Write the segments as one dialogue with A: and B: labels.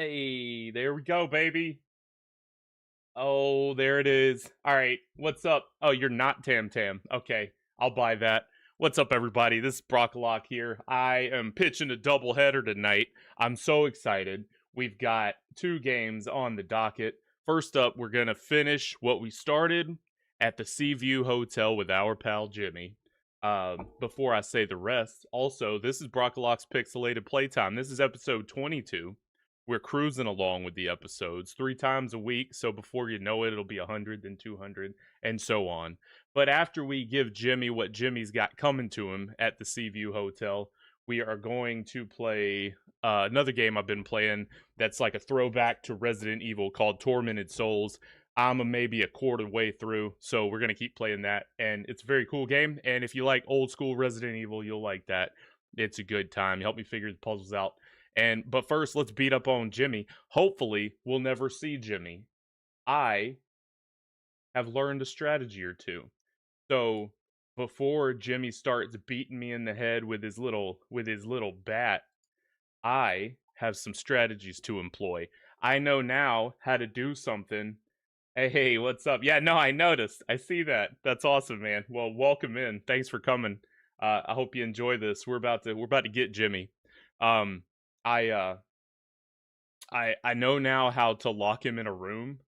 A: Hey, there we go, baby. Oh, there it is. All right, what's up? Oh, you're not Tam Tam. Okay, I'll buy that. What's up, everybody? This is Brockalock here. I am pitching a doubleheader tonight. I'm so excited. We've got two games on the docket. First up, we're going to finish what we started at the Seaview Hotel with our pal Jimmy. Before I say the rest, also, this is Brockalock's Pixelated Playtime. This is episode 22. We're cruising along with the episodes 3 times a week, so before you know it, it'll be 100, then 200, and so on. But after we give Jimmy what Jimmy's got coming to him at the Seaview Hotel, we are going to play another game I've been playing that's like a throwback to Resident Evil called Tormented Souls. I'm maybe a quarter way through, so we're going to keep playing that, and it's a very cool game, and if you like old school Resident Evil, you'll like that. It's a good time. You help me figure the puzzles out. But first, let's beat up on Jimmy. Hopefully, we'll never see Jimmy. I have learned a strategy or two. So before Jimmy starts beating me in the head with his little bat, I have some strategies to employ. I know now how to do something. Hey, what's up? Yeah, no, I noticed. I see that. That's awesome, man. Well, welcome in. Thanks for coming. I hope you enjoy this. We're about to get Jimmy. I know now how to lock him in a room,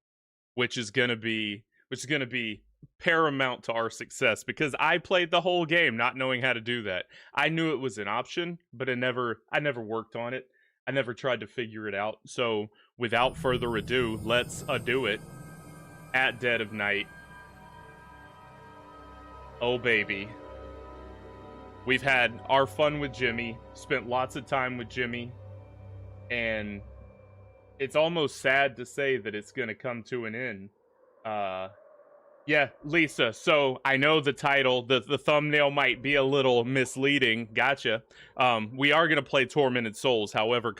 A: which is gonna be paramount to our success, because I played the whole game not knowing how to do that. I knew it was an option, but I never worked on it. I never tried to figure it out. So without further ado, let's do it at dead of night. Oh baby. We've had our fun with Jimmy, spent lots of time with Jimmy, and it's almost sad to say that it's going to come to an end. Yeah, Lisa, so I know the title, the thumbnail might be a little misleading, gotcha. We are going to play Tormented Souls, however,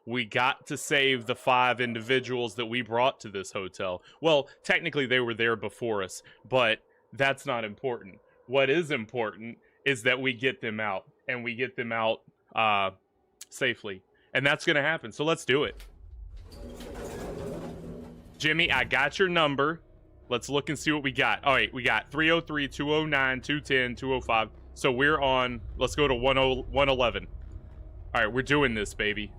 A: we got to save the 5 individuals that we brought to this hotel. Well, technically they were there before us, but that's not important. What is important is that we get them out, and we get them out safely. And that's going to happen, so let's do it. Jimmy, I got your number. Let's look and see what we got. All right, we got 303, 209, 210, 205. So we're on, let's go to 111. All right, we're doing this, baby.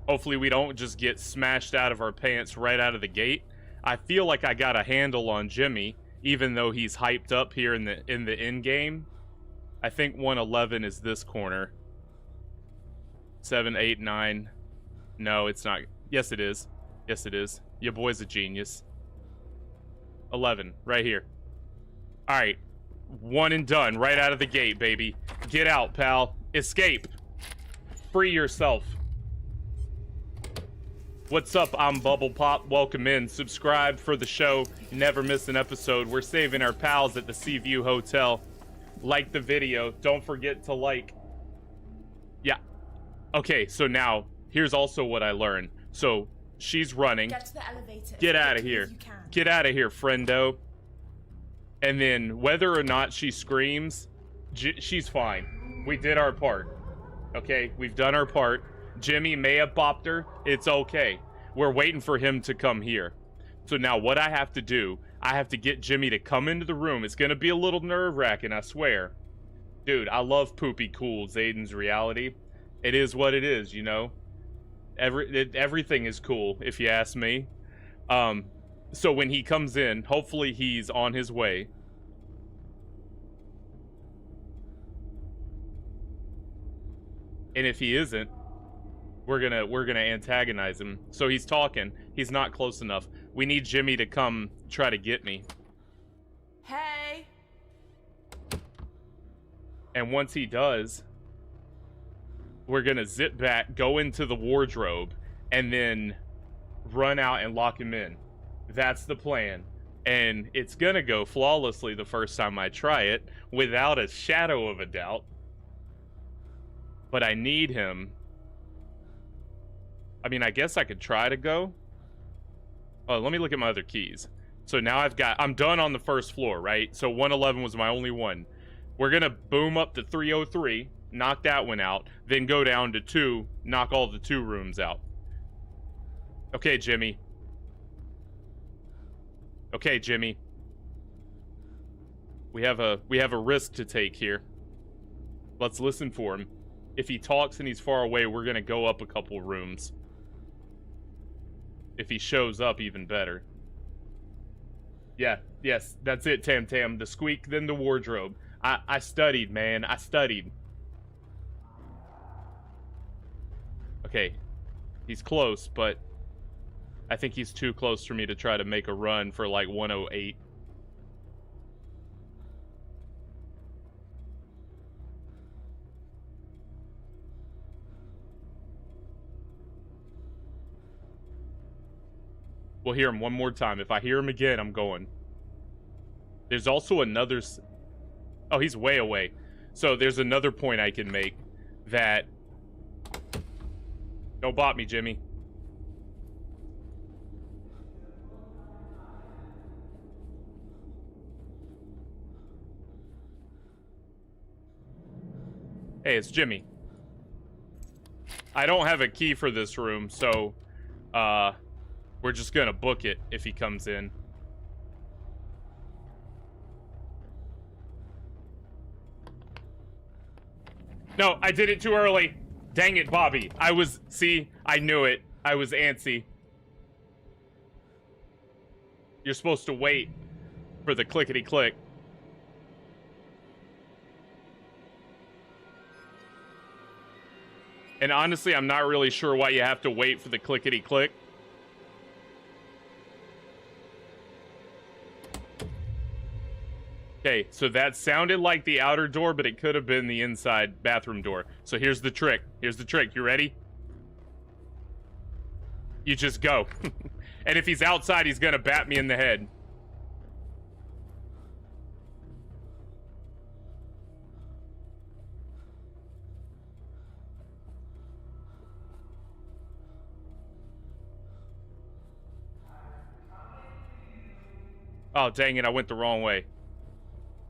A: Hopefully we don't just get smashed out of our pants right out of the gate. I feel like I got a handle on Jimmy, even though he's hyped up here in the end game. I think 111 is this corner. 7, 8, 9. No, it's not. Yes, it is. Yes, it is. Your boy's a genius. 11, right here. All right. 1 and done, right out of the gate, baby. Get out, pal. Escape. Free yourself. What's up? I'm Bubble Pop. Welcome in. Subscribe for the show. Never miss an episode. We're saving our pals at the Seaview Hotel. Like the video. Don't forget to like. Yeah. Okay, so now, here's also what I learned. So, she's running.
B: Get to the elevator.
A: Get out of here. Get out of here, friendo. And then, whether or not she screams, she's fine. We did our part. Okay, we've done our part. Jimmy may have bopped her. It's okay. We're waiting for him to come here. So now, what I have to do, I have to get Jimmy to come into the room. It's going to be a little nerve-wracking, I swear. Dude, I love Poopy Cool, Zayden's reality. It is what it is, you know? Everything is cool, if you ask me. So when he comes in, hopefully he's on his way. And if he isn't, we're gonna antagonize him. So he's talking. He's not close enough. We need Jimmy to come try to get me.
B: Hey.
A: And once he does, we're gonna zip back, go into the wardrobe, and then run out and lock him in. That's the plan. And it's gonna go flawlessly the first time I try it, without a shadow of a doubt. But I need him. I mean, I guess I could try to go. Oh, let me look at my other keys. So now I'm done on the first floor, right? So 111 was my only one. We're gonna boom up to 303. Knock that one out, then go down to 2, knock all the 2 rooms out. Okay, Jimmy. Okay, Jimmy. We have a risk to take here. Let's listen for him. If he talks and he's far away, we're gonna go up a couple rooms. If he shows up, even better. Yeah, yes, that's it, Tam Tam. The squeak, then the wardrobe. I studied, man. I studied. Okay. He's close, but I think he's too close for me to try to make a run for like 108. We'll hear him one more time. If I hear him again, I'm going. There's also another... Oh, he's way away. So there's another point I can make that... Don't bot me, Jimmy. Hey, it's Jimmy. I don't have a key for this room, so... we're just gonna book it if he comes in. No, I did it too early. Dang it, Bobby. See, I knew it. I was antsy. You're supposed to wait for the clickety-click. And honestly, I'm not really sure why you have to wait for the clickety-click. Okay, so that sounded like the outer door, but it could have been the inside bathroom door. So here's the trick. Here's the trick. You ready? You just go. And if he's outside, he's gonna bat me in the head. Oh, dang it, I went the wrong way.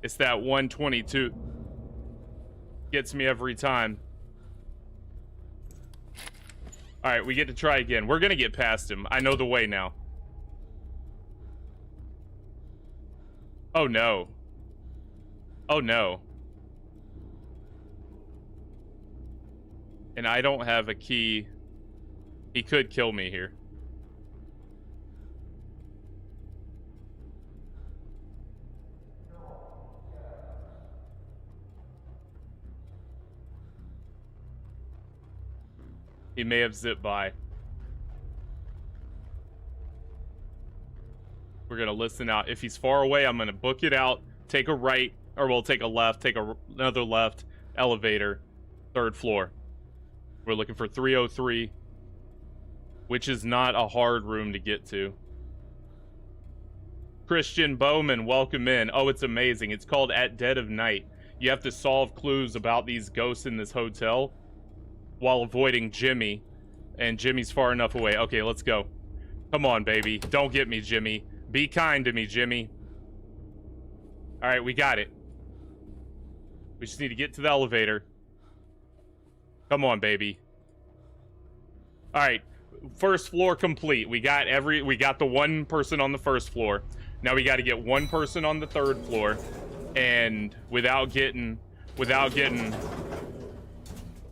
A: It's that 122. Gets me every time. Alright, we get to try again. We're gonna get past him. I know the way now. Oh no. Oh no. And I don't have a key. He could kill me here. He may have zipped by. We're gonna listen out. If he's far away, I'm gonna book it out, take a right, or we'll take a left, take another left, elevator, 3rd floor. We're looking for 303, which is not a hard room to get to. Christian Bowman, welcome in. Oh, it's amazing. It's called At Dead of Night. You have to solve clues about these ghosts in this hotel while avoiding Jimmy, and Jimmy's far enough away. Okay, let's go. Come on, baby. Don't get me, Jimmy. Be kind to me, Jimmy. All right, we got it. We just need to get to the elevator. Come on, baby. All right, 1st floor complete. We got the one person on the 1st floor. Now we got to get one person on the 3rd floor, and without getting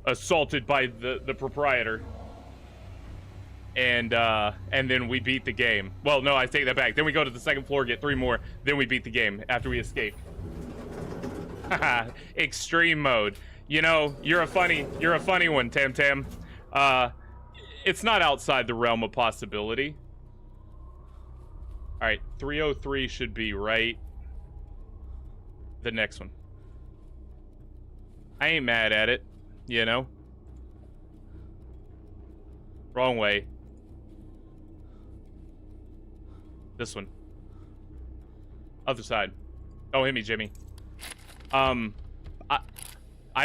A: assaulted by the proprietor, and then we beat the game. Well, no, I take that back. Then we go to the 2nd floor, get 3 more, then we beat the game after we escape. Extreme mode. You know, you're a funny one, Tam Tam. It's not outside the realm of possibility. All right, 303 should be right. The next one. I ain't mad at it. You know? Wrong way. This one. Other side. Don't hit me, Jimmy. I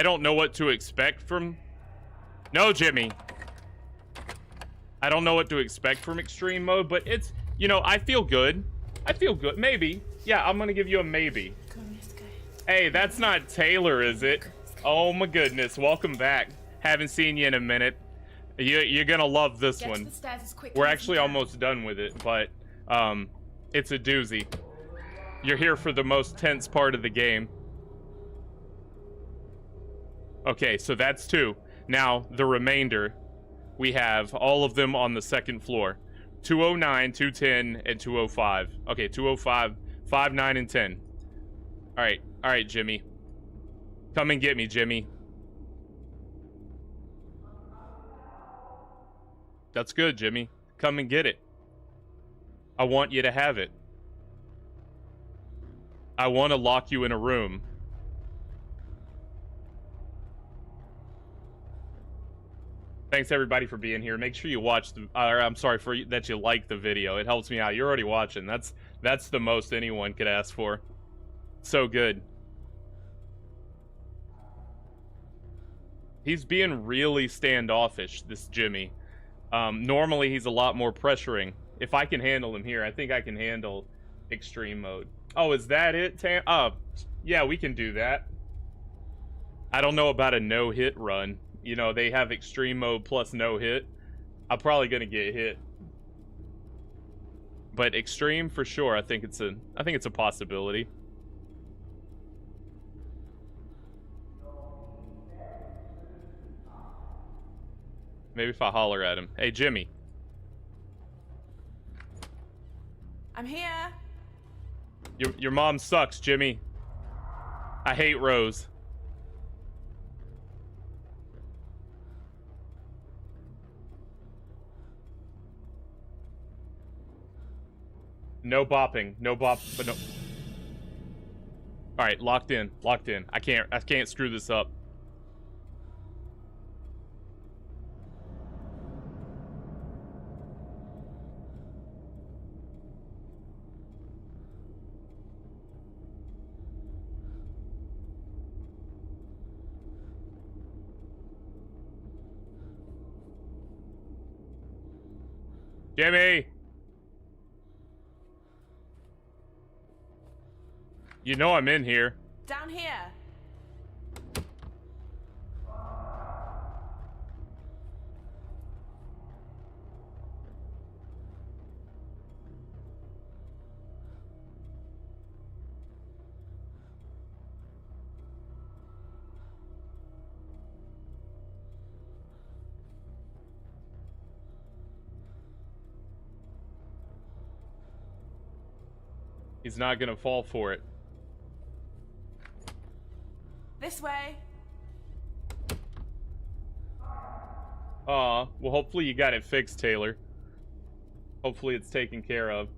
A: don't know what to expect from... No, Jimmy. I don't know what to expect from extreme mode, but it's... You know, I feel good. I feel good. Maybe. Yeah, I'm gonna give you a maybe. Hey, that's not Taylor, is it? Oh my goodness, welcome back. Haven't seen you in a minute. You're gonna love this
B: Get
A: one.
B: to the stairs as quickly
A: We're
B: as you
A: actually
B: can.
A: almost done with it, but it's a doozy. You're here for the most tense part of the game. Okay, so that's 2. Now, the remainder, we have all of them on the second floor. 209, 210, and 205. Okay, 205, 5, 9, and 10. Alright, Jimmy. Come and get me, Jimmy. That's good, Jimmy. Come and get it. I want you to have it. I want to lock you in a room. Thanks everybody for being here. Make sure you watch the. I'm sorry for that you like the video. It helps me out. You're already watching. That's the most anyone could ask for. So good. He's being really standoffish, this Jimmy. Normally he's a lot more pressuring. If I can handle him here, I think I can handle extreme mode. Oh, is that it, Tam? Yeah, we can do that. I don't know about a no-hit run. You know, they have extreme mode plus no-hit. I'm probably gonna get hit. But extreme for sure, I think it's a possibility. Maybe if I holler at him. Hey, Jimmy.
B: I'm here.
A: Your mom sucks, Jimmy. I hate Rose. No bopping. No bop, but no. All right, locked in. Locked in. I can't screw this up. Jimmy! You know I'm in here.
B: Down here.
A: He's not gonna fall for it.
B: This way.
A: Well, hopefully you got it fixed, Taylor. Hopefully it's taken care of.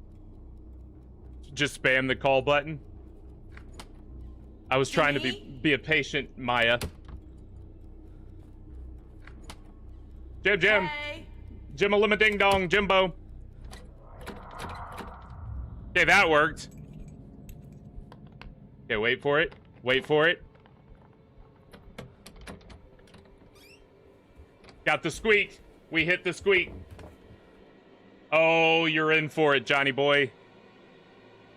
A: Just spam the call button. I was trying to be a patient, Maya. Jim.
B: Hey.
A: Jim-a-lim-a-ding-dong, Jimbo. Okay, that worked. Okay, wait for it. Wait for it. Got the squeak. We hit the squeak. Oh, you're in for it, Johnny boy.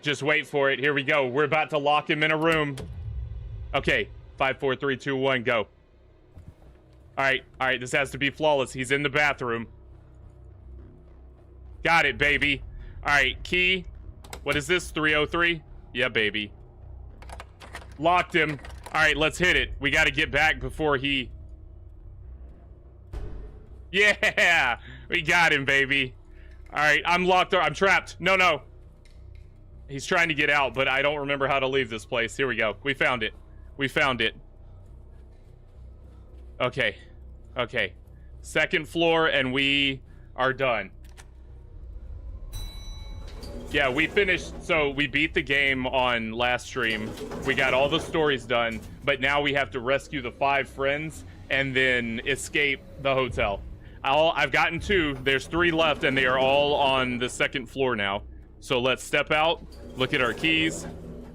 A: Just wait for it. Here we go. We're about to lock him in a room. Okay. 5, 4, 3, 2, 1, go. Alright, this has to be flawless. He's in the bathroom. Got it, baby. Alright, key. What is this? 303? Yeah, baby. Locked him. Alright, let's hit it. We gotta get back before he... Yeah! We got him, baby. Alright, I'm locked. I'm trapped. No. He's trying to get out, but I don't remember how to leave this place. Here we go. We found it. We found it. Okay. Second floor, and we are done. Yeah, we finished. So we beat the game on last stream. We got all the stories done, but now we have to rescue the 5 friends and then escape the hotel. I've gotten 2. There's 3 left, and they are all on the second floor now. So let's step out, look at our keys.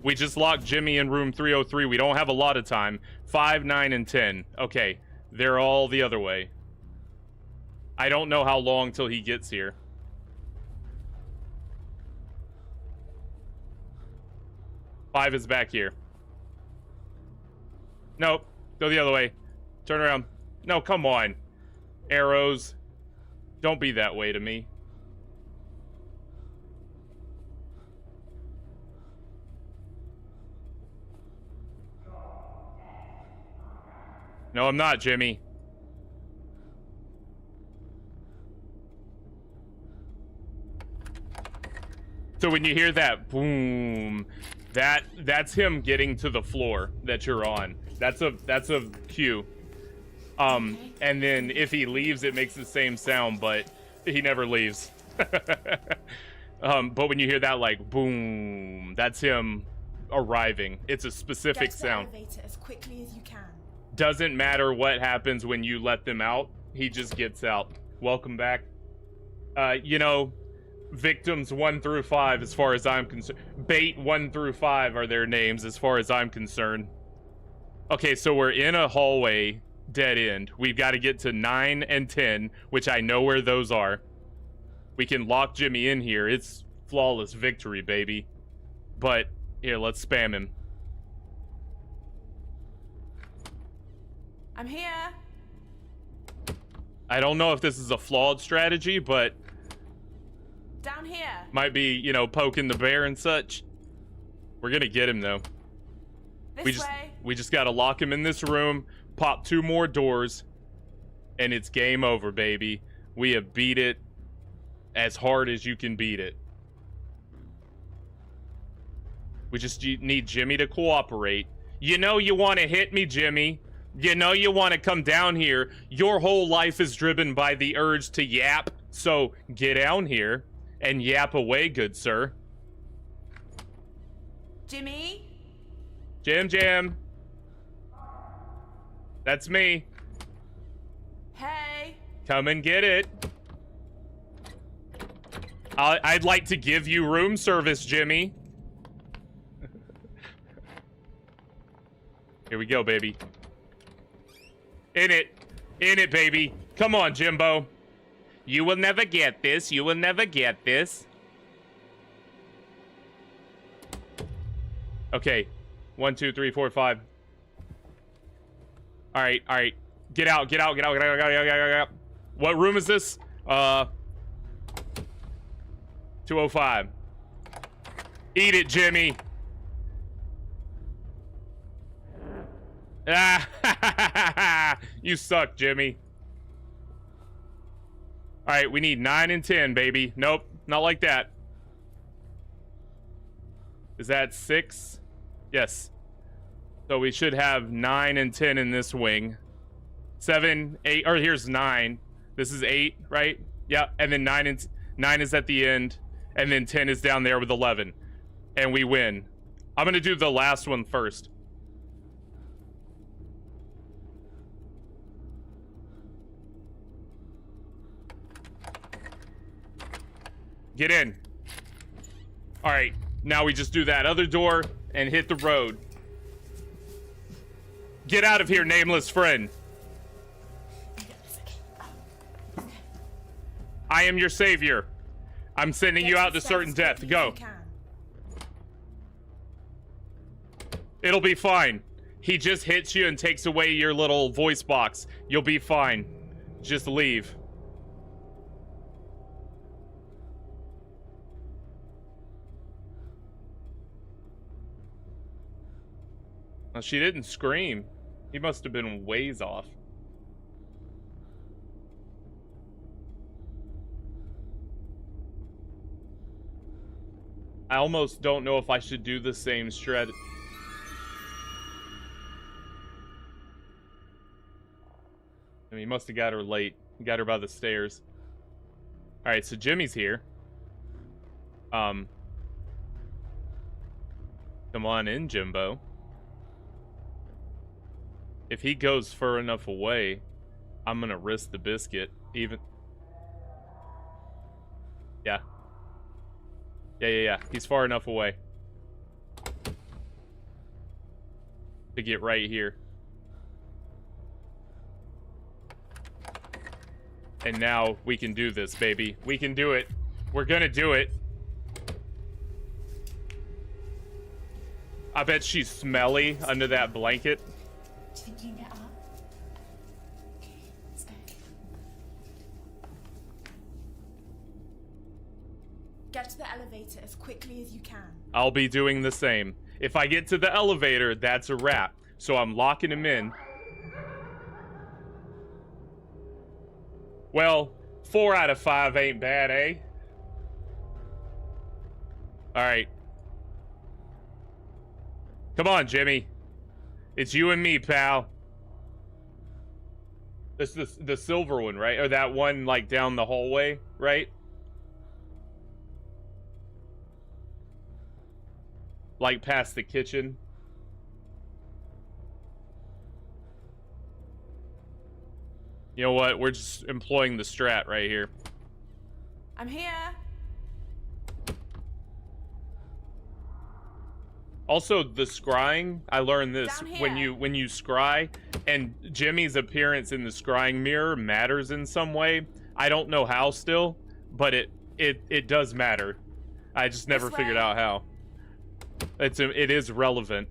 A: We just locked Jimmy in room 303. We don't have a lot of time. 5, 9, and 10. Okay, they're all the other way. I don't know how long till he gets here. Five is back here. Nope. Go the other way. Turn around. No, come on. Arrows. Don't be that way to me. No, I'm not, Jimmy. So when you hear that boom, that's him getting to the floor that you're on. That's a cue. And then if he leaves, it makes the same sound, but he never leaves. But when you hear that like boom, that's him arriving. It's a specific sound.
B: Get to the elevator as quickly as you can.
A: Doesn't matter what happens when you let them out. He just gets out. Welcome back. You know, victims 1 through 5 as far as I'm concerned. Bait 1 through 5 are their names as far as I'm concerned. Okay, so we're in a hallway dead end. We've got to get to 9 and 10, which I know where those are. We can lock Jimmy in here. It's flawless victory, baby. But here, let's spam him.
B: I'm here.
A: I don't know if this is a flawed strategy, but
B: Down here.
A: might be, you know, poking the bear and such. We're gonna get him though.
B: This way.
A: We just gotta lock him in this room, pop 2 more doors, and it's game over, baby. We have beat it as hard as you can beat it. We just need Jimmy to cooperate. You know you want to hit me, Jimmy. You know you want to come down here. Your whole life is driven by the urge to yap. So get down here and yap away, good sir.
B: Jimmy?
A: Jim. That's me.
B: Hey.
A: Come and get it. I'd like to give you room service, Jimmy. Here we go, baby. In it, baby. Come on, Jimbo. You will never get this. You will never get this. Okay. 1, 2, 3, 4, 5. All right. Get out. What room is this? 205. Eat it, Jimmy. Ah, you suck, Jimmy. All right, we need 9 and 10, baby. Nope, not like that. Is that 6? Yes. So we should have 9 and 10 in this wing. 7, 8, or here's 9. This is 8, right? Yeah, and then 9 is at the end, and then 10 is down there with 11. And we win. I'm gonna do the last one first. Get in. All right, now we just do that other door and hit the road. Get out of here, nameless friend. I am your savior. I'm sending you out to certain death. Go. It'll be fine. He just hits you and takes away your little voice box. You'll be fine. Just leave. Well, she didn't scream. He must have been ways off. I almost don't know if I should do the same strategy. I mean, he must have got her late. He got her by the stairs. Alright, so Jimmy's here. Come on in, Jimbo. If he goes far enough away, I'm gonna risk the biscuit. Even... Yeah. Yeah. He's far enough away to get right here. And now we can do this, baby. We can do it. We're gonna do it. I bet she's smelly under that blanket.
B: Do you think you can get up? Okay, let's go. get to the elevator as quickly as you can.
A: I'll be doing the same. If I get to the elevator, that's a wrap. So I'm locking him in. Well, 4 out of 5 ain't bad, eh? Alright. Come on, Jimmy. It's you and me, pal. This is the silver one, right? Or that one, like, down the hallway, right? Like, past the kitchen. You know what? We're just employing the strat right here.
B: I'm here.
A: Also, the scrying, I learned this.
B: Down
A: When you scry, and Jimmy's appearance in the scrying mirror matters in some way. I don't know how still, but it does matter. I just never figured out how. It is relevant.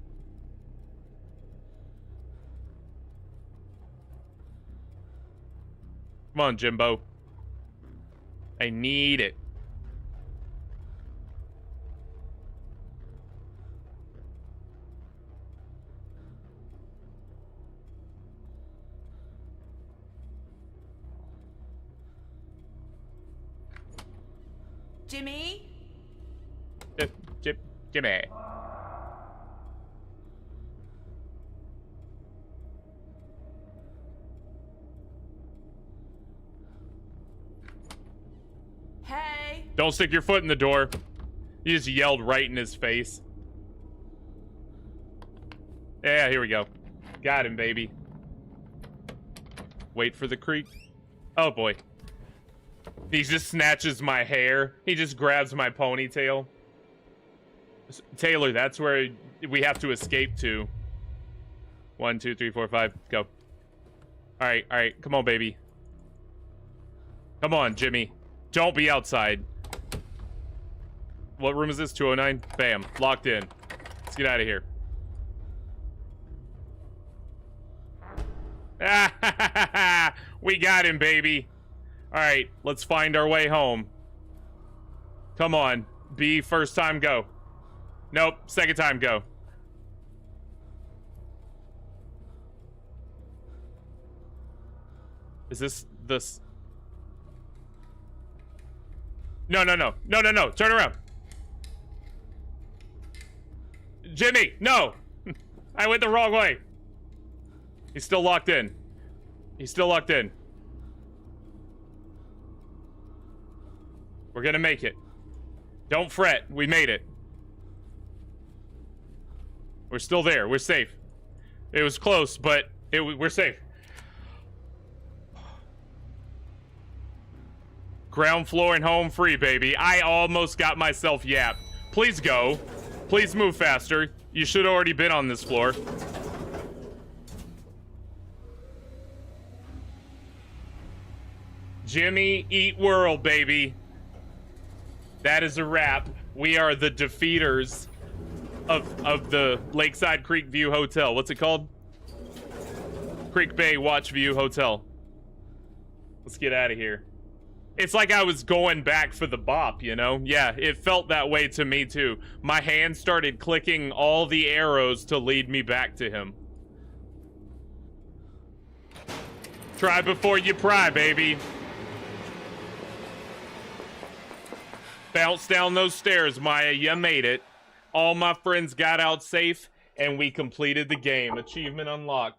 A: Come on, Jimbo. I need it.
B: Jimmy?
A: Jimmy.
B: Hey?
A: Don't stick your foot in the door. You just yelled right in his face. Yeah, here we go. Got him, baby. Wait for the creak. Oh, boy. He just snatches my hair. He just grabs my ponytail. Taylor, that's where we have to escape to. 1, 2, 3, 4, 5. Go. All right. Come on, baby. Come on, Jimmy. Don't be outside. What room is this? 209? Bam. Locked in. Let's get out of here. We got him, baby. All right, let's find our way home. Come on. B, first time, go. Nope, second time, go. Is this... No. Turn around. Jimmy, no. I went the wrong way. He's still locked in. We're gonna make it. Don't fret. We made it. We're still there. We're safe. It was close, but we're safe. Ground floor and home free, baby. I almost got myself yapped. Please go. Please move faster. You should have already been on this floor. Jimmy, eat world, baby. That is a wrap. We are the defeaters of the Lakeside Creek View Hotel. What's it called? Creek Bay Watch View Hotel. Let's get out of here. It's like I was going back for the bop, you know? Yeah, it felt that way to me too. My hand started clicking all the arrows to lead me back to him. Try before you pry, baby. Bounce down those stairs, Maya. You made it. All my friends got out safe, and we completed the game. Achievement unlocked.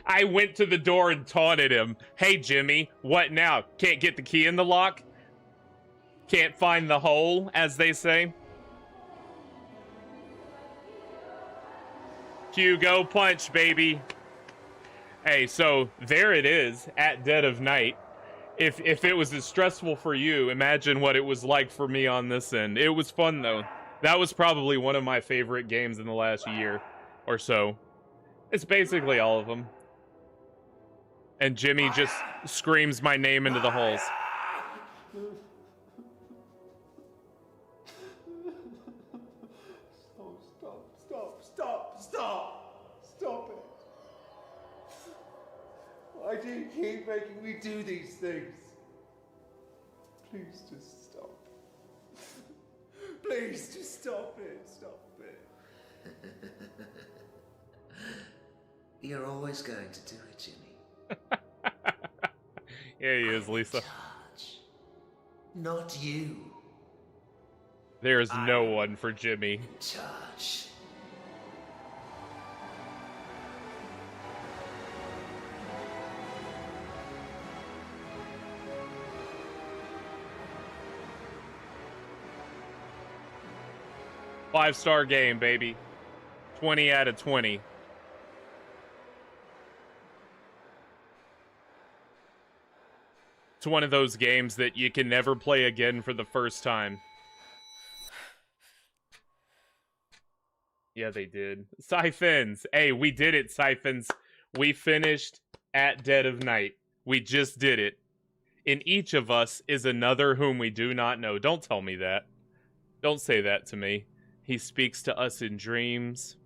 A: I went to the door and taunted him. Hey, Jimmy, what now? Can't get the key in the lock? Can't find the hole, as they say? Q, go punch, baby. Hey, so there it is, at dead of night. If it was as stressful for you, imagine what it was like for me on this end. It was fun, though. That was probably one of my favorite games in the last year or so. It's basically all of them. And Jimmy just screams my name into the halls.
C: Stop it. Why do you keep making me do these things? Please just stop. Please just stop it. Stop it.
D: You're always going to do it, Jimmy.
A: Yeah, he is, Lisa.
D: Touch. Not you.
A: There's no one for Jimmy.
D: Touch.
A: Five-star game, baby. 20 out of 20. It's one of those games that you can never play again for the first time. Yeah, they did. Siphons. Hey, we did it, Siphons. We finished at dead of night. We just did it. In each of us is another whom we do not know. Don't tell me that. Don't say that to me. He speaks to us in dreams.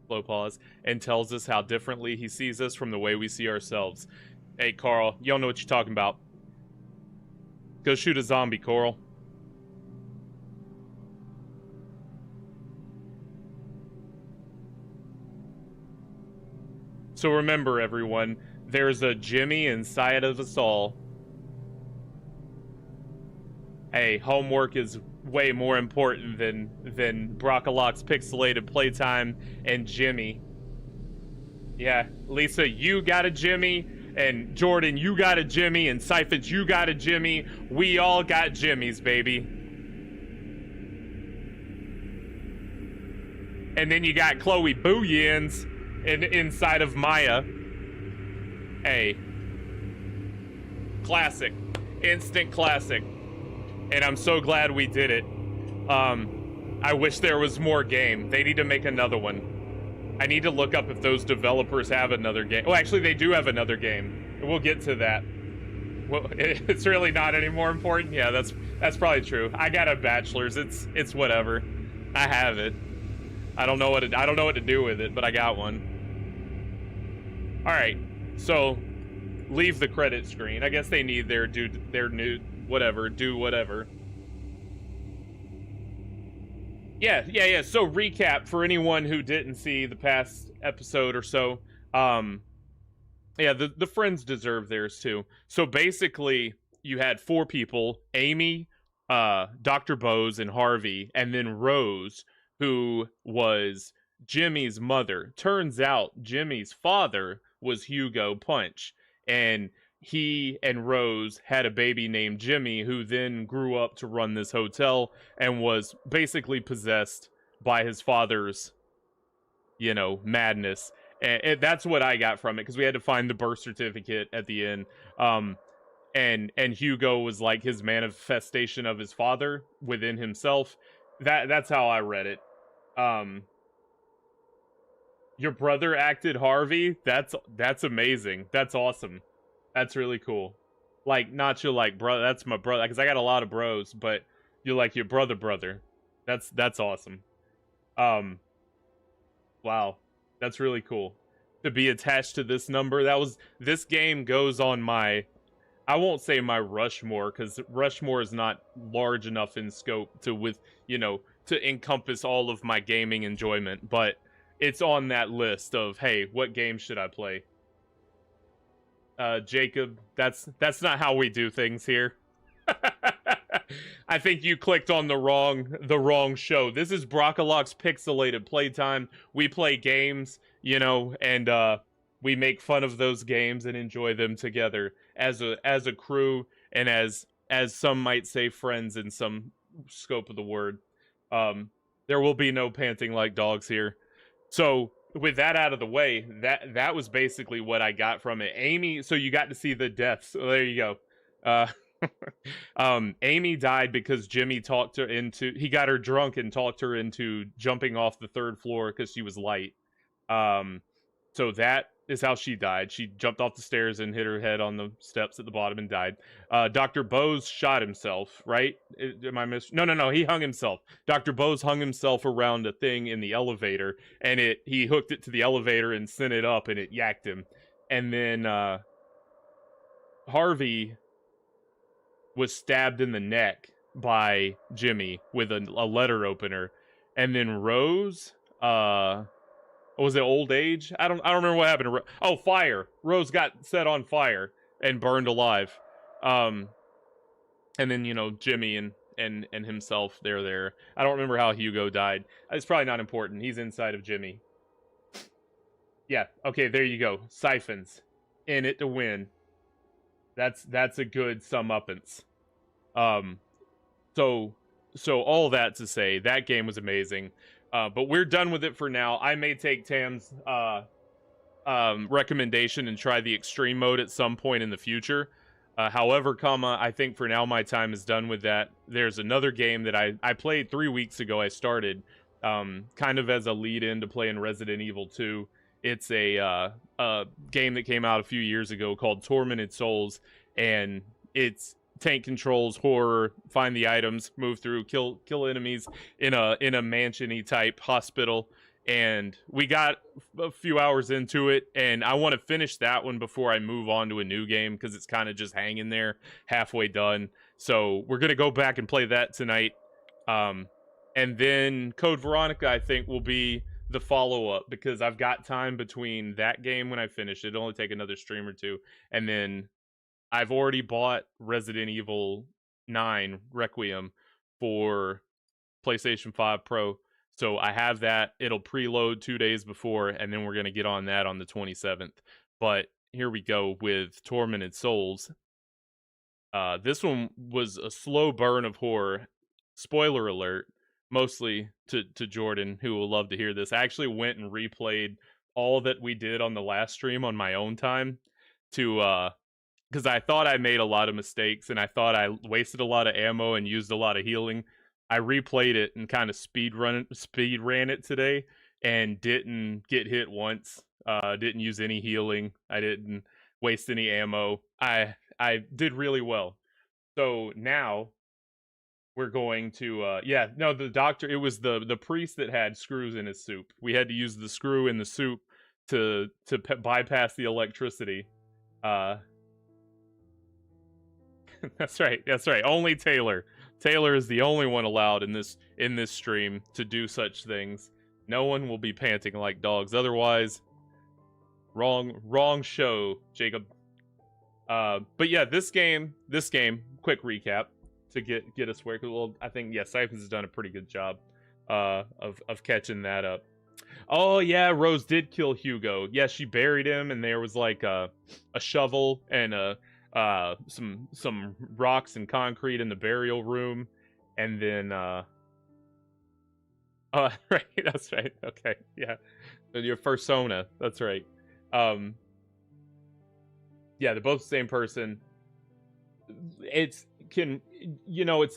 A: Slow pause. And tells us how differently he sees us from the way we see ourselves. Hey, Carl, you don't know what you're talking about. Go shoot a zombie, Coral. So remember, everyone, there's a Jimmy inside of us all. Hey, homework is way more important than Brockalock's Pixelated Playtime and Jimmy. Yeah, Lisa, you got a Jimmy, and Jordan, you got a Jimmy, and Siphons, you got a Jimmy. We all got Jimmys, baby. And then you got Chloe Booyans inside of Maya. Hey. Classic. Instant classic. And I'm so glad we did it. I wish there was more game. They need to make another one. I need to look up if those developers have another game. Oh, actually, they do have another game. We'll get to that. Well, it's really not any more important. Yeah, that's probably true. I got a bachelor's. It's whatever. I have it. I don't know what to do with it, but I got one. All right. So leave the credit screen. I guess they need their new whatever, do whatever. Yeah. So recap for anyone who didn't see the past episode or so. Yeah, the friends deserve theirs too. So basically, you had four people: Amy, Dr. Bose, and Harvey, and then Rose, who was Jimmy's mother. Turns out Jimmy's father was Hugo Punch, and he and Rose had a baby named Jimmy, who then grew up to run this hotel and was basically possessed by his father's, madness. And that's what I got from it, because we had to find the birth certificate at the end. And Hugo was like his manifestation of his father within himself. That's how I read it. Your brother acted Harvey? That's amazing. That's awesome. That's really cool. Like, not your like brother. That's my brother, because I got a lot of bros, but you're like your brother. That's awesome. Wow, that's really cool to be attached to this number. This game goes on my, I won't say my Rushmore, because Rushmore is not large enough in scope to to encompass all of my gaming enjoyment, but it's on that list of, hey, what game should I play? Jacob, that's not how we do things here. I think you clicked on the wrong show. This is Brockalock's Pixelated Playtime. We play games, and we make fun of those games and enjoy them together as a crew, and as some might say, friends in some scope of the word. There will be no panting like dogs here. So with that out of the way, that was basically what I got from it. Amy, so you got to see the deaths. So there you go. Amy died because Jimmy he got her drunk and talked her into jumping off the third floor because she was light. So that is how she died. She jumped off the stairs and hit her head on the steps at the bottom and died. Dr. Bose shot himself, right? Am I No, he hung himself. Dr. Bose hung himself around a thing in the elevator, and he hooked it to the elevator and sent it up, and it yacked him. And then Harvey was stabbed in the neck by Jimmy with a letter opener, and then Rose, was it old age? I don't remember what happened to oh, fire. Rose got set on fire and burned alive. And then, you know, Jimmy and himself, they're there. I don't remember how Hugo died. It's probably not important. He's inside of Jimmy. Yeah, okay, there you go. Siphons. In it to win. That's a good sum-uppance. So all that to say, that game was amazing. But we're done with it for now. I may take Tam's recommendation and try the extreme mode at some point in the future. However, I think for now my time is done with that. There's another game that I played 3 weeks ago. I started kind of as a lead-in to playing Resident Evil 2. It's a game that came out a few years ago called Tormented Souls, and it's tank controls, horror, find the items, move through, kill enemies in a mansion-y type hospital. And we got a few hours into it, and I want to finish that one before I move on to a new game, because it's kind of just hanging there, halfway done. So we're going to go back and play that tonight. And then Code Veronica, I think, will be the follow-up, because I've got time between that game when I finish it. It'll only take another stream or two. And then I've already bought Resident Evil 9 Requiem for PlayStation 5 Pro. So I have that. It'll preload 2 days before, and then we're going to get on that on the 27th. But here we go with Tormented Souls. This one was a slow burn of horror. Spoiler alert, mostly to Jordan, who will love to hear this. I actually went and replayed all that we did on the last stream on my own time to because I thought I made a lot of mistakes, and I thought I wasted a lot of ammo and used a lot of healing. I replayed it and kind of speed ran it today, and didn't get hit once. Didn't use any healing. I didn't waste any ammo. I did really well. So now we're going to the doctor. It was the priest that had screws in his soup. We had to use the screw in the soup to bypass the electricity. That's right. Only Taylor. Taylor is the only one allowed in this stream to do such things. No one will be panting like dogs. Otherwise, wrong show, Jacob. But yeah, this game. Quick recap to get us where. Well, I think Siphons has done a pretty good job of catching that up. Oh yeah, Rose did kill Hugo. Yeah, she buried him, and there was like a shovel and some rocks and concrete in the burial room, and then right, that's right. Okay, yeah, your fursona. That's right. Yeah, they're both the same person.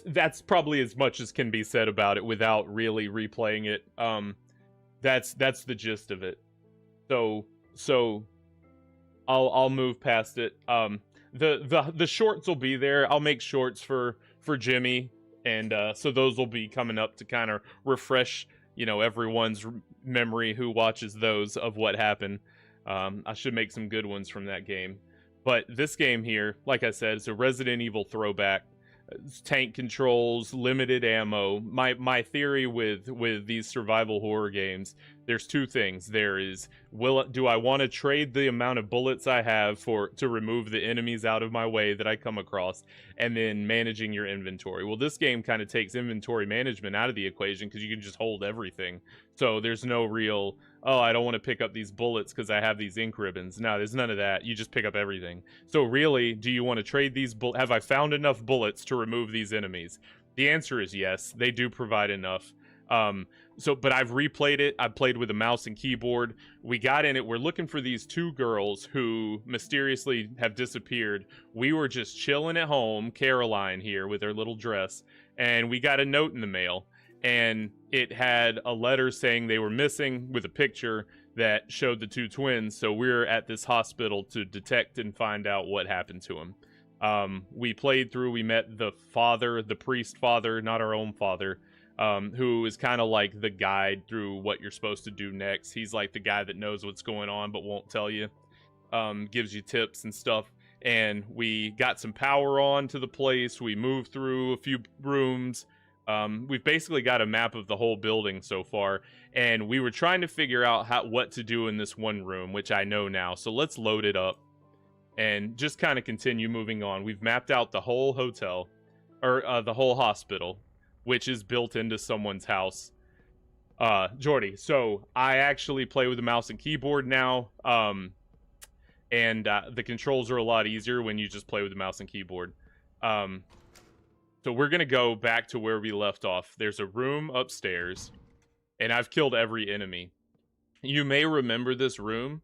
A: That's probably as much as can be said about it without really replaying it. That's the gist of it. So I'll move past it. The shorts will be there. I'll make shorts for Jimmy, and so those will be coming up to kind of refresh, everyone's memory who watches those of what happened. I should make some good ones from that game. But this game here, like I said, it's a Resident Evil throwback. Tank controls, limited ammo. My theory with these survival horror games, there's two things. There is, do I want to trade the amount of bullets I have to remove the enemies out of my way that I come across, and then managing your inventory. Well, this game kind of takes inventory management out of the equation, because you can just hold everything. So there's no real, oh, I don't want to pick up these bullets because I have these ink ribbons. No, there's none of that. You just pick up everything. So really, do you want to trade these bullets? Have I found enough bullets to remove these enemies? The answer is yes. They do provide enough. But I've replayed it. I played with a mouse and keyboard. We got in it. We're looking for these two girls who mysteriously have disappeared. We were just chilling at home, Caroline here with her little dress, and we got a note in the mail. And it had a letter saying they were missing with a picture that showed the two twins. So we're at this hospital to detect and find out what happened to them. We played through, we met the father, the priest father, not our own father, who is kind of like the guide through what you're supposed to do next. He's like the guy that knows what's going on but won't tell you, gives you tips and stuff. and we got some power on to the place. We moved through a few rooms. We've basically got a map of the whole building so far, and we were trying to figure out what to do in this one room, which I know now. So let's load it up and just kind of continue moving on. We've mapped out the whole hotel, or the whole hospital, which is built into someone's house. Jordy, so I actually play with a mouse and keyboard now, and the controls are a lot easier when you just play with the mouse and keyboard. So we're going to go back to where we left off. There's a room upstairs, and I've killed every enemy. You may remember this room,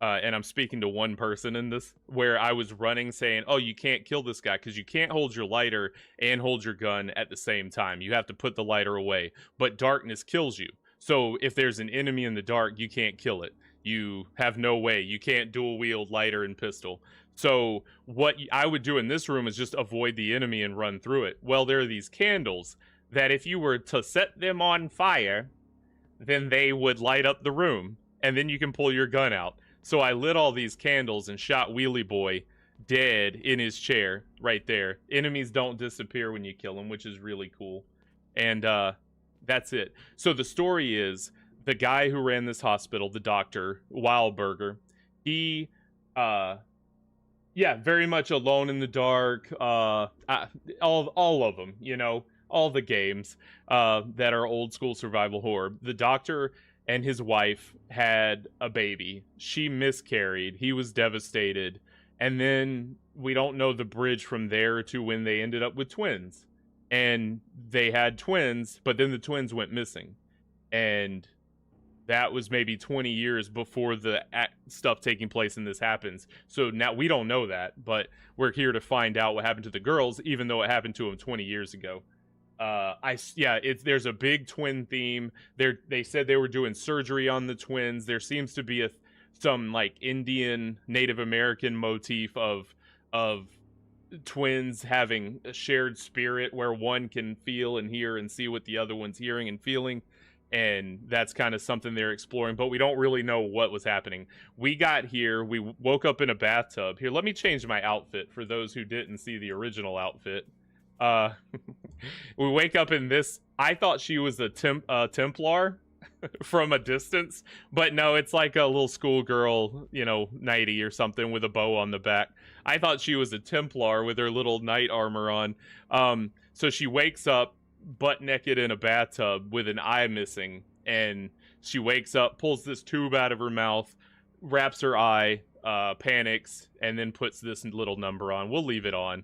A: and I'm speaking to one person in this, where I was running saying, oh, you can't kill this guy because you can't hold your lighter and hold your gun at the same time. You have to put the lighter away, but darkness kills you. So if there's an enemy in the dark, you can't kill it. You have no way. You can't dual wield lighter and pistol. So what I would do in this room is just avoid the enemy and run through it. Well, there are these candles that if you were to set them on fire, then they would light up the room, and then you can pull your gun out. So I lit all these candles and shot Wheelie Boy dead in his chair right there. Enemies don't disappear when you kill them, which is really cool. And that's it. So the story is, the guy who ran this hospital, the doctor, Wildberger, he... yeah, very much alone in the dark. All of them, you know, all the games that are old school survival horror. The doctor and his wife had a baby. She miscarried. He was devastated. And then we don't know the bridge from there to when they ended up with twins. And they had twins, but then the twins went missing. And that was maybe 20 years before the stuff taking place in this happens. So now we don't know that, but we're here to find out what happened to the girls, even though it happened to them 20 years ago. There's a big twin theme. They said they were doing surgery on the twins. There seems to be some like Indian Native American motif of twins having a shared spirit where one can feel and hear and see what the other one's hearing and feeling. And that's kind of something they're exploring, but we don't really know what was happening. We got here, we woke up in a bathtub. Here, let me change my outfit for those who didn't see the original outfit. We wake up in this. I thought she was a Templar from a distance, but no, it's like a little schoolgirl, you know, nightie or something with a bow on the back. I thought she was a Templar with her little knight armor on. So she wakes up butt naked in a bathtub with an eye missing, and she wakes up, pulls this tube out of her mouth, wraps her eye, panics, and then puts this little number on. We'll leave it on,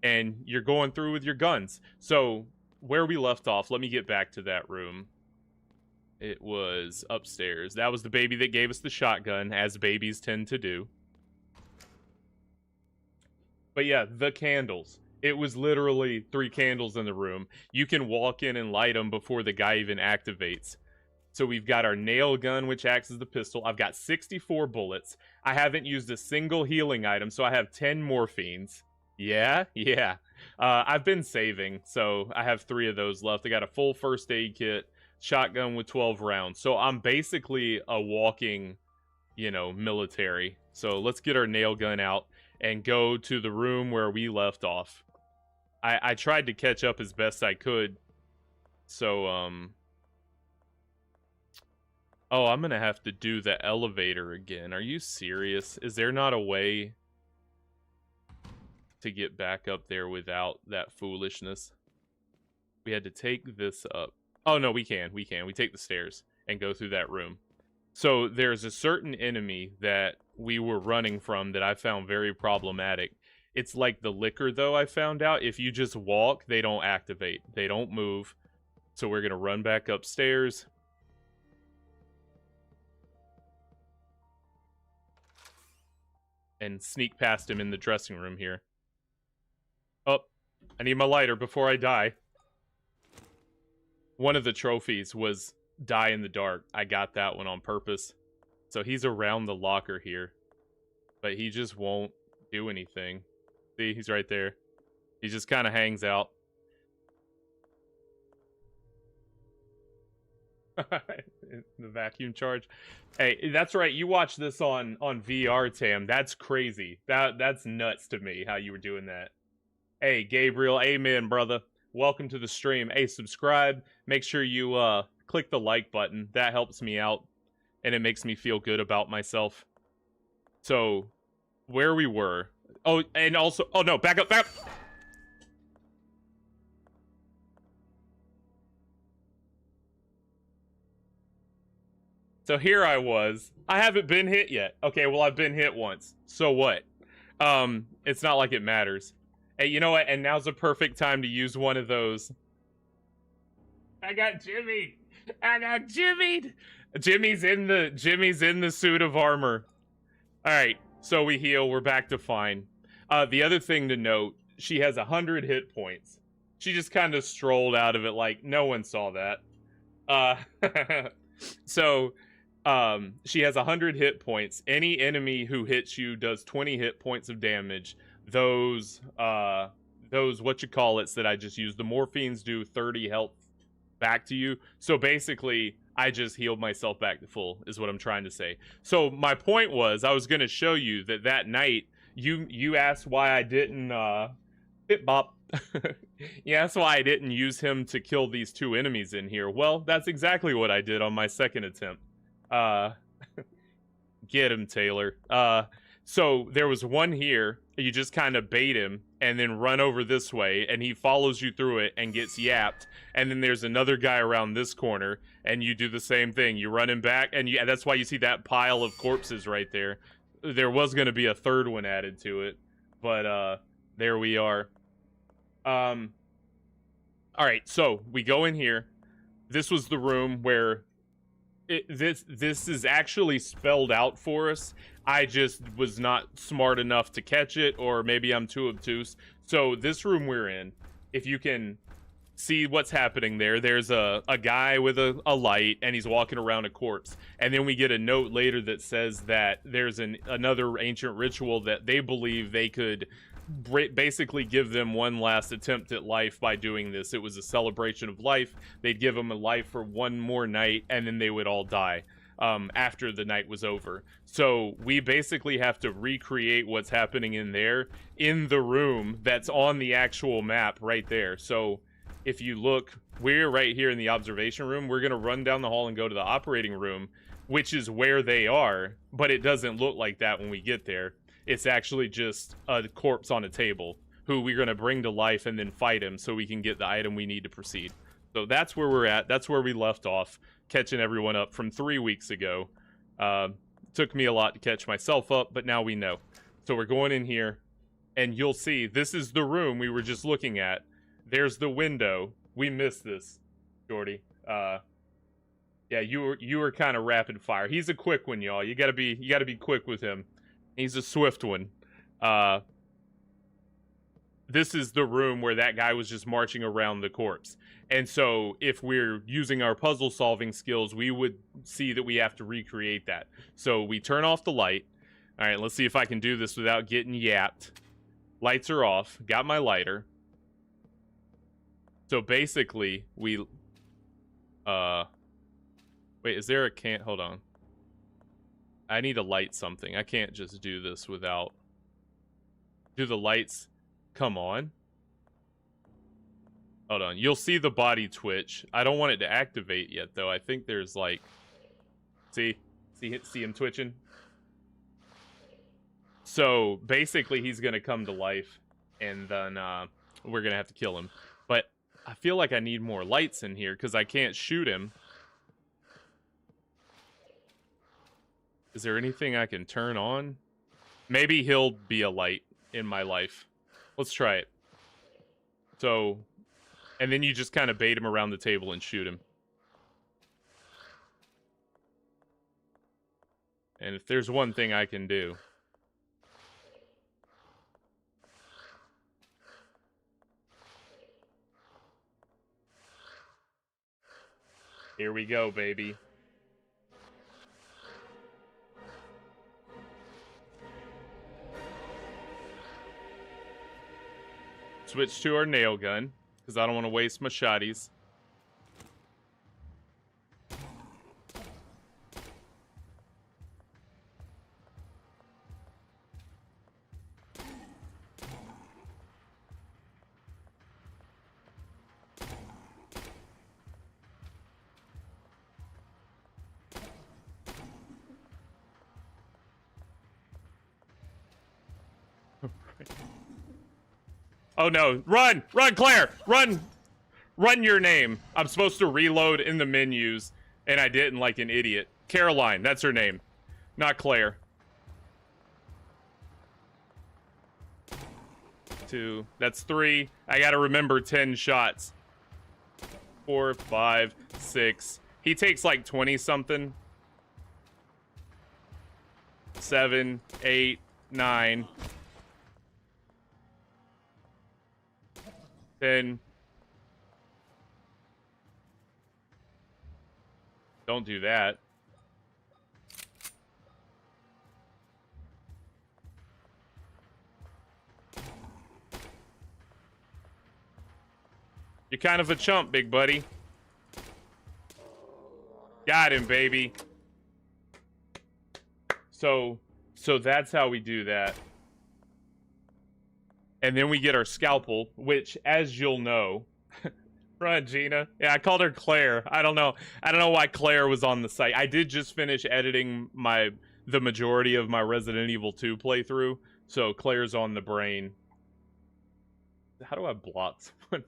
A: and you're going through with your guns. So where we left off, let me get back to that room. It was upstairs. That was the baby that gave us the shotgun, as babies tend to do. But yeah, the candles. It was literally 3 candles in the room. You can walk in and light them before the guy even activates. So we've got our nail gun, which acts as the pistol. I've got 64 bullets. I haven't used a single healing item, so I have 10 morphines. Yeah. I've been saving, so I have 3 of those left. I got a full first aid kit, shotgun with 12 rounds. So I'm basically a walking, you know, military. So let's get our nail gun out and go to the room where we left off. I tried to catch up as best I could. So, oh, I'm gonna have to do the elevator again. Are you serious? Is there not a way to get back up there without that foolishness? We had to take this up. Oh, no, we can. We take the stairs and go through that room. So there's a certain enemy that we were running from that I found very problematic. It's like the liquor, though, I found out. If you just walk, they don't activate. They don't move. So we're going to run back upstairs. And sneak past him in the dressing room here. Oh, I need my lighter before I die. One of the trophies was die in the dark. I got that one on purpose. So he's around the locker here. But he just won't do anything. See, he's right there. He just kind of hangs out. the vacuum charge. Hey, that's right. You watched this on VR, Tam. That's crazy. That's nuts to me how you were doing that. Hey, Gabriel, amen, brother. Welcome to the stream. Hey, subscribe. Make sure you click the like button. That helps me out, and it makes me feel good about myself. So, where we were. Oh, and also, oh no, back up, back up. So here I was. I haven't been hit yet. Okay, well, I've been hit once. So what? It's not like it matters. Hey, you know what? And now's the perfect time to use one of those. I got jimmied. I got jimmied. Jimmy's in the suit of armor. All right, so we heal. We're back to fine. The other thing to note, she has 100 hit points. She just kind of strolled out of it like no one saw that. So, she has 100 hit points. Any enemy who hits you does 20 hit points of damage. Those whatchamacallits that I just used, the morphines do 30 health back to you. So basically, I just healed myself back to full, is what I'm trying to say. So my point was, I was going to show you that night, you asked why I didn't, bip bop. You asked why I didn't use him to kill these two enemies in here. Well, that's exactly what I did on my second attempt. Get him, Taylor. So there was one here. You just kind of bait him and then run over this way, and he follows you through it and gets yapped. And then there's another guy around this corner, and you do the same thing. You run him back, and that's why you see that pile of corpses right there. There was going to be a third one added to it, but there we are. All right, so we go in here. This was the room where this is actually spelled out for us. I just was not smart enough to catch it, or maybe I'm too obtuse. So this room we're in, if you can see what's happening there, there's a guy with a light, and he's walking around a corpse. And then we get a note later that says that there's another ancient ritual that they believe they could basically give them one last attempt at life by doing this. It was a celebration of life. They'd give them a life for one more night, and then they would all die after the night was over. So we basically have to recreate what's happening in there in the room that's on the actual map right there. So if you look, we're right here in the observation room. We're going to run down the hall and go to the operating room, which is where they are, but it doesn't look like that when we get there. It's actually just a corpse on a table who we're going to bring to life and then fight him so we can get the item we need to proceed. So that's where we're at. That's where we left off, catching everyone up from 3 weeks ago. Took me a lot to catch myself up, but now we know. So we're going in here, and you'll see this is the room we were just looking at. There's the window. We missed this, Jordy. Yeah, you were kind of rapid fire. He's a quick one, y'all. You gotta be quick with him. He's a swift one. This is the room where that guy was just marching around the corpse. And so if we're using our puzzle solving skills, we would see that we have to recreate that. So we turn off the light. All right, let's see if I can do this without getting yapped. Lights are off. Got my lighter. So basically, we... Wait, is there a can... Hold on. I need to light something. I can't just do this without... Do the lights come on? Hold on. You'll see the body twitch. I don't want it to activate yet, though. I think there's like... See him twitching? So, basically, he's going to come to life. And then we're going to have to kill him. But I feel like I need more lights in here, because I can't shoot him. Is there anything I can turn on? Maybe he'll be a light in my life. Let's try it. So, and then you just kind of bait him around the table and shoot him. And if there's one thing I can do... Here we go, baby. Switch to our nail gun, because I don't want to waste my shotties. Oh no, run! Run, Claire! Run! Run your name. I'm supposed to reload in the menus, and I didn't like an idiot. Caroline, that's her name. Not Claire. 2, that's 3. I gotta remember 10 shots. 4, 5, 6. He takes like 20 something. 7, 8, 9. 10. Don't do that. You're kind of a chump, big buddy. Got him, baby. So that's how we do that. And then we get our scalpel, which, as you'll know... Run, Gina. Yeah, I called her Claire. I don't know why Claire was on the site. I did just finish editing the majority of my Resident Evil 2 playthrough, so Claire's on the brain. How do I block someone?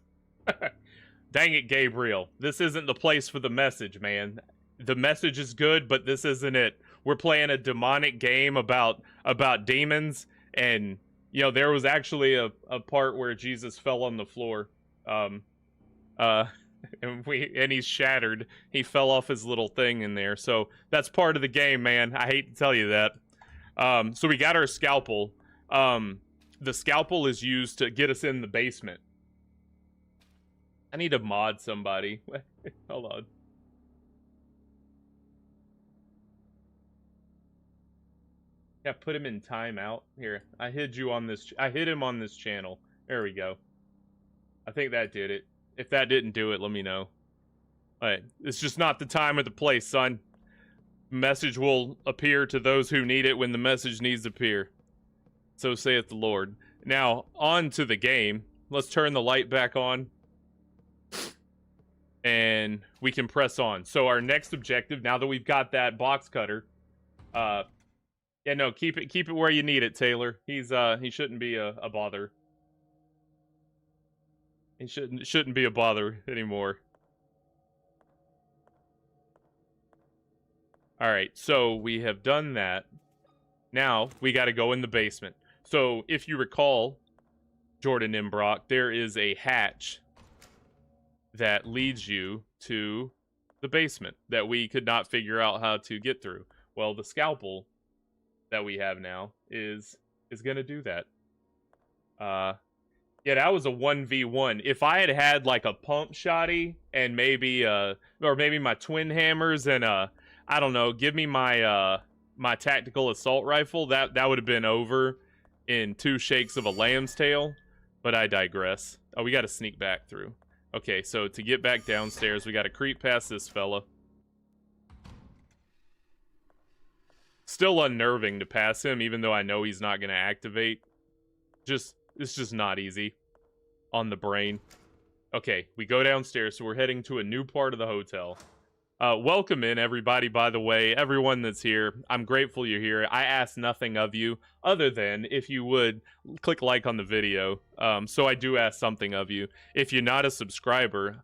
A: Dang it, Gabriel. This isn't the place for the message, man. The message is good, but this isn't it. We're playing a demonic game about demons, and, you know, there was actually a part where Jesus fell on the floor. And he's shattered. He fell off his little thing in there. So that's part of the game, man. I hate to tell you that. So we got our scalpel. The scalpel is used to get us in the basement. I need to mod somebody. Hold on. Yeah, put him in timeout. Here, I hid you on this. I hid him on this channel. There we go. I think that did it. If that didn't do it, let me know. Alright, it's just not the time or the place, son. Message will appear to those who need it when the message needs to appear. So saith the Lord. Now, on to the game. Let's turn the light back on. And we can press on. So our next objective, now that we've got that box cutter, yeah, no, keep it where you need it, Taylor. He shouldn't be a bother. He shouldn't be a bother anymore. Alright, so we have done that. Now, we gotta go in the basement. So, if you recall, Jordan and Brock, there is a hatch that leads you to the basement that we could not figure out how to get through. Well, the scalpel that we have now is gonna do that. Yeah, that was a 1v1. If I had like a pump shotty and maybe or maybe my twin hammers and I don't know, give me my my tactical assault rifle, that would have been over in 2 shakes of a lamb's tail, but I digress. Oh, we got to sneak back through. Okay, so to get back downstairs, we got to creep past this fella. Still unnerving to pass him, even though I know he's not going to activate. It's just not easy on the brain. Okay, we go downstairs, so we're heading to a new part of the hotel. Welcome in, everybody, by the way. Everyone that's here, I'm grateful you're here. I ask nothing of you, other than if you would click like on the video. So I do ask something of you. If you're not a subscriber,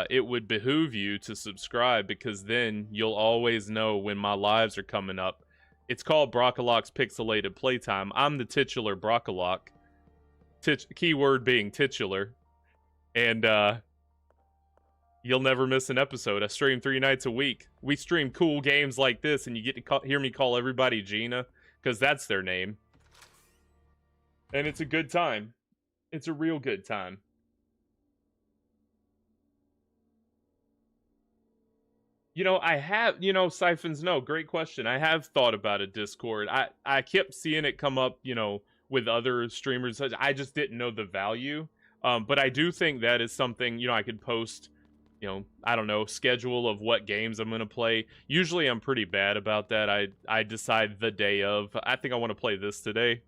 A: it would behoove you to subscribe, because then you'll always know when my lives are coming up. It's called Brockalock's Pixelated Playtime. I'm the titular Brockalock. Keyword being titular. And, you'll never miss an episode. I stream 3 nights a week. We stream cool games like this, and you get to hear me call everybody Gina, because that's their name. And it's a good time. It's a real good time. You know, I have, you know, Siphons, no, great question. I have thought about a Discord. I kept seeing it come up, you know, with other streamers. I just didn't know the value. But I do think that is something, you know, I could post, you know, I don't know, schedule of what games I'm going to play. Usually I'm pretty bad about that. I decide the day of. I think I want to play this today,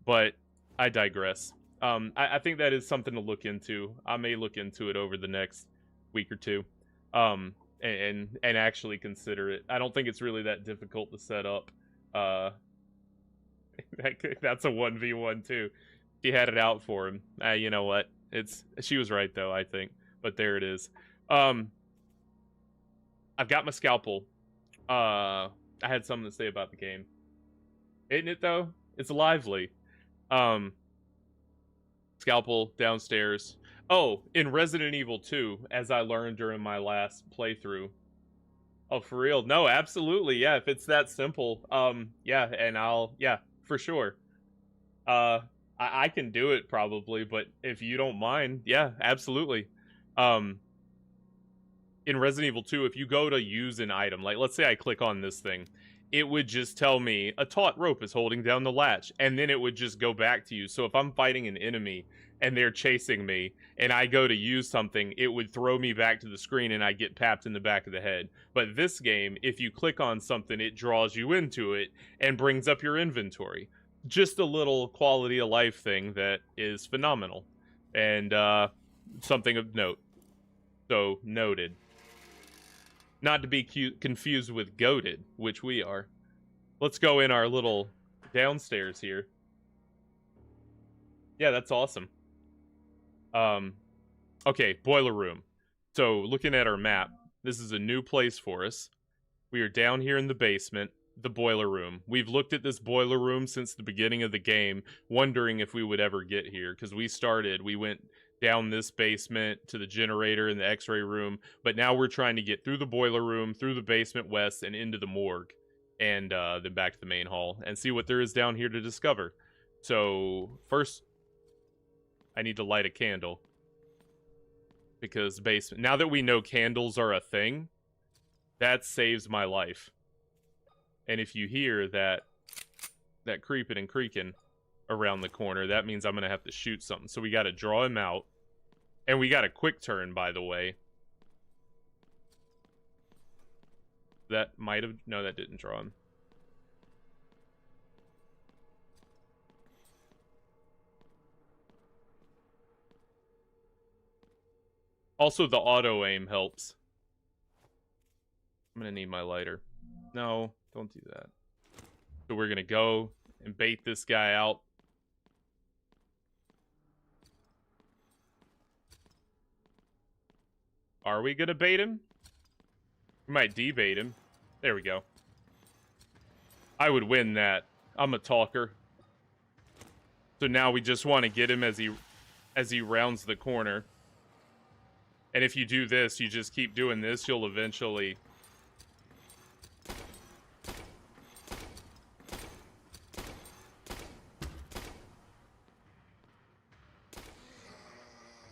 A: but I digress. I think that is something to look into. I may look into it over the next week or two. And actually consider it. I don't think it's really that difficult to set up. That's a 1v1 too. She had it out for him. You know what? She was right though, I think. But there it is. I've got my scalpel. I had something to say about the game. Isn't it though? It's lively. Scalpel downstairs. Oh, in Resident Evil 2, as I learned during my last playthrough. Oh, for real? No, absolutely. Yeah, if it's that simple. Yeah, and yeah, for sure. I can do it probably, but if you don't mind, yeah, absolutely. In Resident Evil 2, if you go to use an item, like let's say I click on this thing, it would just tell me a taut rope is holding down the latch, and then it would just go back to you. So if I'm fighting an enemy and they're chasing me and I go to use something, it would throw me back to the screen and I get papped in the back of the head. But this game, if you click on something, it draws you into it and brings up your inventory. Just a little quality of life thing that is phenomenal and something of note. So noted. Not to be confused with goated, which we are. Let's go in our little downstairs here. Yeah, that's awesome. Okay, boiler room. So, looking at our map, this is a new place for us. We are down here in the basement, the boiler room. We've looked at this boiler room since the beginning of the game, wondering if we would ever get here, because we went down this basement to the generator and the x-ray room, but now we're trying to get through the boiler room, through the basement west, and into the morgue, and then back to the main hall, and see what there is down here to discover. So, first, I need to light a candle. Because basement, now that we know candles are a thing, that saves my life. And if you hear that creeping and creaking around the corner, that means I'm going to have to shoot something. So we got to draw him out. And we got a quick turn, by the way. That might have... No, that didn't draw him. Also, the auto-aim helps. I'm going to need my lighter. No, don't do that. So we're going to go and bait this guy out. Are we going to bait him? We might debait him. There we go. I would win that. I'm a talker. So now we just want to get him as he rounds the corner. And if you do this, you just keep doing this, you'll eventually...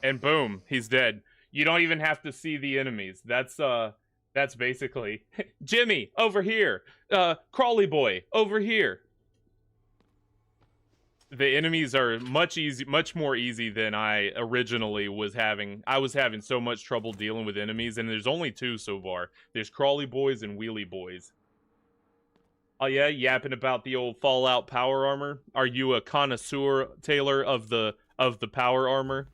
A: And boom, he's dead. You don't even have to see the enemies. That's basically... Jimmy, over here! Crawly boy, over here! The enemies are much more easy than I originally was having. I was having so much trouble dealing with enemies, and there's only two so far. There's Crawly boys and Wheelie boys. Oh yeah, yapping about the old Fallout power armor. Are you a connoisseur, Taylor, of the power armor?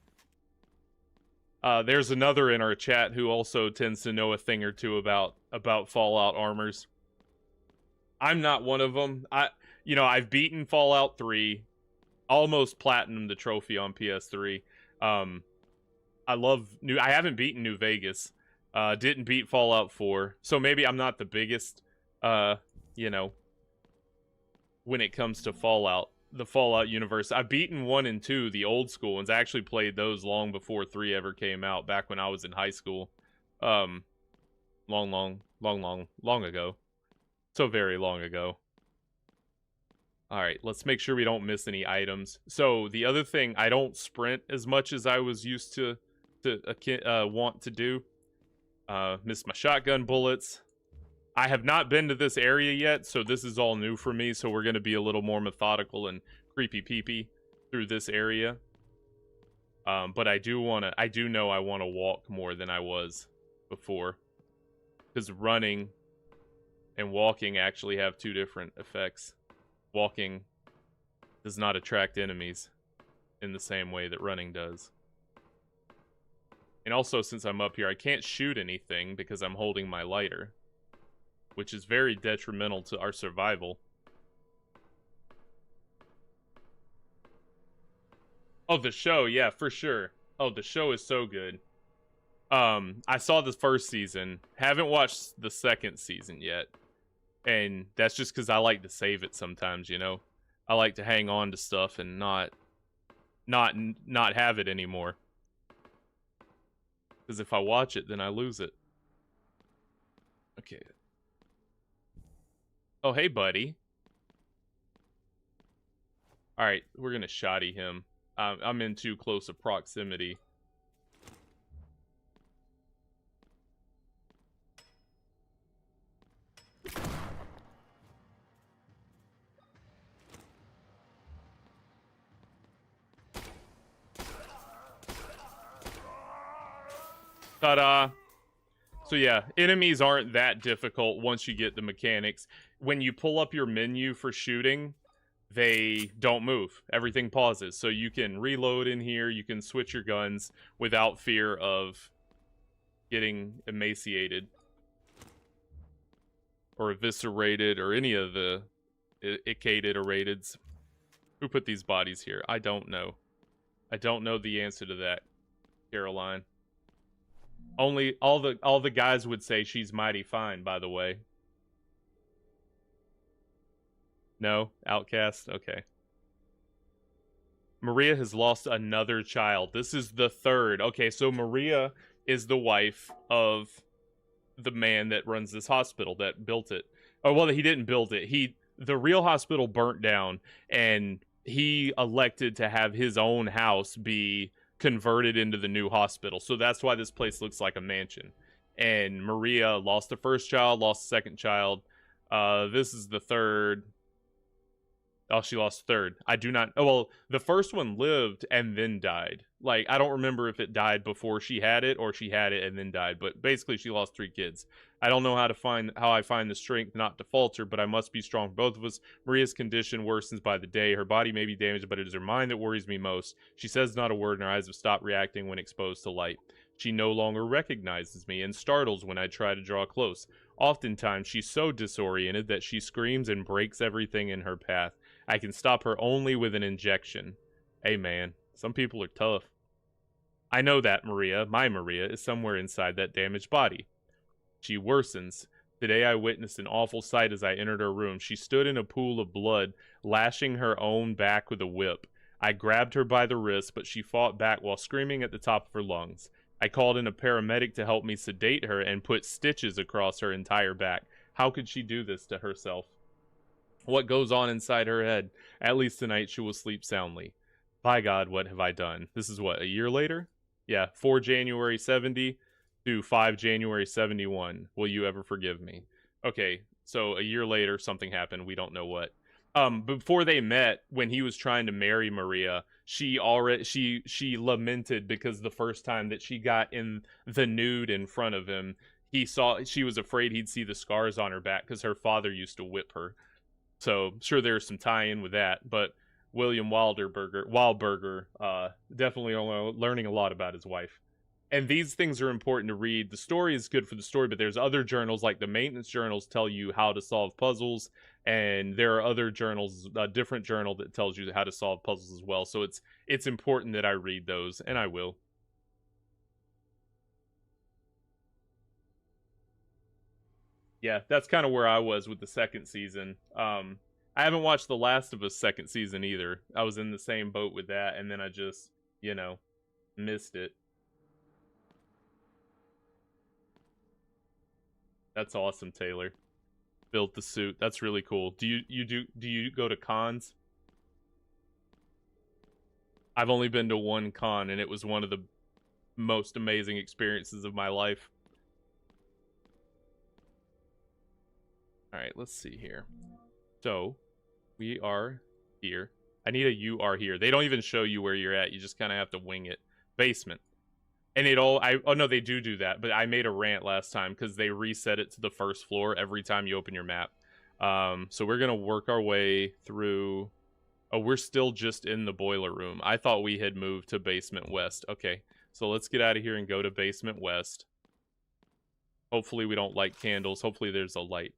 A: There's another in our chat who also tends to know a thing or two about Fallout armors. I'm not one of them. I've beaten Fallout 3. Almost platinum the trophy on PS3. I haven't beaten New Vegas. Didn't beat Fallout 4. So maybe I'm not the biggest, when it comes to Fallout, the Fallout universe. I've beaten 1 and 2, the old school ones. I actually played those long before 3 ever came out, back when I was in high school. Long ago. So very long ago. Alright, let's make sure we don't miss any items. So, the other thing, I don't sprint as much as I was used to want to do. Missed my shotgun bullets. I have not been to this area yet, so this is all new for me, so we're going to be a little more methodical and creepy-peepy through this area. But I do know I want to walk more than I was before. Because running and walking actually have two different effects. Walking does not attract enemies in the same way that running does. And also, since I'm up here, I can't shoot anything because I'm holding my lighter, which is very detrimental to our survival. Oh, the show, yeah, for sure. Oh, the show is so good. I saw the first season. Haven't watched the second season yet. And that's just because I like to save it sometimes, you know? I like to hang on to stuff and not have it anymore. Because if I watch it, then I lose it. Okay. Oh, hey, buddy. Alright, we're gonna shoddy him. I'm in too close a proximity. Ta-da! So yeah, enemies aren't that difficult once you get the mechanics. When you pull up your menu for shooting, they don't move. Everything pauses. So you can reload in here, you can switch your guns without fear of getting emaciated or eviscerated or any of the iccated or rateds. Who put these bodies here? I don't know. I don't know the answer to that, Caroline. Only all the guys would say she's mighty fine, by the way. No? Outcast? Okay. Maria has lost another child. This is the third. Okay, so Maria is the wife of the man that runs this hospital, that built it. Oh, well, he didn't build it. The real hospital burnt down, and he elected to have his own house be converted into the new hospital. So that's why this place looks like a mansion. And Maria lost the first child, lost the second child. This is the third. Oh, she lost third. I do not. Oh, well, the first one lived and then died. Like, I don't remember if it died before she had it or she had it and then died. But basically, she lost 3 kids. I don't know how I find the strength not to falter, but I must be strong for both of us. Maria's condition worsens by the day. Her body may be damaged, but it is her mind that worries me most. She says not a word, and her eyes have stopped reacting when exposed to light. She no longer recognizes me and startles when I try to draw close. Oftentimes, she's so disoriented that she screams and breaks everything in her path. I can stop her only with an injection. Hey, man, some people are tough. I know that Maria, my Maria, is somewhere inside that damaged body. She worsens. Today I witnessed an awful sight as I entered her room. She stood in a pool of blood, lashing her own back with a whip. I grabbed her by the wrist, but she fought back while screaming at the top of her lungs. I called in a paramedic to help me sedate her and put stitches across her entire back. How could she do this to herself? What goes on inside her head? At least tonight she will sleep soundly. By God, what have I done? This is what, a year later? Yeah, 4 January 70 to 5 January 71. Will you ever forgive me? Okay, so a year later, something happened. We don't know what. Before they met, when he was trying to marry Maria, she lamented because the first time that she got in the nude in front of him, she was afraid he'd see the scars on her back because her father used to whip her. So sure, there's some tie-in with that, but William Wildberger, definitely learning a lot about his wife. And these things are important to read. The story is good for the story, but there's other journals, like the maintenance journals tell you how to solve puzzles, and there are other journals, a different journal that tells you how to solve puzzles as well. So it's important that I read those, and I will. Yeah, that's kind of where I was with the second season. I haven't watched The Last of Us second season either. I was in the same boat with that, and then I just, missed it. That's awesome, Taylor. Built the suit. That's really cool. Do you go to cons? I've only been to one con, and it was one of the most amazing experiences of my life. All right, let's see here. So, we are here. I need a "you are here." They don't even show you where you're at. You just kind of have to wing it. Basement. And oh no, they do that. But I made a rant last time because they reset it to the first floor every time you open your map. So we're going to work our way through. Oh, we're still just in the boiler room. I thought we had moved to basement west. Okay, so let's get out of here and go to basement west. Hopefully we don't light candles. Hopefully there's a light.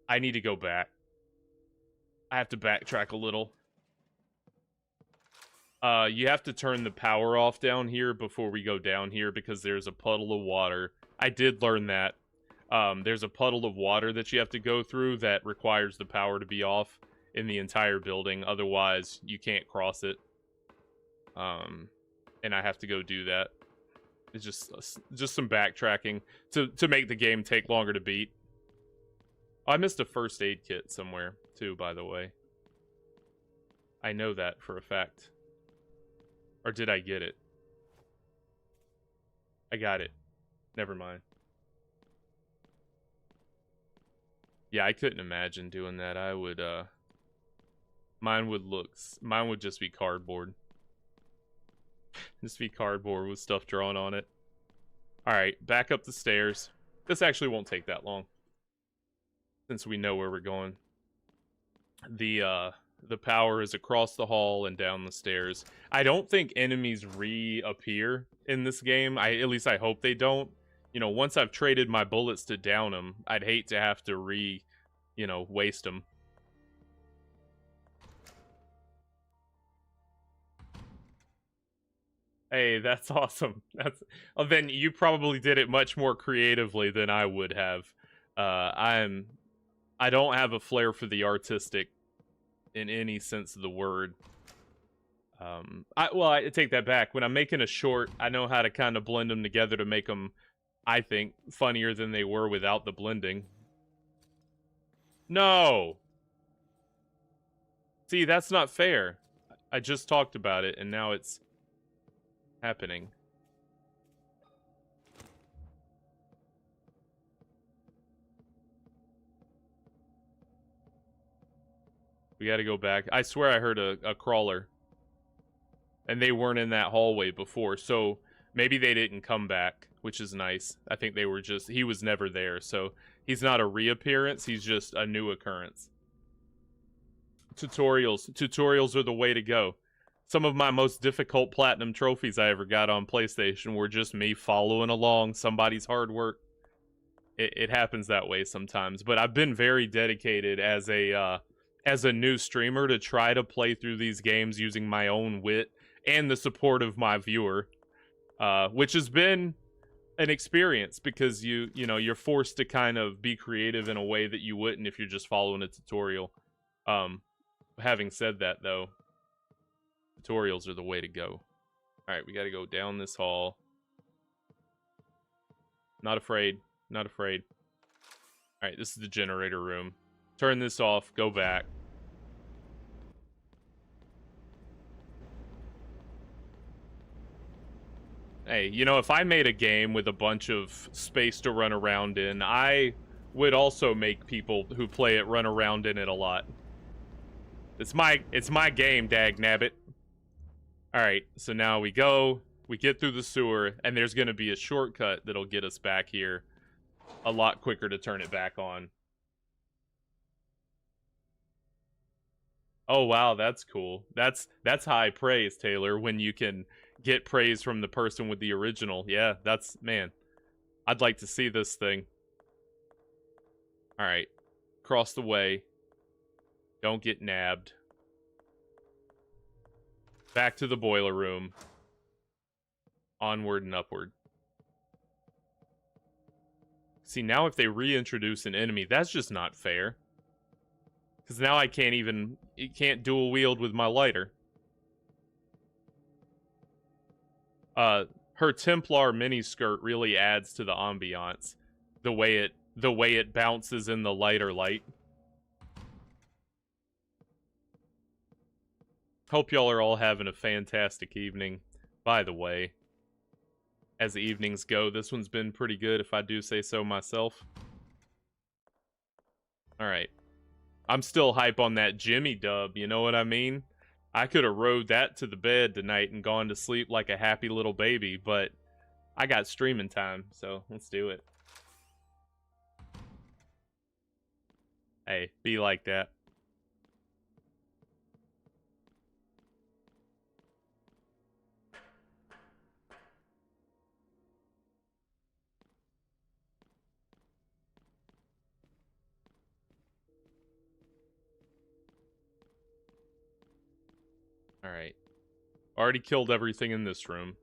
A: I need to go back. I have to backtrack a little. You have to turn the power off down here before we go down here because there's a puddle of water. I did learn that. There's a puddle of water that you have to go through that requires the power to be off in the entire building. Otherwise, you can't cross it. And I have to go do that. It's just some backtracking to make the game take longer to beat. Oh, I missed a first aid kit somewhere, too, by the way. I know that for a fact. Or did I get it? I got it. Never mind. Yeah, I couldn't imagine doing that. I would, mine would just be cardboard. Just be cardboard with stuff drawn on it. Alright, back up the stairs. This actually won't take that long. Since we know where we're going. The power is across the hall and down the stairs. I don't think enemies reappear in this game. At least I hope they don't. You know, once I've traded my bullets to down them, I'd hate to have to waste them. Hey, that's awesome. Then you probably did it much more creatively than I would have. I don't have a flair for the artistic in any sense of the word. I take that back. When I'm making a short, I know how to kind of blend them together to make them, I think, funnier than they were without the blending. No! See, that's not fair. I just talked about it, and now it's happening. We gotta go back. I swear I heard a crawler. And they weren't in that hallway before, so maybe they didn't come back, which is nice. I think they were just... He was never there, so he's not a reappearance, he's just a new occurrence. Tutorials are the way to go. Some of my most difficult platinum trophies I ever got on PlayStation were just me following along somebody's hard work. It happens that way sometimes, but I've been very dedicated as a new streamer to try to play through these games using my own wit and the support of my viewer, which has been an experience because you're forced to kind of be creative in a way that you wouldn't if you're just following a tutorial. Having said that, though, tutorials are the way to go. Alright, we gotta go down this hall. Not afraid. Not afraid. Alright, this is the generator room. Turn this off. Go back. Hey, you know, if I made a game with a bunch of space to run around in, I would also make people who play it run around in it a lot. It's my game, dagnabbit. Alright, so now we get through the sewer, and there's gonna be a shortcut that'll get us back here a lot quicker to turn it back on. Oh wow, that's cool. That's high praise, Taylor, when you can get praise from the person with the original. Yeah, man. I'd like to see this thing. Alright. Cross the way. Don't get nabbed. Back to the boiler room. Onward and upward. See, now if they reintroduce an enemy, that's just not fair. Because now I can't dual wield with my lighter. Her Templar miniskirt really adds to the ambiance. The way it bounces in the lighter light. Hope y'all are all having a fantastic evening. By the way, as the evenings go, this one's been pretty good if I do say so myself. Alright. I'm still hype on that Jimmy dub, you know what I mean? I could have rode that to the bed tonight and gone to sleep like a happy little baby, but I got streaming time, so let's do it. Hey, be like that. Alright. Already killed everything in this room.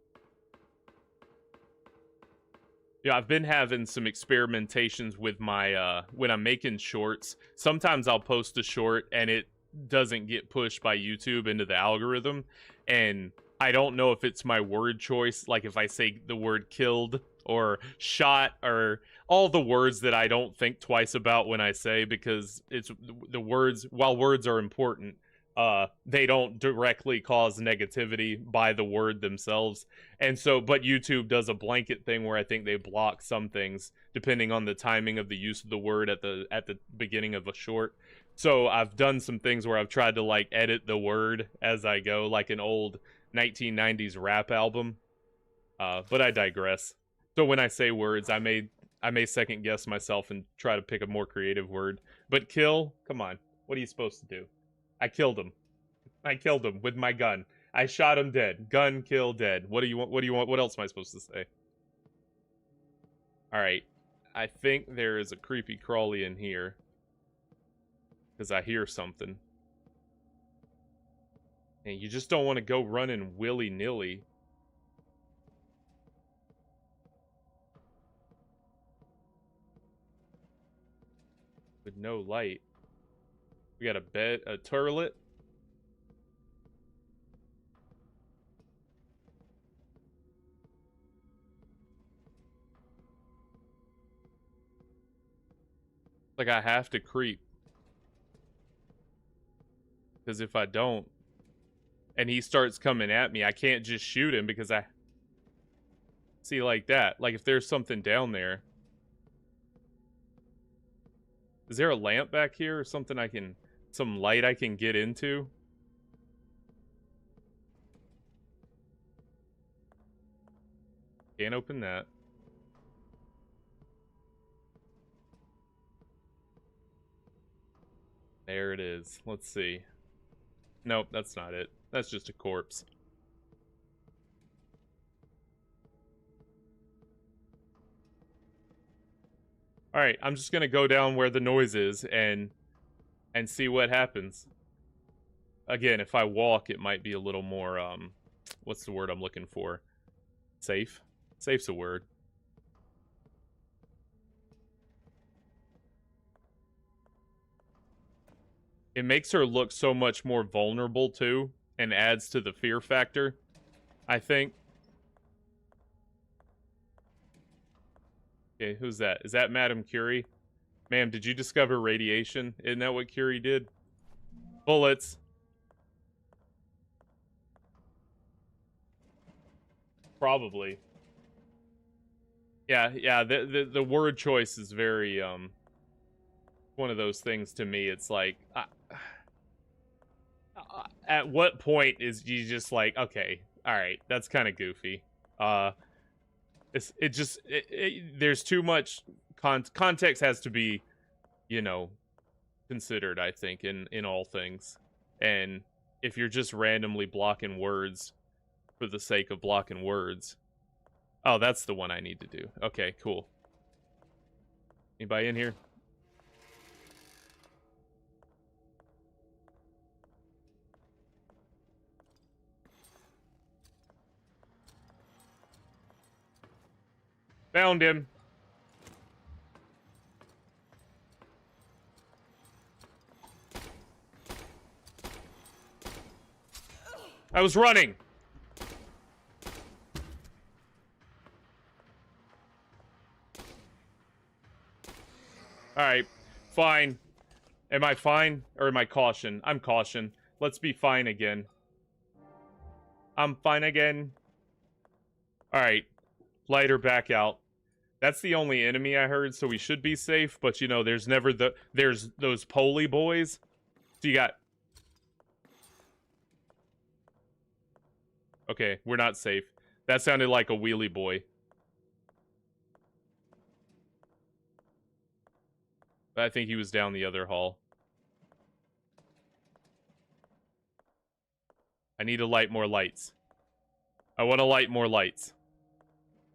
A: Yeah, I've been having some experimentations with my, when I'm making shorts. Sometimes I'll post a short and it doesn't get pushed by YouTube into the algorithm. And I don't know if it's my word choice, like if I say the word killed or shot or all the words that I don't think twice about when I say, because it's the words, while words are important, they don't directly cause negativity by the word themselves. And so, but YouTube does a blanket thing where I think they block some things depending on the timing of the use of the word at the beginning of a short. So I've done some things where I've tried to like edit the word as I go, like an old 1990s rap album. But I digress. So when I say words, I may second guess myself and try to pick a more creative word. But kill, come on, what are you supposed to do? I killed him. I killed him with my gun. I shot him dead. Gun, kill, dead. What do you want? What do you want? What else am I supposed to say? All right. I think there is a creepy crawly in here. Because I hear something. And you just don't want to go running willy-nilly. With no light. We got a bed, a turlet. Like I have to creep. Because if I don't, and he starts coming at me, I can't just shoot him because I... See, like that. Like if there's something down there. Is there a lamp back here or something I can... Some light I can get into? Can't open that. There it is. Let's see. Nope, that's not it. That's just a corpse. Alright, I'm just gonna go down where the noise is and see what happens. Again, if I walk, it might be a little more, what's the word I'm looking for? Safe? Safe's a word. It makes her look so much more vulnerable, too, and adds to the fear factor, I think. Okay, who's that? Is that Madame Curie? Ma'am, did you discover radiation? Isn't that what Curie did? Bullets. Probably. Yeah, the word choice is very, one of those things to me. It's like, at what point is you just like, okay, alright, that's kind of goofy. There's too much context has to be, you know, considered, I think, in all things. And if you're just randomly blocking words for the sake of blocking words. Oh, that's the one I need to do. Okay, cool. Anybody in here? Found him. I was running. Alright, fine. Am I fine? Or am I caution? I'm caution. Let's be fine again. I'm fine again. Alright. Lighter back out. That's the only enemy I heard, so we should be safe. But, you know, there's never there's those poly boys. So you got... Okay, we're not safe. That sounded like a wheelie boy. I think he was down the other hall. I need to light more lights. I want to light more lights.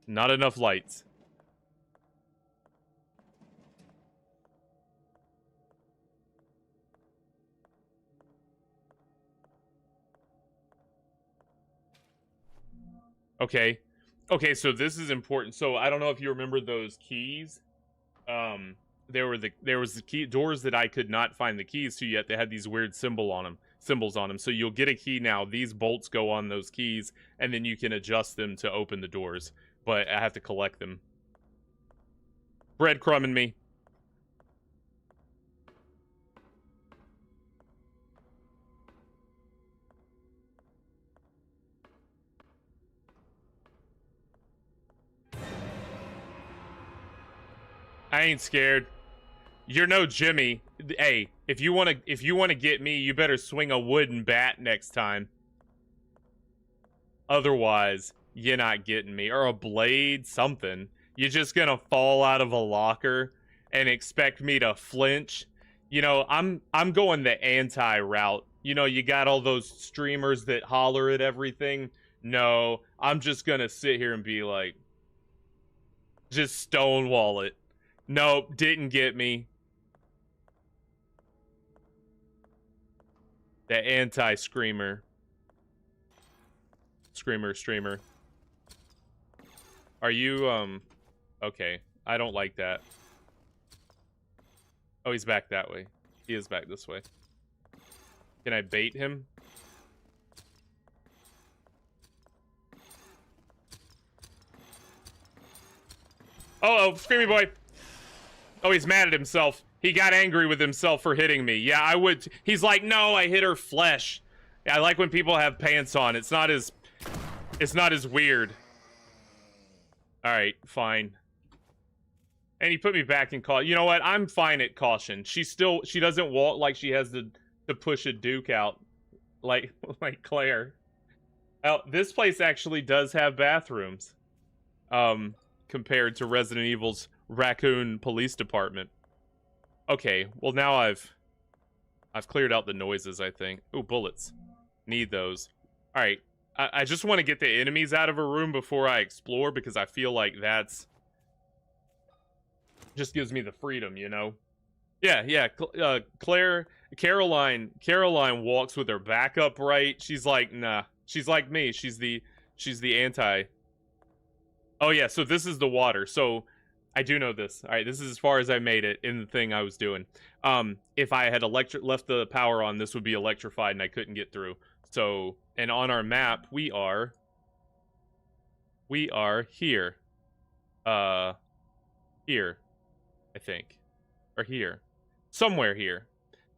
A: Not enough lights. Okay. Okay, so this is important. So I don't know if you remember those keys. There was the key doors that I could not find the keys to yet. They had these weird symbols on them. So you'll get a key now. These bolts go on those keys, and then you can adjust them to open the doors. But I have to collect them. Breadcrumbing me. I ain't scared. You're no Jimmy. Hey, if you wanna get me, you better swing a wooden bat next time. Otherwise, you're not getting me. Or a blade, something. You're just gonna fall out of a locker and expect me to flinch. You know, I'm going the anti route. You know, you got all those streamers that holler at everything. No, I'm just gonna sit here and be like, just stonewall it. Nope, didn't get me. The anti-screamer. Streamer. Are you, okay. I don't like that. Oh, he's back that way. He is back this way. Can I bait him? Oh, Screamy Boy. Oh, he's mad at himself. He got angry with himself for hitting me. Yeah, I would. He's like, no, I hit her flesh. I like when people have pants on. It's not as weird. All right, fine. And he put me back in caution. You know what? I'm fine at caution. She doesn't walk like she has to push a Duke out, like Claire. Oh, this place actually does have bathrooms, compared to Resident Evil's Raccoon Police Department. Okay, well now I've cleared out the noises, I think. Ooh, bullets. Need those. All right, I just want to get the enemies out of a room before I explore, because I feel like that's just gives me the freedom, you know? Yeah. Caroline walks with her back upright. She's like, nah. She's like me. She's the anti. Oh yeah, so this is the water. So I do know this. All right, this is as far as I made it in the thing I was doing. If I had left the power on, this would be electrified and I couldn't get through. So, and on our map, we are here. Here, I think. Or here. Somewhere here.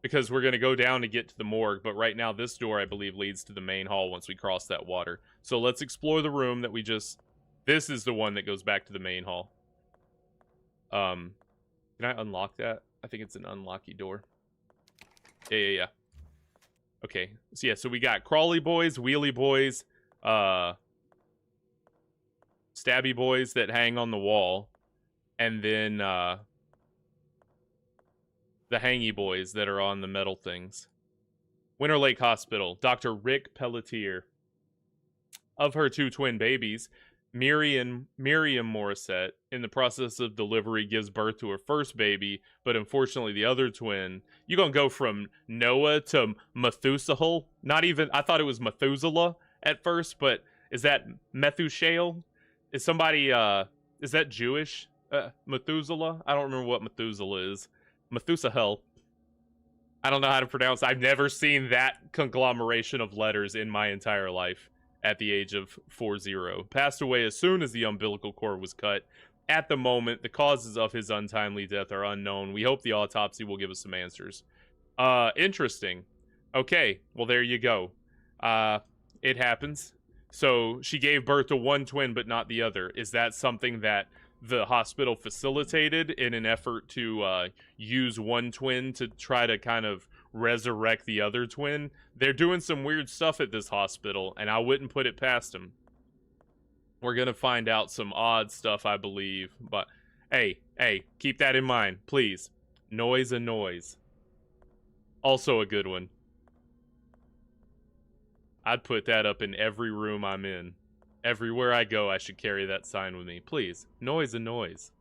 A: Because we're going to go down to get to the morgue, but right now this door, I believe, leads to the main hall once we cross that water. So let's explore the room that we just... This is the one that goes back to the main hall. Can I unlock that? I think it's an unlocky door. Yeah. Okay, so yeah, so we got crawly boys, wheelie boys, stabby boys that hang on the wall, and then, the hangy boys that are on the metal things. Winterlake Hospital, Dr. Rick Pelletier. Of her two twin babies, Miriam Morissette, in the process of delivery, gives birth to her first baby, but unfortunately the other twin... You're gonna go from Noah to Methuselah? Not even... I thought it was Methuselah at first, but is that Methuselah? Is somebody, is that Jewish? Methuselah? I don't remember what Methuselah is. Methuselah. I don't know how to pronounce it. I've never seen that conglomeration of letters in my entire life. At the age of 40. Passed away as soon as the umbilical cord was cut. At the moment, the causes of his untimely death are unknown. We hope the autopsy will give us some answers. Interesting. Okay, well there you go. It happens. So she gave birth to one twin but not the other. Is that something that the hospital facilitated in an effort to use one twin to try to kind of resurrect the other twin? They're doing some weird stuff at this hospital, and I wouldn't put it past them. We're gonna find out some odd stuff, I believe, but hey, keep that in mind, please. Noise and noise. Also a good one. I'd put that up in every room I'm in. Everywhere I go, I should carry that sign with me. Please, noise and noise.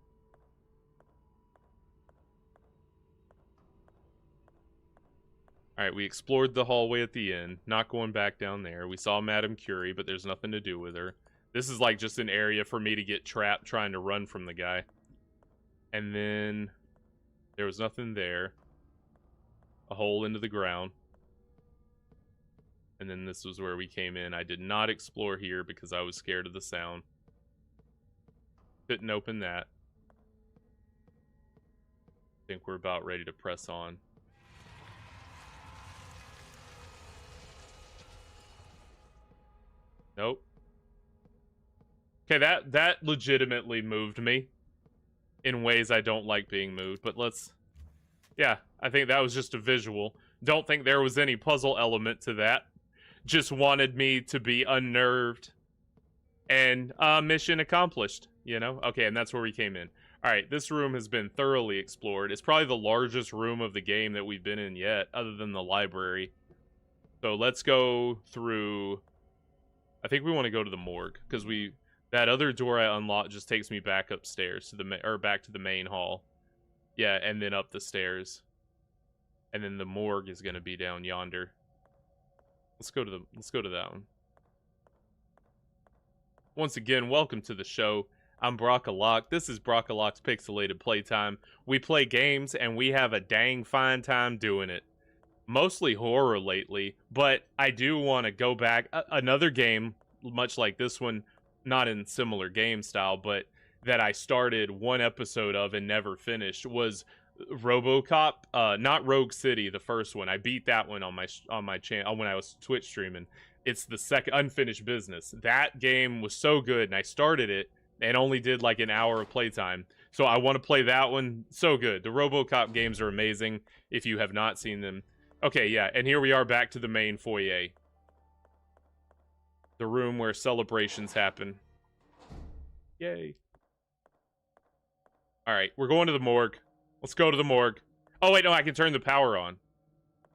A: Alright, we explored the hallway at the end. Not going back down there. We saw Madame Curie, but there's nothing to do with her. This is like just an area for me to get trapped trying to run from the guy. And then there was nothing there. A hole into the ground. And then this was where we came in. I did not explore here because I was scared of the sound. Couldn't open that. I think we're about ready to press on. Nope. Okay, that legitimately moved me in ways I don't like being moved, but let's... Yeah, I think that was just a visual. Don't think there was any puzzle element to that. Just wanted me to be unnerved. And mission accomplished, you know? Okay, and that's where we came in. Alright, this room has been thoroughly explored. It's probably the largest room of the game that we've been in yet, other than the library. So let's go through... I think we want to go to the morgue, because that other door I unlocked just takes me back upstairs to back to the main hall. Yeah, and then up the stairs. And then the morgue is going to be down yonder. Let's go to that one. Once again, welcome to the show. I'm Brockalock. This is Brockalock's Pixelated Playtime. We play games and we have a dang fine time doing it. Mostly horror lately, but I do want to go back. Another game, much like this one, not in similar game style, but that I started one episode of and never finished, was RoboCop. Not Rogue City, the first one. I beat that one on my channel when I was Twitch streaming. It's the second unfinished business. That game was so good, and I started it and only did like an hour of playtime. So I want to play that one. So good. The RoboCop games are amazing if you have not seen them. Okay, yeah, and here we are back to the main foyer. The room where celebrations happen. Yay. Alright, we're going to the morgue. Let's go to the morgue. Oh, wait, no, I can turn the power on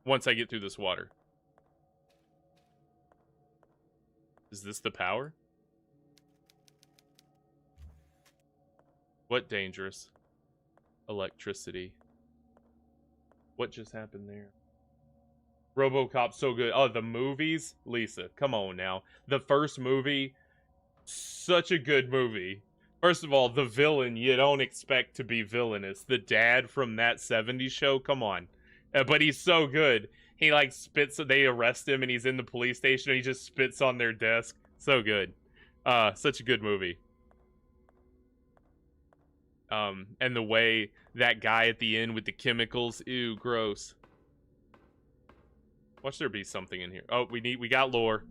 A: once I get through this water. Is this the power? What dangerous electricity? What just happened there? RoboCop, so good. Oh, the movies? Lisa, come on now. The first movie, such a good movie. First of all, the villain you don't expect to be villainous. The dad from that 70s show, come on. But he's so good. He like spits, they arrest him and he's in the police station and he just spits on their desk. So good. Such a good movie. And the way that guy at the end with the chemicals, ew, gross. Watch there be something in here. Oh, we got lore.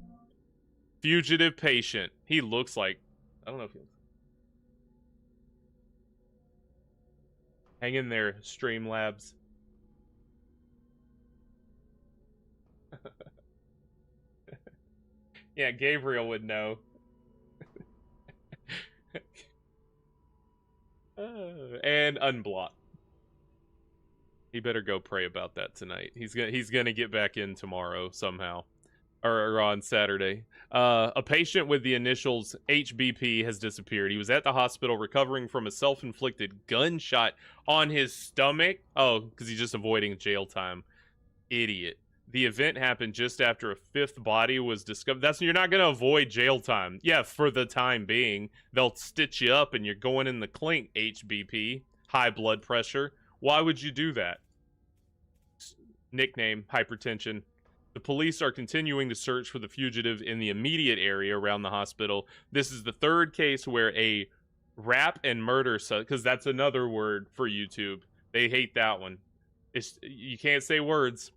A: Fugitive patient. He looks like, I don't know if he... Hang in there, Streamlabs. Yeah, Gabriel would know. And unblock. He better go pray about that tonight. He's gonna get back in tomorrow somehow, or on Saturday. A patient with the initials HBP has disappeared. He was at the hospital recovering from a self-inflicted gunshot on his stomach. Oh, because he's just avoiding jail time. Idiot. The event happened just after a fifth body was discovered. You're not going to avoid jail time. Yeah, for the time being. They'll stitch you up and you're going in the clink, HBP. High blood pressure. Why would you do that? Nickname, hypertension. The police are continuing to search for the fugitive in the immediate area around the hospital. This is the third case where a rap and murder, because that's another word for YouTube. They hate that one. You can't say words.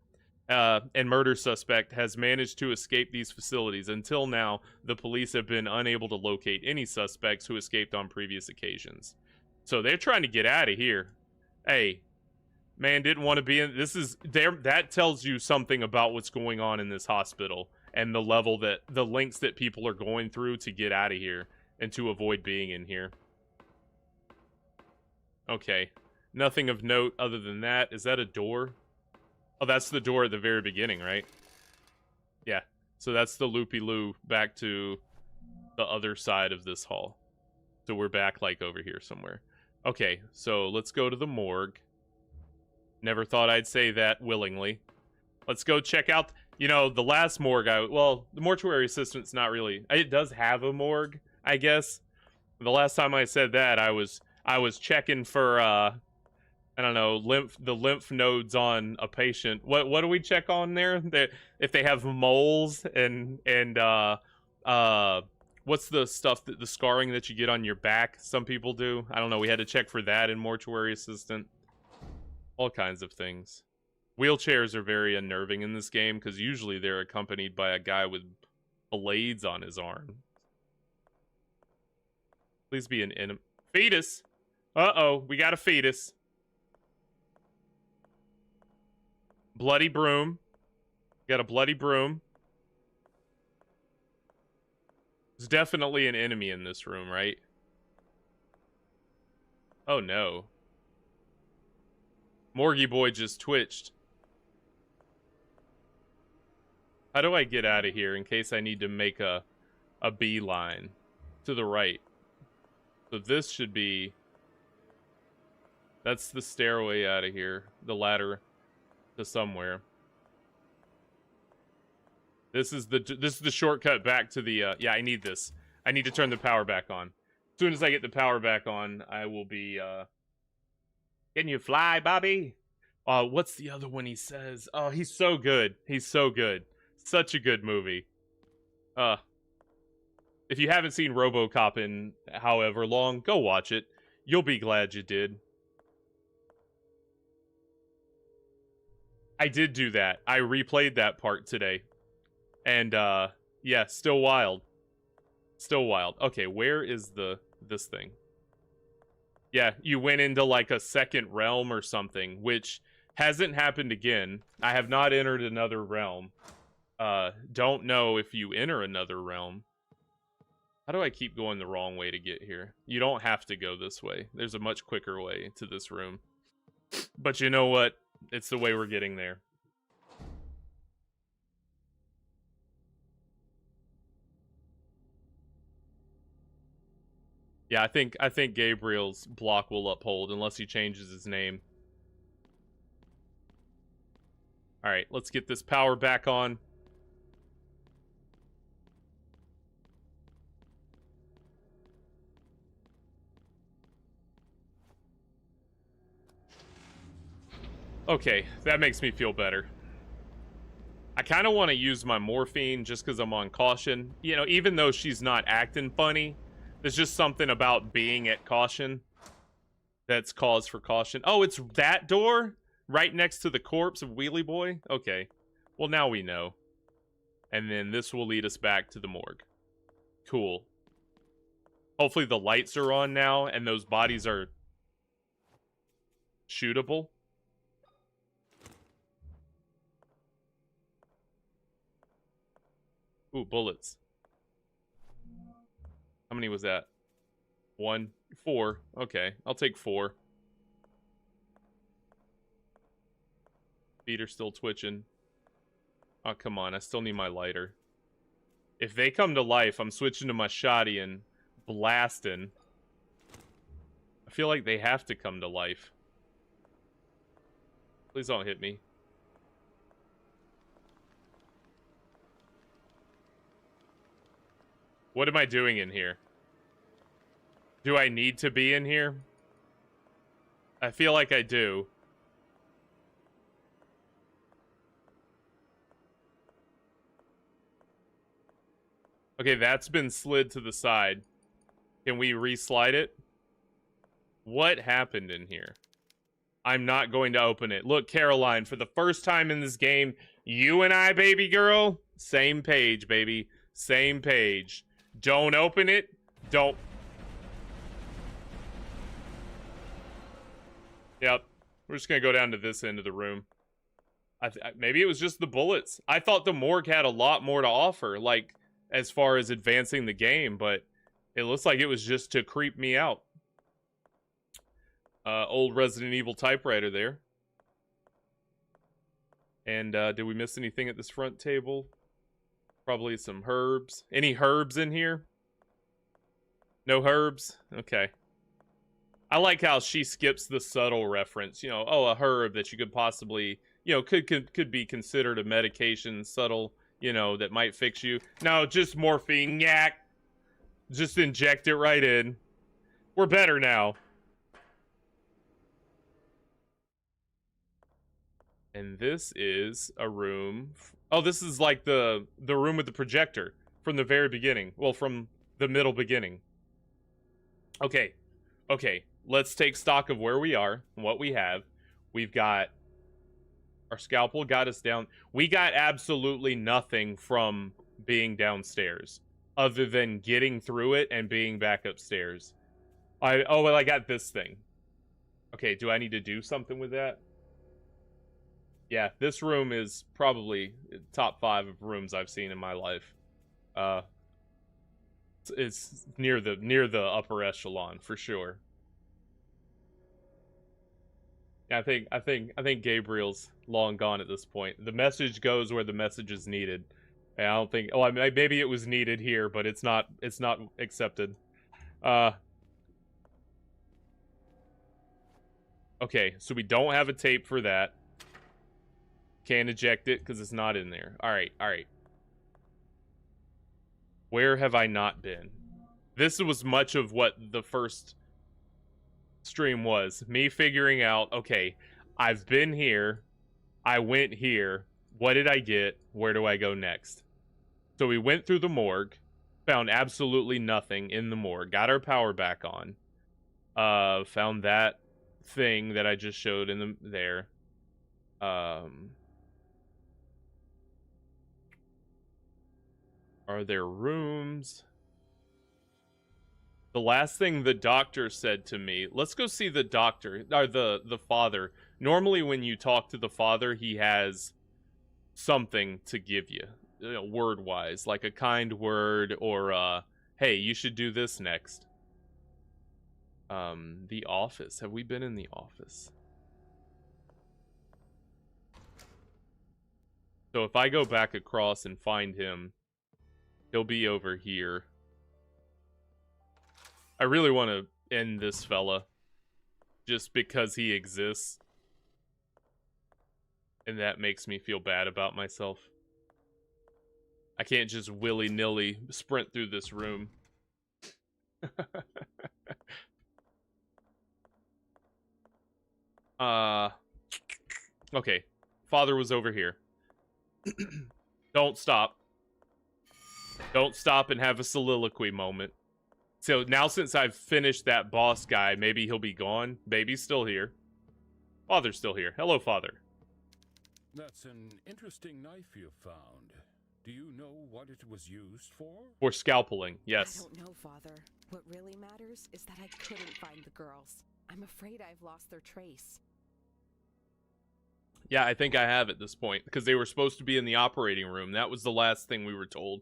A: And murder suspect has managed to escape these facilities. Until now, the police have been unable to locate any suspects who escaped on previous occasions. So they're trying to get out of here. Hey, man, didn't want to be in... That tells you something about what's going on in this hospital and the lengths that people are going through to get out of here and to avoid being in here. Okay. Nothing of note other than that. Is that a door? Oh, that's the door at the very beginning, right? Yeah. So that's the loopy-loo back to the other side of this hall. So we're back, like, over here somewhere. Okay, so let's go to the morgue. Never thought I'd say that willingly. Let's go check out, the last morgue. Well, the mortuary assistant's not really... It does have a morgue. I guess. The last time I said that, I was checking for I don't know, the lymph nodes on a patient. What do we check on there? If they have moles and what's the stuff the scarring that you get on your back? Some people do. I don't know. We had to check for that in mortuary assistant. All kinds of things. Wheelchairs are very unnerving in this game because usually they're accompanied by a guy with blades on his arm. Please be an enemy. Fetus. Uh-oh, we got a fetus. Bloody broom. Got a bloody broom. There's definitely an enemy in this room, right? Oh no. Morgie boy just twitched. How do I get out of here in case I need to make a beeline to the right? So this should be... That's the stairway out of here. The ladder to somewhere. This is the shortcut back to the yeah, I need this. I need to turn the power back on. As soon as I get the power back on, I will be can you fly, Bobby? What's the other one he says? Oh, he's so good. He's so good. Such a good movie. If you haven't seen RoboCop in however long, go watch it. You'll be glad you did. I did do that. I replayed that part today. And, yeah, still wild. Still wild. Okay, where is this thing? Yeah, you went into, like, a second realm or something, which hasn't happened again. I have not entered another realm. Don't know if you enter another realm. How do I keep going the wrong way to get here? You don't have to go this way. There's a much quicker way to this room. But you know what? It's the way we're getting there. Yeah, I think Gabriel's block will uphold unless he changes his name. All right, let's get this power back on. Okay, that makes me feel better. I kind of want to use my morphine just because I'm on caution. You know, even though she's not acting funny, there's just something about being at caution that's cause for caution. Oh, it's that door? Right next to the corpse of Wheelie Boy? Okay. Well, now we know. And then this will lead us back to the morgue. Cool. Hopefully the lights are on now and those bodies are shootable. Ooh, bullets. How many was that? 1, 4. Okay, I'll take 4. Feet are still twitching. Oh, come on. I still need my lighter. If they come to life, I'm switching to my shotty and blasting. I feel like they have to come to life. Please don't hit me. What am I doing in here? Do I need to be in here? I feel like I do. Okay, that's been slid to the side. Can we re-slide it? What happened in here? I'm not going to open it. Look, Caroline, for the first time in this game, you and I, baby girl, same page, baby. Same page. Don't open it. Don't. Yep. We're just going to go down to this end of the room. Maybe it was just the bullets. I thought the morgue had a lot more to offer, like, as far as advancing the game, but it looks like it was just to creep me out. Old Resident Evil typewriter there. And, did we miss anything at this front table? Probably some herbs. Any herbs in here? No herbs? Okay. I like how she skips the subtle reference. You know, oh, a herb that you could possibly, you know, could be considered a medication, subtle, you know, that might fix you. No, just morphine. Yak. Just inject it right in. We're better now. And this is a room. Oh, this is like the room with the projector from the very beginning. Well, from the middle beginning. Okay. Okay. Let's take stock of where we are and what we have. We've got... Our scalpel got us down. We got absolutely nothing from being downstairs. Other than getting through it and being back upstairs. Oh, well, I got this thing. Okay, do I need to do something with that? Yeah, this room is probably top 5 of rooms I've seen in my life. It's near the upper echelon for sure. Yeah, I think Gabriel's long gone at this point. The message goes where the message is needed. And I don't think. Oh, I mean, maybe it was needed here, but it's not accepted. Okay, so we don't have a tape for that. Can't eject it because it's not in there. All right, all right. Where have I not been? This was much of what the first stream was. Me figuring out, okay, I've been here. I went here. What did I get? Where do I go next? So we went through the morgue. Found absolutely nothing in the morgue. Got our power back on. Found that thing that I just showed in there. Are there rooms? The last thing the doctor said to me, let's go see the doctor, or the father. Normally when you talk to the father, he has something to give you, word-wise, like a kind word or, hey, you should do this next. The office. Have we been in the office? So if I go back across and find him, he'll be over here. I really want to end this fella. Just because he exists. And that makes me feel bad about myself. I can't just willy-nilly sprint through this room. Okay. Father was over here. Don't stop. Don't stop and have a soliloquy moment. So now since I've finished that boss guy, maybe he'll be gone. Baby's still here. Father's still here. Hello, Father.
E: That's an interesting knife you found. Do you know what it was used for?
A: For scalpeling, yes.
F: I don't know, Father. What really matters is that I couldn't find the girls. I'm afraid I've lost their trace.
A: Yeah, I think I have at this point. Because they were supposed to be in the operating room. That was the last thing we were told.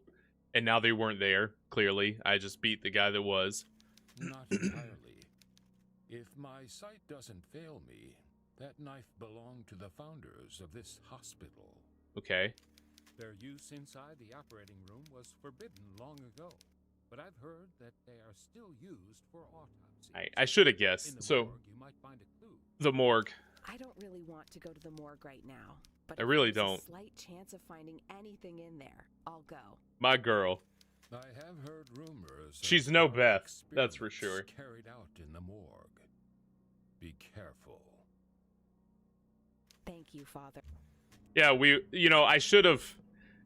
A: And now they weren't there, clearly. I just beat the guy that was.
E: Not entirely. If my sight doesn't fail me, that knife belonged to the founders of this hospital.
A: Okay.
E: Their use inside the operating room was forbidden long ago. But I've heard that they are still used for autopsies.
A: I should have guessed.
E: In the
A: So,
E: morgue, you might find a clue.
A: the morgue.
F: I don't really want to go to the morgue right now. But
A: I really
F: if there's
A: don't.
F: a slight chance of finding anything in there, I'll go.
A: My girl.
E: I have heard rumors.
A: She's
E: of
A: no
E: dark
A: Beth, that's for sure.
E: experiments carried out in the morgue. Be careful.
F: Thank you, Father.
A: Yeah, I should have,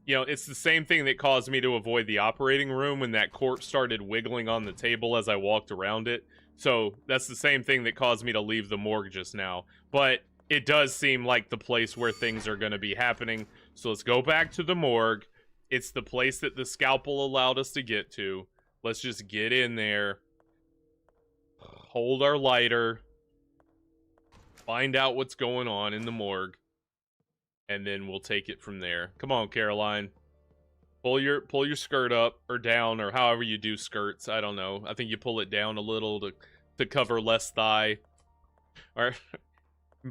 A: it's the same thing that caused me to avoid the operating room when that corpse started wiggling on the table as I walked around it. So that's the same thing that caused me to leave the morgue just now. But it does seem like the place where things are going to be happening. So let's go back to the morgue. It's the place that the scalpel allowed us to get to. Let's just get in there. Hold our lighter. Find out what's going on in the morgue. And then we'll take it from there. Come on, Caroline. Pull your skirt up or down or however you do skirts. I don't know. I think you pull it down a little to cover less thigh. Or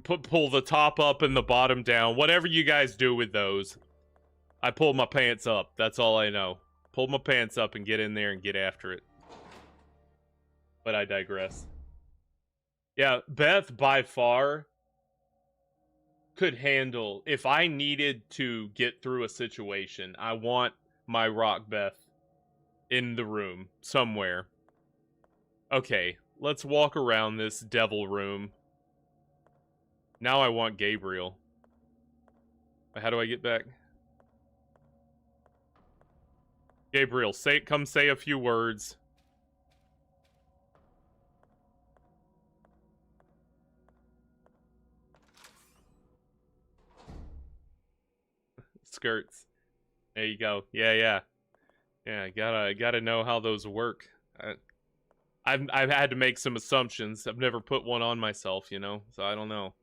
A: pull the top up and the bottom down. Whatever you guys do with those. I pull my pants up. That's all I know. Pull my pants up and get in there and get after it. But I digress. Yeah, Beth by far could handle, if I needed to get through a situation, I want my rock Beth in the room somewhere. Okay, let's walk around this devil room. Now I want Gabriel. How do I get back? Gabriel, come say a few words. Skirts. There you go. Yeah. Gotta know how those work. I've had to make some assumptions. I've never put one on myself, you know, so I don't know.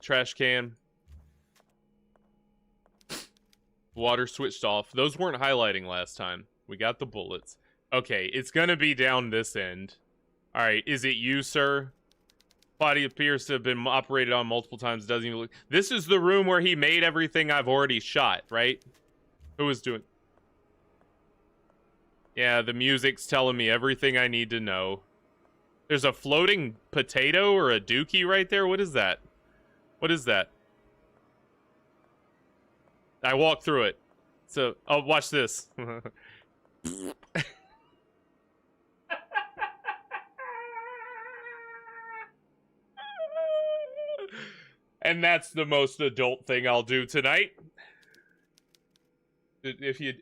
A: Trash can. Water switched off. Those weren't highlighting last time. We got the bullets. Okay, it's gonna be down this end. Alright, is it you, sir? Body appears to have been operated on multiple times. Doesn't even look... This is the room where he made everything I've already shot, right? Who was doing... Yeah, the music's telling me everything I need to know. There's a floating potato or a dookie right there? What is that? What is that? I walked through it. So, oh, watch this. And that's the most adult thing I'll do tonight. If you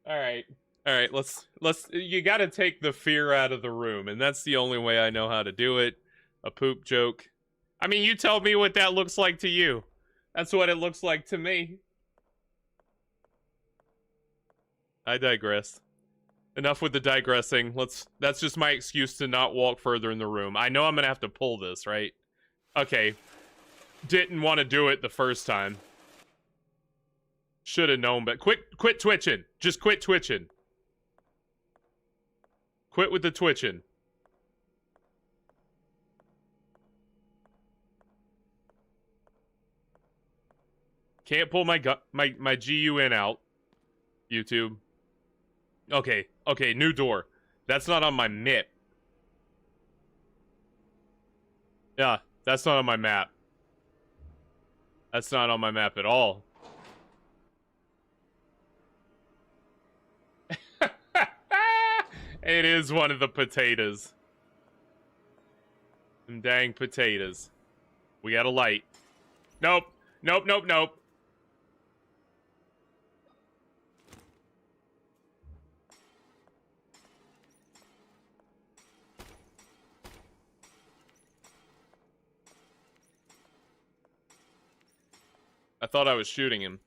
A: All right, you gotta take the fear out of the room, and that's the only way I know how to do it. A poop joke. I mean, you tell me what that looks like to you. That's what it looks like to me. I digress. Enough with the digressing. That's just my excuse to not walk further in the room. I know I'm gonna have to pull this, right? Okay. Didn't want to do it the first time. Should have known, but quit twitching. Just quit twitching. Quit with the twitching. Can't pull my GUN out. YouTube. Okay, new door. That's not on my MIP. Yeah, that's not on my map. That's not on my map at all. It is one of the potatoes. Them dang potatoes. We got a light. Nope. I thought I was shooting him.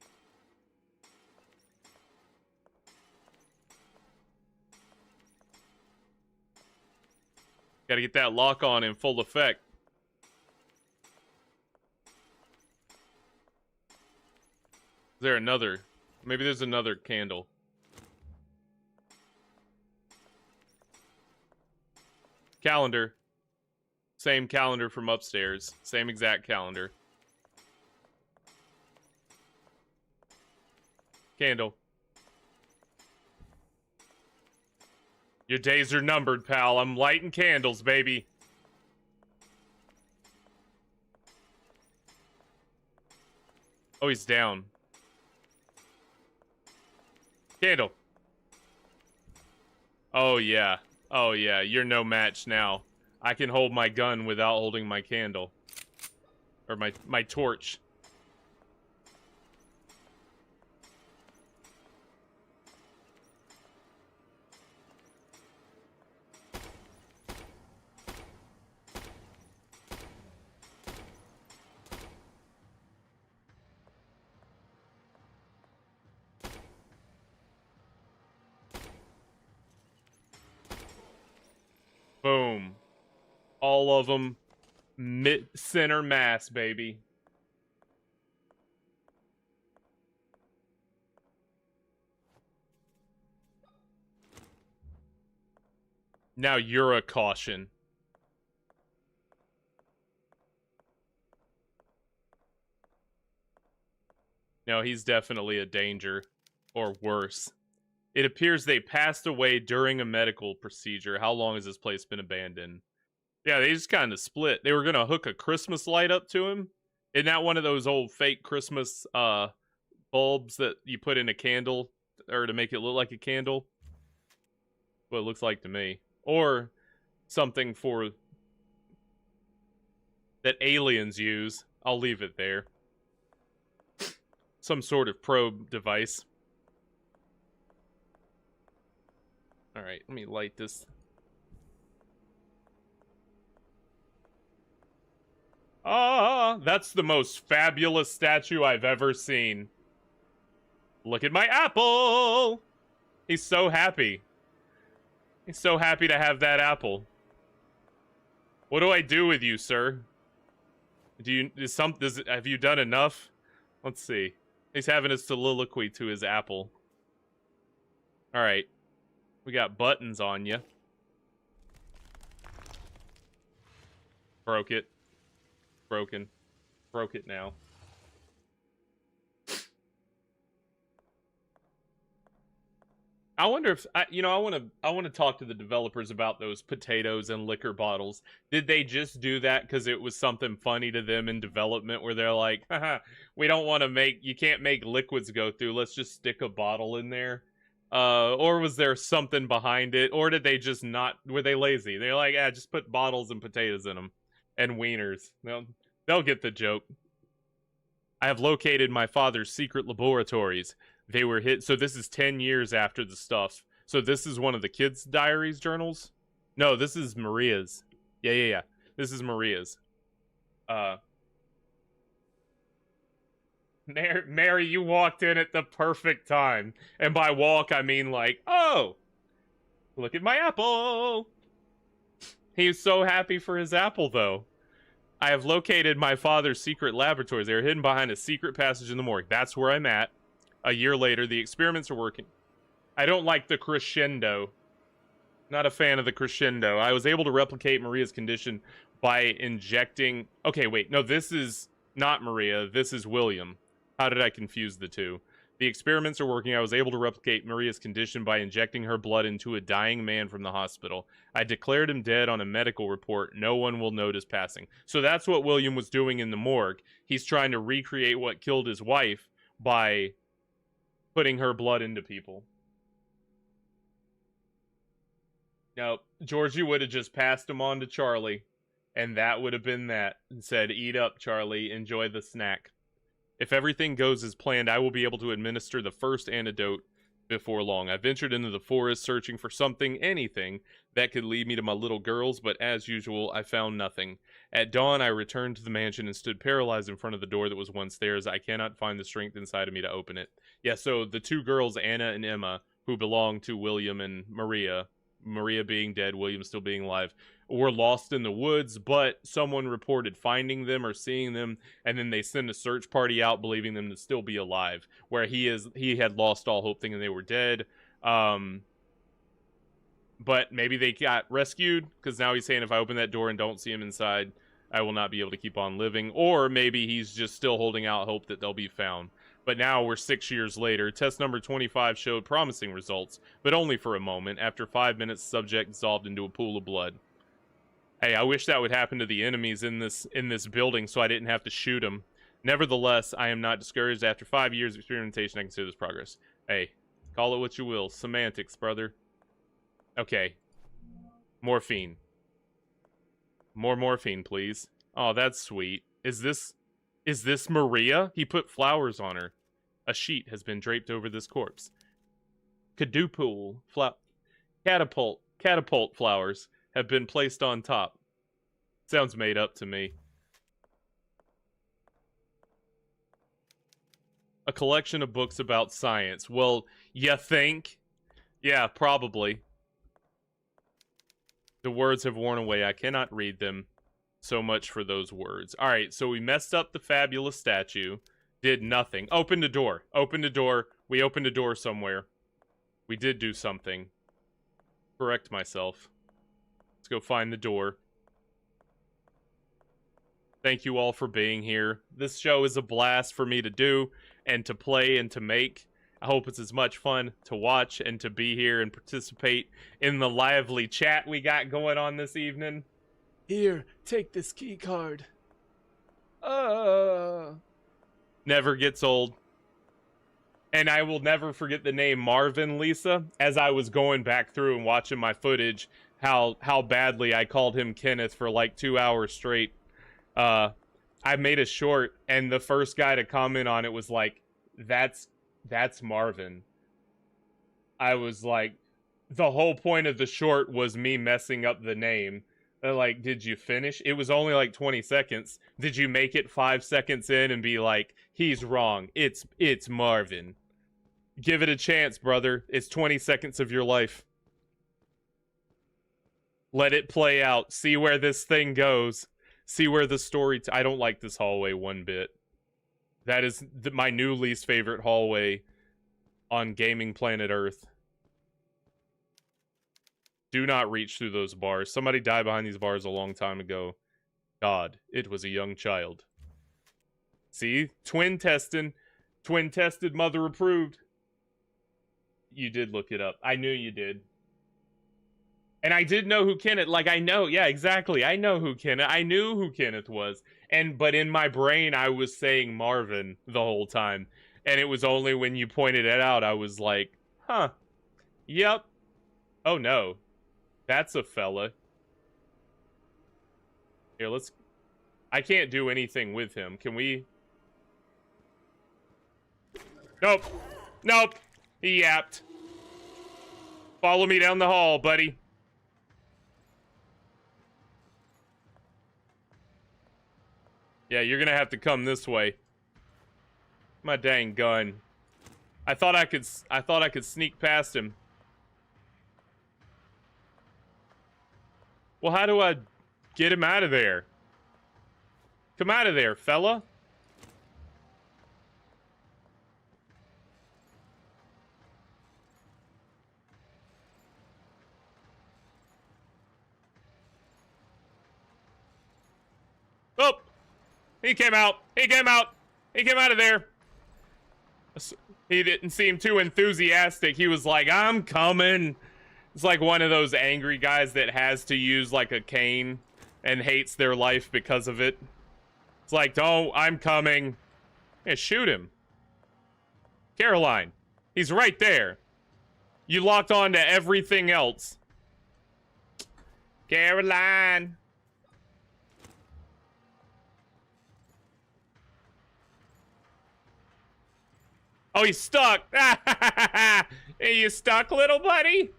A: Gotta get that lock on in full effect. Is there another? Maybe there's another candle. Calendar. Same calendar from upstairs. Same exact calendar. Candle. Your days are numbered, pal. I'm lighting candles, baby. Oh, he's down. Candle. Oh, yeah. Oh, yeah. You're no match now. I can hold my gun without holding my candle. Or my torch. Boom. All of them center mass, baby. Now you're a caution. No, he's definitely a danger. Or worse. It appears they passed away during a medical procedure. How long has this place been abandoned? Yeah, they just kind of split. They were going to hook a Christmas light up to him. Isn't that one of those old fake Christmas bulbs that you put in a candle, or to make it look like a candle. What it looks like to me. Or something for that aliens use. I'll leave it there. Some sort of probe device. Alright, let me light this. Ah, that's the most fabulous statue I've ever seen. Look at my apple! He's so happy. He's so happy to have that apple. What do I do with you, sir? Have you done enough? Let's see. He's having a soliloquy to his apple. Alright. We got buttons on you. Broke it. Broken. Broke it now. I wonder if I want to talk to the developers about those potatoes and liquor bottles. Did they just do that because it was something funny to them in development, where they're like, haha, we don't want to you can't make liquids go through, let's just stick a bottle in there? Or was there something behind it? Or did they just were they lazy? They're like, just put bottles and potatoes in them. And wieners. They'll get the joke. I have located my father's secret laboratories. They were hit. So this is 10 years after the stuff. So this is one of the kids' diaries journals? No, this is Maria's. Yeah. This is Maria's. Mary, you walked in at the perfect time. And by walk, I mean like, oh, look at my apple. He's so happy for his apple, though. I have located my father's secret laboratories. They are hidden behind a secret passage in the morgue. That's where I'm at. A year later, the experiments are working. I don't like the crescendo. Not a fan of the crescendo. I was able to replicate Maria's condition by injecting... Okay, wait. No, this is not Maria. This is William. How did I confuse the two? The experiments are working. I was able to replicate Maria's condition by injecting her blood into a dying man from the hospital. I declared him dead on a medical report. No one will notice passing. So that's what William was doing in the morgue. He's trying to recreate what killed his wife by putting her blood into people. No, Georgie would have just passed him on to Charlie, and that would have been that, and said, eat up, Charlie, enjoy the snack. If everything goes as planned, I will be able to administer the first antidote before long. I ventured into the forest searching for something, anything, that could lead me to my little girls, but as usual, I found nothing. At dawn, I returned to the mansion and stood paralyzed in front of the door that was once theirs. I cannot find the strength inside of me to open it. Yeah, so the two girls, Anna and Emma, who belong to William and Maria being dead, William still being alive, were lost in the woods, but someone reported finding them or seeing them, and then they send a search party out believing them to still be alive, where he had lost all hope thinking they were dead. But maybe they got rescued, because now he's saying if I open that door and don't see him inside, I will not be able to keep on living. Or maybe he's just still holding out hope that they'll be found. But now we're 6 years later. Test number 25 showed promising results, but only for a moment. After 5 minutes, the subject dissolved into a pool of blood. Hey, I wish that would happen to the enemies in this building so I didn't have to shoot them. Nevertheless, I am not discouraged. After 5 years of experimentation, I consider this progress. Hey, call it what you will. Semantics, brother. Okay. Morphine. More morphine, please. Oh, that's sweet. Is this Maria? He put flowers on her. A sheet has been draped over this corpse. Cadupool. Catapult flowers have been placed on top. Sounds made up to me. A collection of books about science. Well, you think? Yeah, probably. The words have worn away. I cannot read them. So much for those words. Alright, so we messed up the fabulous statue. Did nothing. Opened a door. Opened a door. We opened a door somewhere. We did do something. Correct myself. Let's go find the door. Thank you all for being here. This show is a blast for me to do and to play and to make. I hope it's as much fun to watch and to be here and participate in the lively chat we got going on this evening.
C: Here, take this key card.
A: Never gets old. And I will never forget the name Marvin, Lisa, as I was going back through and watching my footage, how badly I called him Kenneth for like 2 hours straight. I made a short, and the first guy to comment on it was like, that's Marvin. I was like, the whole point of the short was me messing up the name. They're like, did you finish? It was only like 20 seconds. Did you make it 5 seconds in and be like, he's wrong. It's Marvin. Give it a chance, brother. It's 20 seconds of your life. Let it play out. See where this thing goes. See where the story... I don't like this hallway one bit. That is my new least favorite hallway on Gaming Planet Earth. Do not reach through those bars. Somebody died behind these bars a long time ago. God, it was a young child. See? Twin testing. Twin tested, mother approved. You did look it up. I knew you did. And I did know who Kenneth... Like, I know. Yeah, exactly. I know who Kenneth... I knew who Kenneth was. But in my brain, I was saying Marvin the whole time. And it was only when you pointed it out, I was like, huh. Yep. Oh, no. That's a fella. Here, let's... I can't do anything with him. Can we... Nope. Nope. He yapped. Follow me down the hall, buddy. Yeah, you're gonna have to come this way. My dang gun. I thought I could sneak past him. Well, how do I get him out of there? Come out of there, fella. Oh! He came out. He came out. He came out of there. He didn't seem too enthusiastic. He was like, I'm coming. It's like one of those angry guys that has to use like a cane and hates their life because of it. It's like, don't, I'm coming. Yeah, shoot him. Caroline, he's right there. You locked on to everything else. Caroline. Oh, he's stuck. Are you stuck, little buddy?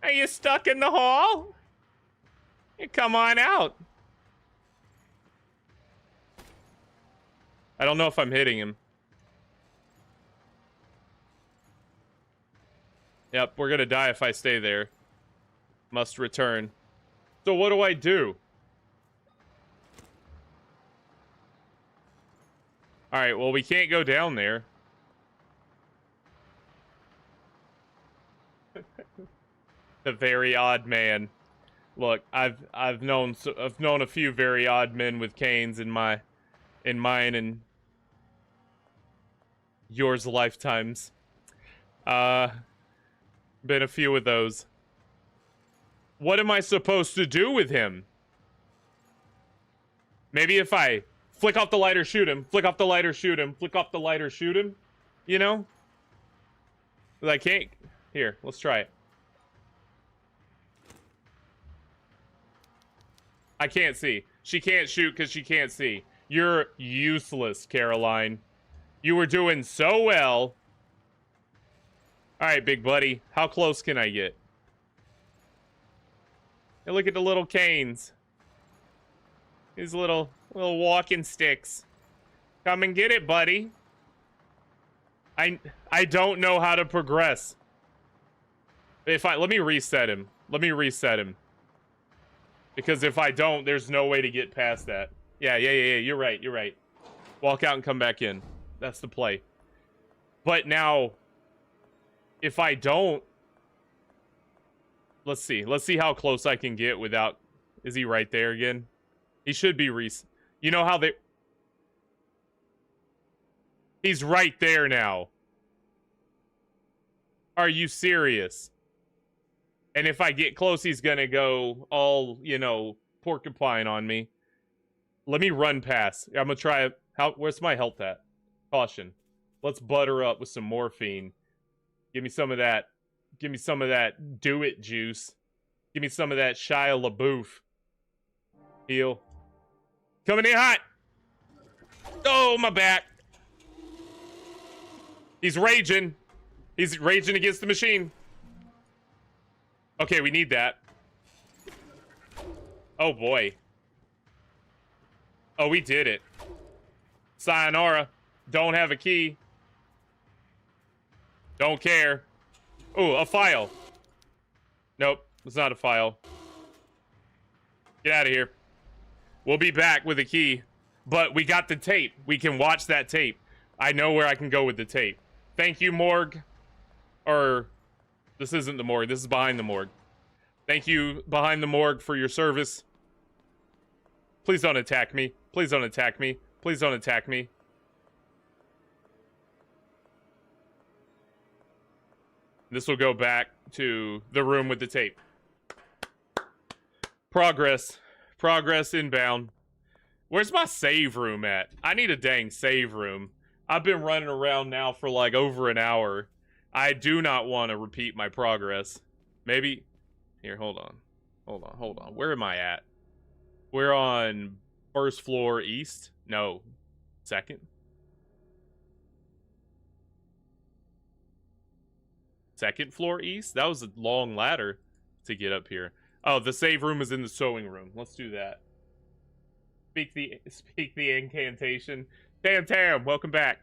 A: Are you stuck in the hall? Hey, come on out. I don't know if I'm hitting him. Yep, we're gonna die if I stay there. Must return. So what do I do? Alright, well, we can't go down there. The very odd man. Look, I've known a few very odd men with canes in mine and yours lifetimes. Been a few of those. What am I supposed to do with him? Maybe if I flick off the lighter, shoot him. Flick off the lighter, shoot him. Flick off the lighter, shoot him. You know? But I can't. Here, let's try it. I can't see. She can't shoot because she can't see. You're useless, Caroline. You were doing so well. Alright, big buddy. How close can I get? Hey, look at the little canes. These little walking sticks. Come and get it, buddy. I don't know how to progress. Let me reset him. Let me reset him. Because if I don't, there's no way to get past that. Yeah, you're right, you're right. Walk out and come back in. That's the play. But now, if I don't... Let's see how close I can get without... Is he right there again? He should be You know how they... He's right there now. Are you serious? And if I get close, he's gonna go all, you know, porcupine on me. Let me run past. I'm gonna try... Where's my health at? Caution. Let's butter up with some morphine. Give me some of that. Give me some of that do-it juice. Give me some of that Shia LaBeouf. Heal. Coming in hot. Oh, my back. He's raging. He's raging against the machine. Okay, we need that. Oh, boy. Oh, we did it. Sayonara. Don't have a key. Don't care. Ooh, a file. Nope, it's not a file. Get out of here. We'll be back with a key. But we got the tape. We can watch that tape. I know where I can go with the tape. Thank you, morgue. Or, this isn't the morgue. This is behind the morgue. Thank you, behind the morgue, for your service. Please don't attack me. Please don't attack me. Please don't attack me. This will go back to the room with the tape. Progress. Progress inbound. Where's my save room at? I need a dang save room. I've been running around now for like over an hour. I do not want to repeat my progress. Maybe... Here, hold on. Hold on, hold on. Where am I at? We're on first floor east? No. Second? Second floor east? That was a long ladder to get up here. Oh, the save room is in the sewing room. Let's do that. Speak the incantation. Tam, welcome back.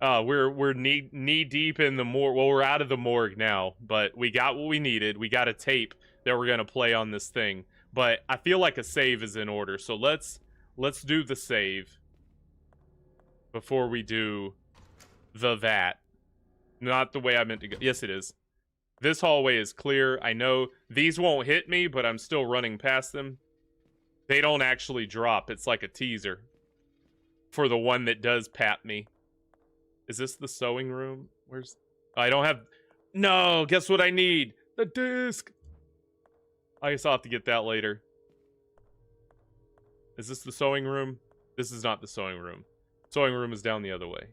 A: We're knee deep in the morgue. Well, we're out of the morgue now, but we got what we needed. We got a tape that we're gonna play on this thing. But I feel like a save is in order, so let's do the save before we do the that. Not the way I meant to go. Yes, it is. This hallway is clear. I know these won't hit me, but I'm still running past them. They don't actually drop. It's like a teaser for the one that does pat me. Is this the sewing room? Where's... I don't have... No, guess what I need? The disc! I guess I'll have to get that later. Is this the sewing room? This is not the sewing room. Sewing room is down the other way.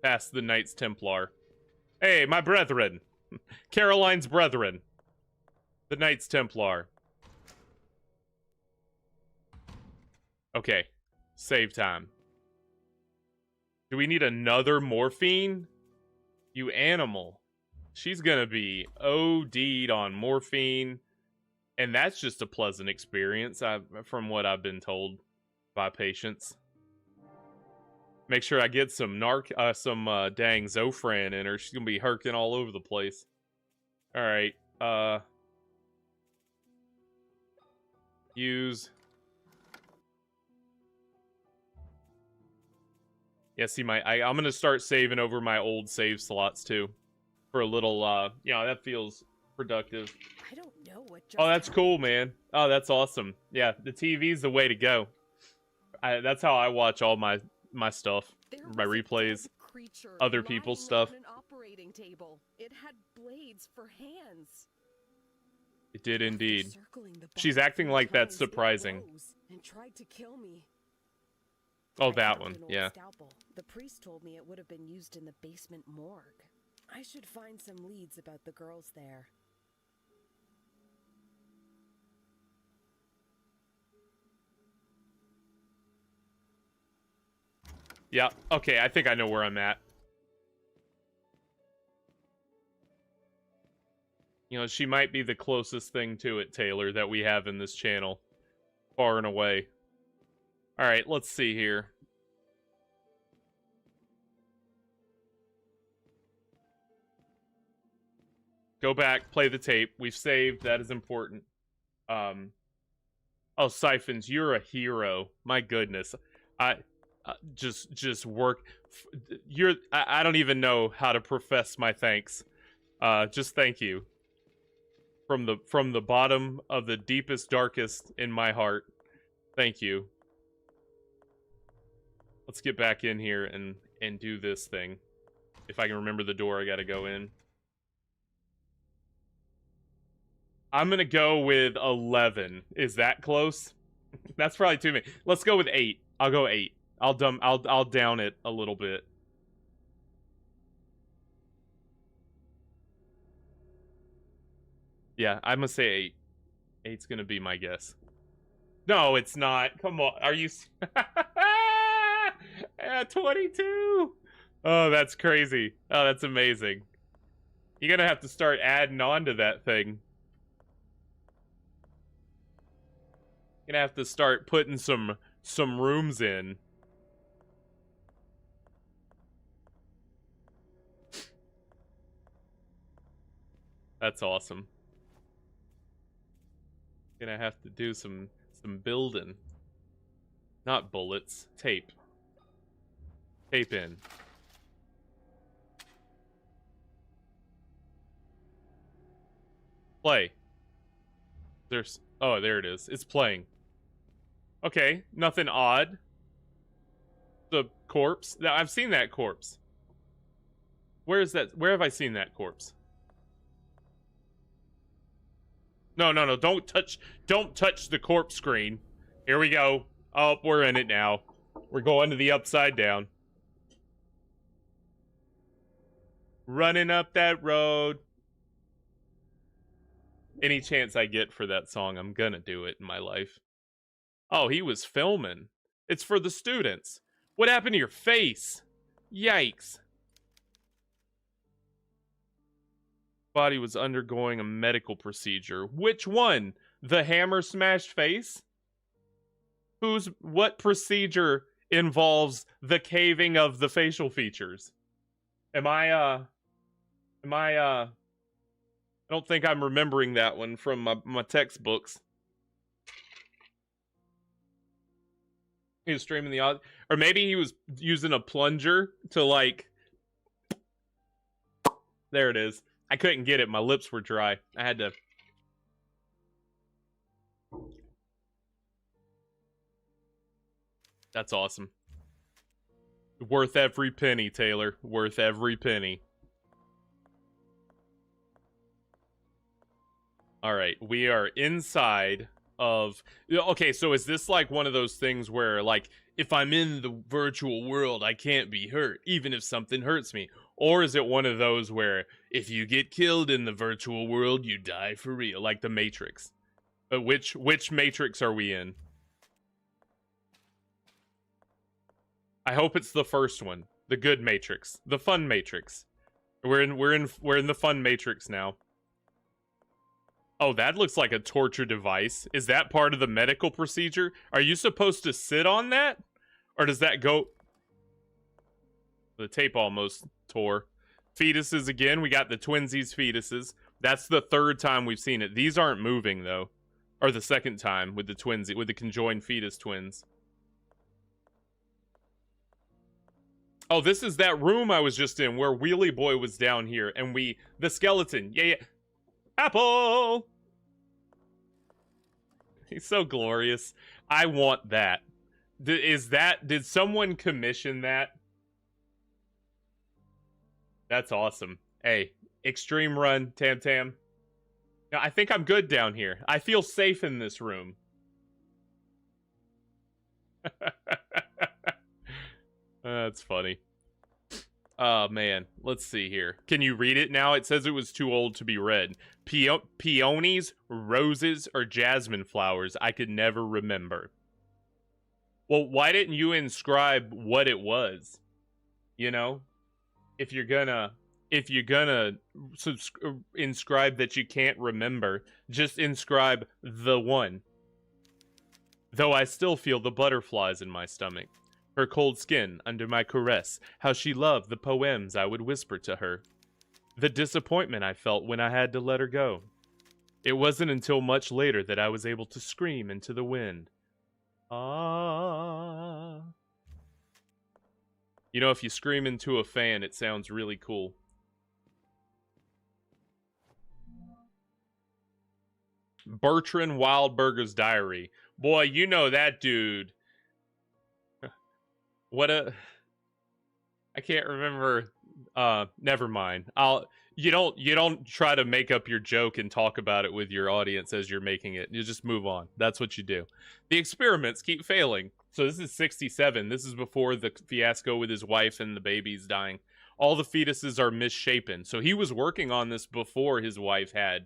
A: Past the Knights Templar. Hey, my brethren. Caroline's brethren. The Knights Templar. Okay. Save time. Do we need another morphine? You animal. She's gonna be OD'd on morphine. And that's just a pleasant experience, from what I've been told by patients. Make sure I get some dang Zofran in her. She's gonna be herking all over the place. Alright, use. Yeah, see, I'm gonna start saving over my old save slots, too. For a little, you know, that feels productive.
F: I don't know what just
A: Oh, that's cool, man. Oh, that's awesome. Yeah, the TV's the way to go. That's how I watch all my stuff. My replays. Other people's stuff.
F: An operating table. It had blades for hands.
A: It did indeed.
F: Circling the
A: She's
F: body
A: acting
F: 3
A: like that's
F: times, it
A: surprising.
F: rose and tried to kill me.
A: Oh,
F: I
A: that
F: found
A: one.
F: an old
A: Yeah.
F: Scalpel. The priest told me it would have been used in the basement morgue. I should find some leads about the girls there.
A: Yeah. Okay, I think I know where I'm at. You know, she might be the closest thing to it, Taylor, that we have in this channel. Far and away. Alright, let's see here. Go back, play the tape. We've saved, that is important. Oh, Siphons, you're a hero. My goodness. Just work. I don't even know how to profess my thanks. Just thank you. From the bottom of the deepest, darkest in my heart. Thank you. Let's get back in here and do this thing. If I can remember the door I gotta go in. I'm gonna go with 11. Is that close? That's probably too many. Let's go with 8. I'll go 8. I'll down it a little bit. Yeah, I'm gonna say 8. 8's gonna be my guess. No, it's not. Come on. Are you... 22! Oh, that's crazy. Oh, that's amazing. You're gonna have to start adding on to that thing. You're gonna have to start putting some rooms in. That's awesome. Gonna have to do some building. Not bullets, tape. Tape in. Play. There's... Oh, there it is. It's playing. Okay, nothing odd. The corpse. I've seen that corpse. Where is that? Where have I seen that corpse? No, no, no. Don't touch the corpse screen. Here we go. Oh, we're in it now. We're going to the upside down. Running up that road. Any chance I get for that song, I'm gonna do it in my life. Oh, he was filming. It's for the students. What happened to your face? Yikes. Body was undergoing a medical procedure. Which one? The hammer smashed face? What procedure involves the caving of the facial features? I don't think I'm remembering that one from my textbooks. He was streaming the audio. Or maybe he was using a plunger to, like... There it is. I couldn't get it. My lips were dry. I had to... That's awesome. Worth every penny, Taylor. Worth every penny. Alright, we are inside of... Okay, so is this like one of those things where, like, if I'm in the virtual world, I can't be hurt, even if something hurts me? Or is it one of those where, if you get killed in the virtual world, you die for real, like the Matrix? Which Matrix are we in? I hope it's the first one. The good Matrix. The fun Matrix. We're in the fun Matrix now. Oh, that looks like a torture device. Is that part of the medical procedure? Are you supposed to sit on that? Or does that go... The tape almost tore. Fetuses again. We got the twinsies fetuses. That's the third time we've seen it. These aren't moving, though. Or the second time with the twinsies, with the conjoined fetus twins. Oh, this is that room I was just in where Wheelie Boy was down here. And the skeleton. Yeah. Apple! He's so glorious. I want that. Did someone commission that? That's awesome. Hey, extreme run, Tam Tam. Now, I think I'm good down here. I feel safe in this room. That's funny. Oh, man. Let's see here. Can you read it now? It says it was too old to be read. Peonies, roses, or jasmine flowers? I could never remember. Well, why didn't you inscribe what it was? You know? If you're gonna inscribe that you can't remember, just inscribe the one. Though I still feel the butterflies in my stomach. Her cold skin under my caress, how she loved the poems I would whisper to her. The disappointment I felt when I had to let her go. It wasn't until much later that I was able to scream into the wind. Ah. You know, if you scream into a fan, it sounds really cool. Bertrand Wildberger's diary. Boy, you know that dude. I can't remember. Never mind. You don't try to make up your joke and talk about it with your audience as you're making it. You just move on. That's what you do. The experiments keep failing. So this is 67. This is before the fiasco with his wife and the babies dying. All the fetuses are misshapen. So he was working on this before his wife had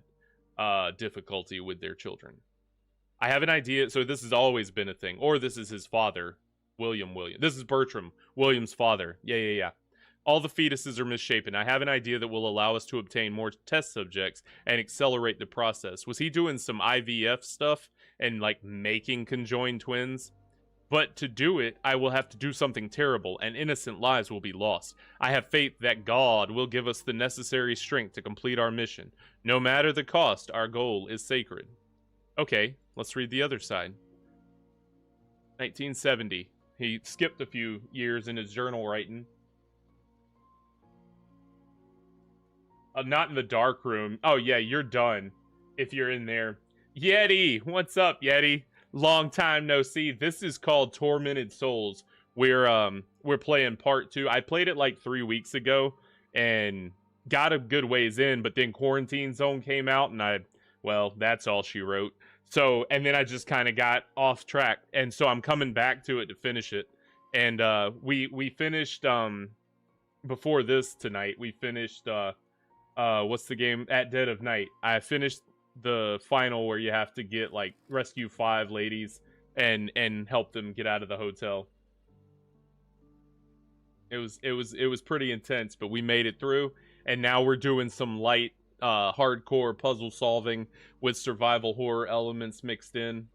A: difficulty with their children. I have an idea. So this has always been a thing. Or this is his father, William. This is Bertram, William's father. Yeah. All the fetuses are misshapen. I have an idea that will allow us to obtain more test subjects and accelerate the process. Was he doing some IVF stuff and like making conjoined twins? But to do it, I will have to do something terrible, and innocent lives will be lost. I have faith that God will give us the necessary strength to complete our mission. No matter the cost, our goal is sacred. Okay, let's read the other side. 1970. He skipped a few years in his journal writing. Not in the dark room. Oh, yeah, you're done if you're in there. Yeti! What's up, Yeti? Long time no see. This is called Tormented Souls. We're playing part 2. I played it like 3 weeks ago and got a good ways in, but then Quarantine Zone came out and well, that's all she wrote. So, and then I just kind of got off track, and so I'm coming back to it to finish it. And we finished before this tonight. We finished what's the game? At Dead of Night. I finished the final where you have to get like rescue 5 ladies and help them get out of the hotel. It was pretty intense, but we made it through, and now we're doing some light hardcore puzzle solving with survival horror elements mixed in.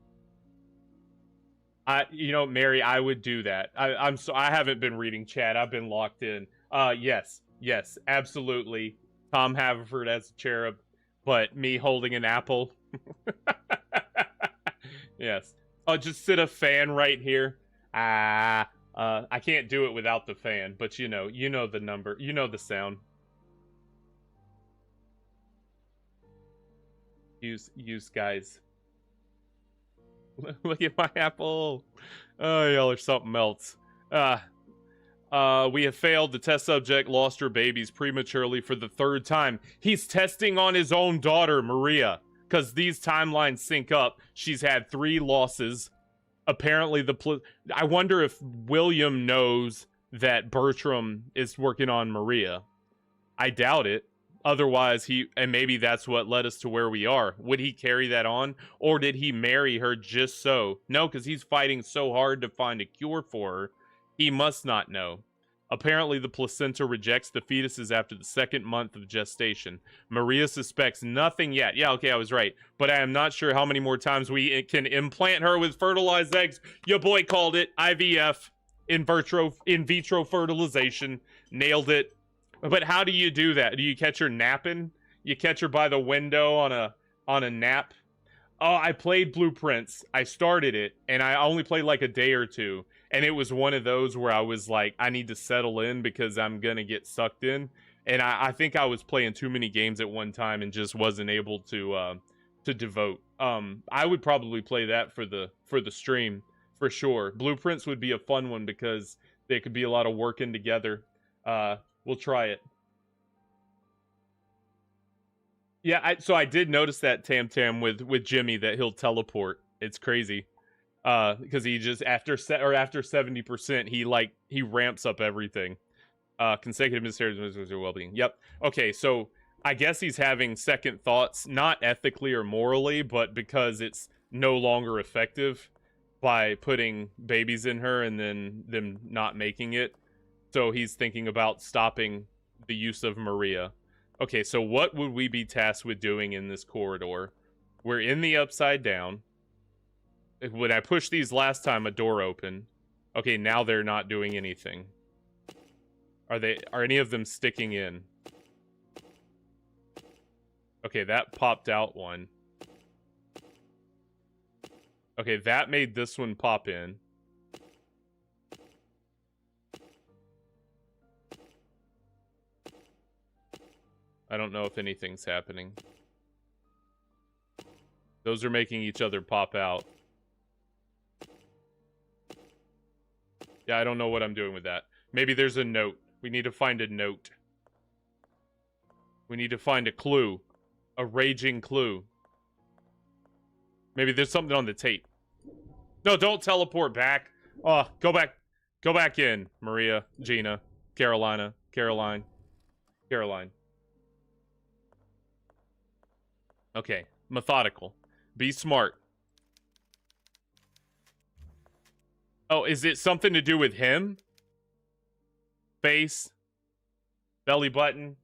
A: Mary, I would do that. I haven't been reading chat. I've been locked in. Yes, absolutely. Tom Haverford as a cherub, but me holding an apple. Yes. I'll just sit a fan right here. I can't do it without the fan, but you know the number, you know the sound. Use guys. Look at my apple. Oh, y'all are something else. We have failed. The test subject lost her babies prematurely for the 3rd time. He's testing on his own daughter, Maria, because these timelines sync up. She's had 3 losses. Apparently, I wonder if William knows that Bertram is working on Maria. I doubt it. Otherwise, and maybe that's what led us to where we are. Would he carry that on? Or did he marry her just so? No, because he's fighting so hard to find a cure for her. He must not know. Apparently, the placenta rejects the fetuses after the 2nd month of gestation. Maria suspects nothing yet. Yeah, okay, I was right. But I am not sure how many more times we can implant her with fertilized eggs. Your boy called it IVF, in vitro fertilization. Nailed it. But how do you do that? Do you catch her napping? You catch her by the window on a nap? Oh, I played Blueprints. I started it, and I only played like a day or 2. And it was one of those where I was like, I need to settle in because I'm going to get sucked in. And I think I was playing too many games at one time and just wasn't able to devote. I would probably play that for the stream, for sure. Blueprints would be a fun one because there could be a lot of working together. We'll try it. Yeah, so I did notice that Tam with Jimmy that he'll teleport. It's crazy. Because he just after 70%, he ramps up everything. Consecutive miscarriages of well-being. Yep. Okay, so I guess he's having second thoughts, not ethically or morally, but because it's no longer effective by putting babies in her and then them not making it. So he's thinking about stopping the use of Maria. Okay, so what would we be tasked with doing in this corridor? We're in the upside down. When I pushed these last time, a door opened. Okay, now they're not doing anything. Are any of them sticking in? Okay, that popped out one. Okay, that made this one pop in. I don't know if anything's happening. Those are making each other pop out. Yeah, I don't know what I'm doing with that. Maybe there's a note. We need to find a note. We need to find a clue. A raging clue. Maybe there's something on the tape. No, don't teleport back. Oh, go back. Go back in, Maria, Gina, Caroline. Okay, methodical. Be smart. Oh, is it something to do with him? Face? Belly button?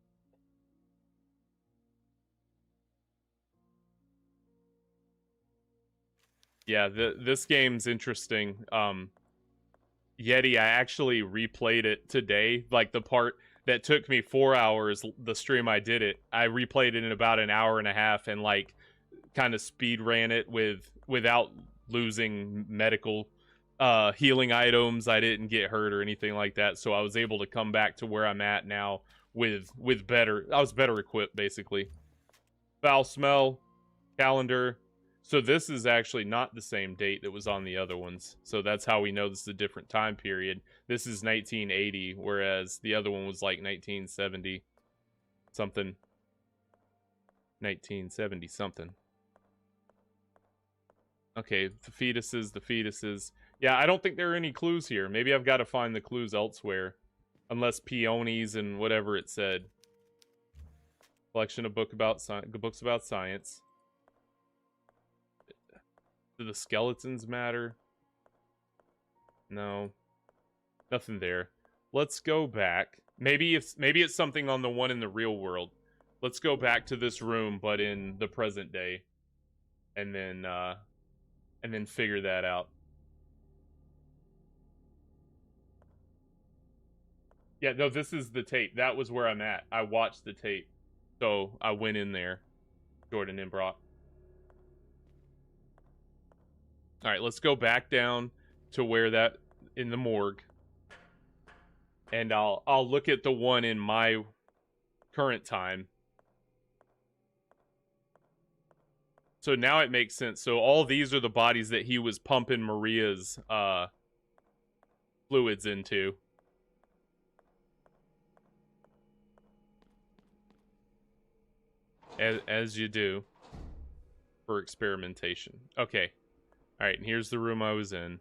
A: Yeah, this game's interesting. Yeti, I actually replayed it today. Like, the part that took me 4 hours, the stream I did it, I replayed it in about an hour and a half and, like, kind of speed ran it without losing medical healing items. I didn't get hurt or anything like that, so I was able to come back to where I'm at now with better. I was better equipped, basically. Foul smell, calendar. So this is actually not the same date that was on the other ones. So that's how we know this is a different time period. This is 1980, whereas the other one was like 1970 something. 1970 something. Okay, the fetuses. Yeah, I don't think there are any clues here. Maybe I've got to find the clues elsewhere. Unless peonies and whatever it said. Collection of books about science. Do the skeletons matter? No. Nothing there. Let's go back. Maybe it's something on the one in the real world. Let's go back to this room, but in the present day. And then figure that out. Yeah, no, this is the tape. That was where I'm at. I watched the tape. So I went in there. Jordan and Brock. Alright, let's go back down to where that in the morgue. And I'll look at the one in my current time. So now it makes sense. So all these are the bodies that he was pumping Maria's fluids into. As you do for experimentation. Okay. Alright, and here's the room I was in.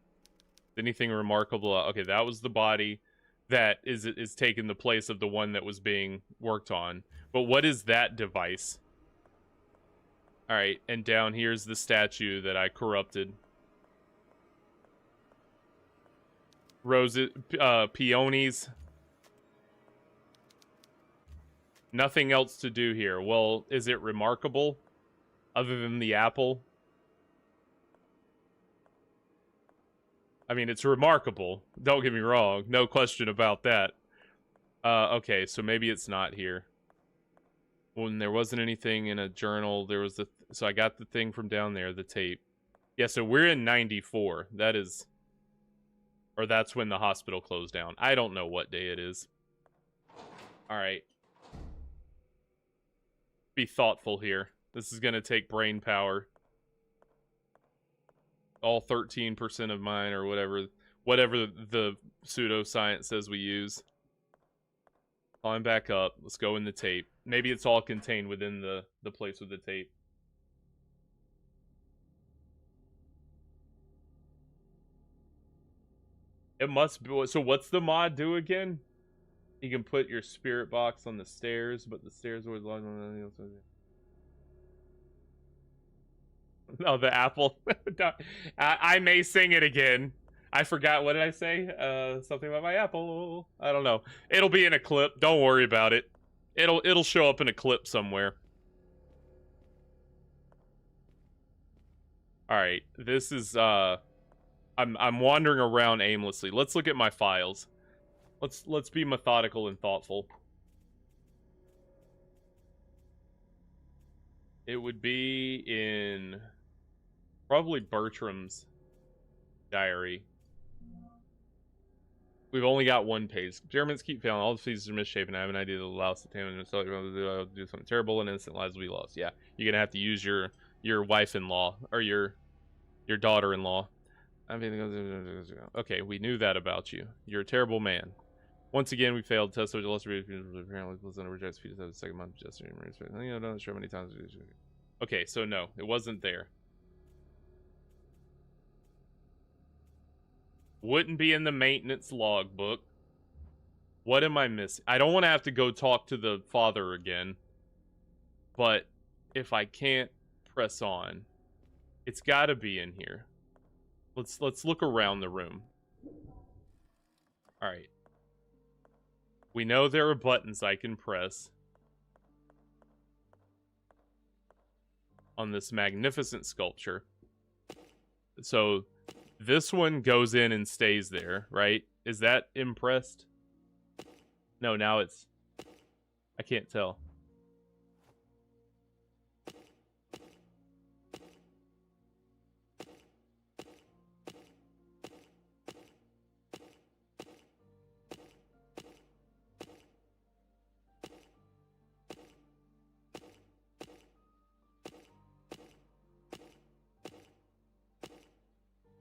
A: Anything remarkable? Okay, that was the body that is taking the place of the one that was being worked on. But what is that device? Alright, and down here's the statue that I corrupted. Roses, peonies. Nothing else to do here. Well, is it remarkable? Other than the apple? I mean, it's remarkable. Don't get me wrong. No question about that. Okay, so maybe it's not here. When there wasn't anything in a journal, there was so I got the thing from down there, the tape. Yeah, so we're in 94. That is... Or that's when the hospital closed down. I don't know what day it is. Alright. Be thoughtful here. This is gonna take brain power. All 13% of mine, or whatever the pseudoscience says we use. Climb back up. Let's go in the tape. Maybe it's all contained within the place with the tape. It must be. So what's the mod do again? You can put your spirit box on the stairs, but the stairs are always locked on anything else. Oh, the apple. I may sing it again. I forgot. What did I say? Something about my apple. I don't know. It'll be in a clip. Don't worry about it. It'll show up in a clip somewhere. All right. This is I'm wandering around aimlessly. Let's look at my files. Let's be methodical and thoughtful. It would be in probably Bertram's diary. We've only got one page. Experiments keep failing. All the features are misshapen. I have an idea that allows the taming to do something terrible, and innocent lives will be lost. Yeah, you're gonna have to use your wife-in-law or your daughter-in-law. Okay, we knew that about you. You're a terrible man. Once again, we failed to test so apparently wasn't a rejects fetus of the second month. Just I'm not sure how many times. Okay, so no, it wasn't there. Wouldn't be in the maintenance logbook. What am I missing? I don't want to have to go talk to the father again. But if I can't press on, it's got to be in here. Let's look around the room. All right. We know there are buttons I can press on this magnificent sculpture. So this one goes in and stays there, right? Is that impressed? No, now it's... I can't tell.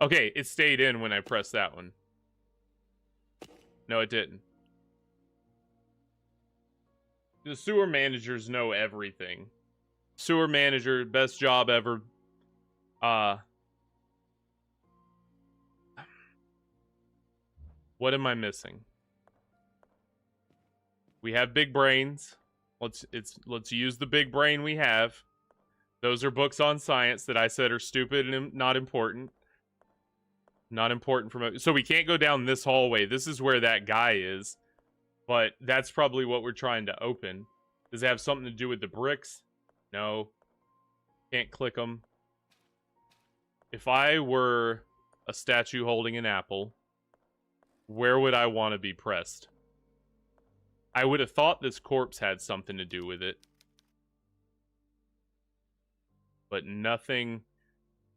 A: Okay, it stayed in when I pressed that one. No, it didn't. The sewer managers know everything. Sewer manager, best job ever. What am I missing? We have big brains. Let's use the big brain we have. Those are books on science that I said are stupid and not important. Not important for so we can't go down this hallway. This is where that guy is. But that's probably what we're trying to open. Does it have something to do with the bricks? No. Can't click them. If I were a statue holding an apple, where would I want to be pressed? I would have thought this corpse had something to do with it. But nothing...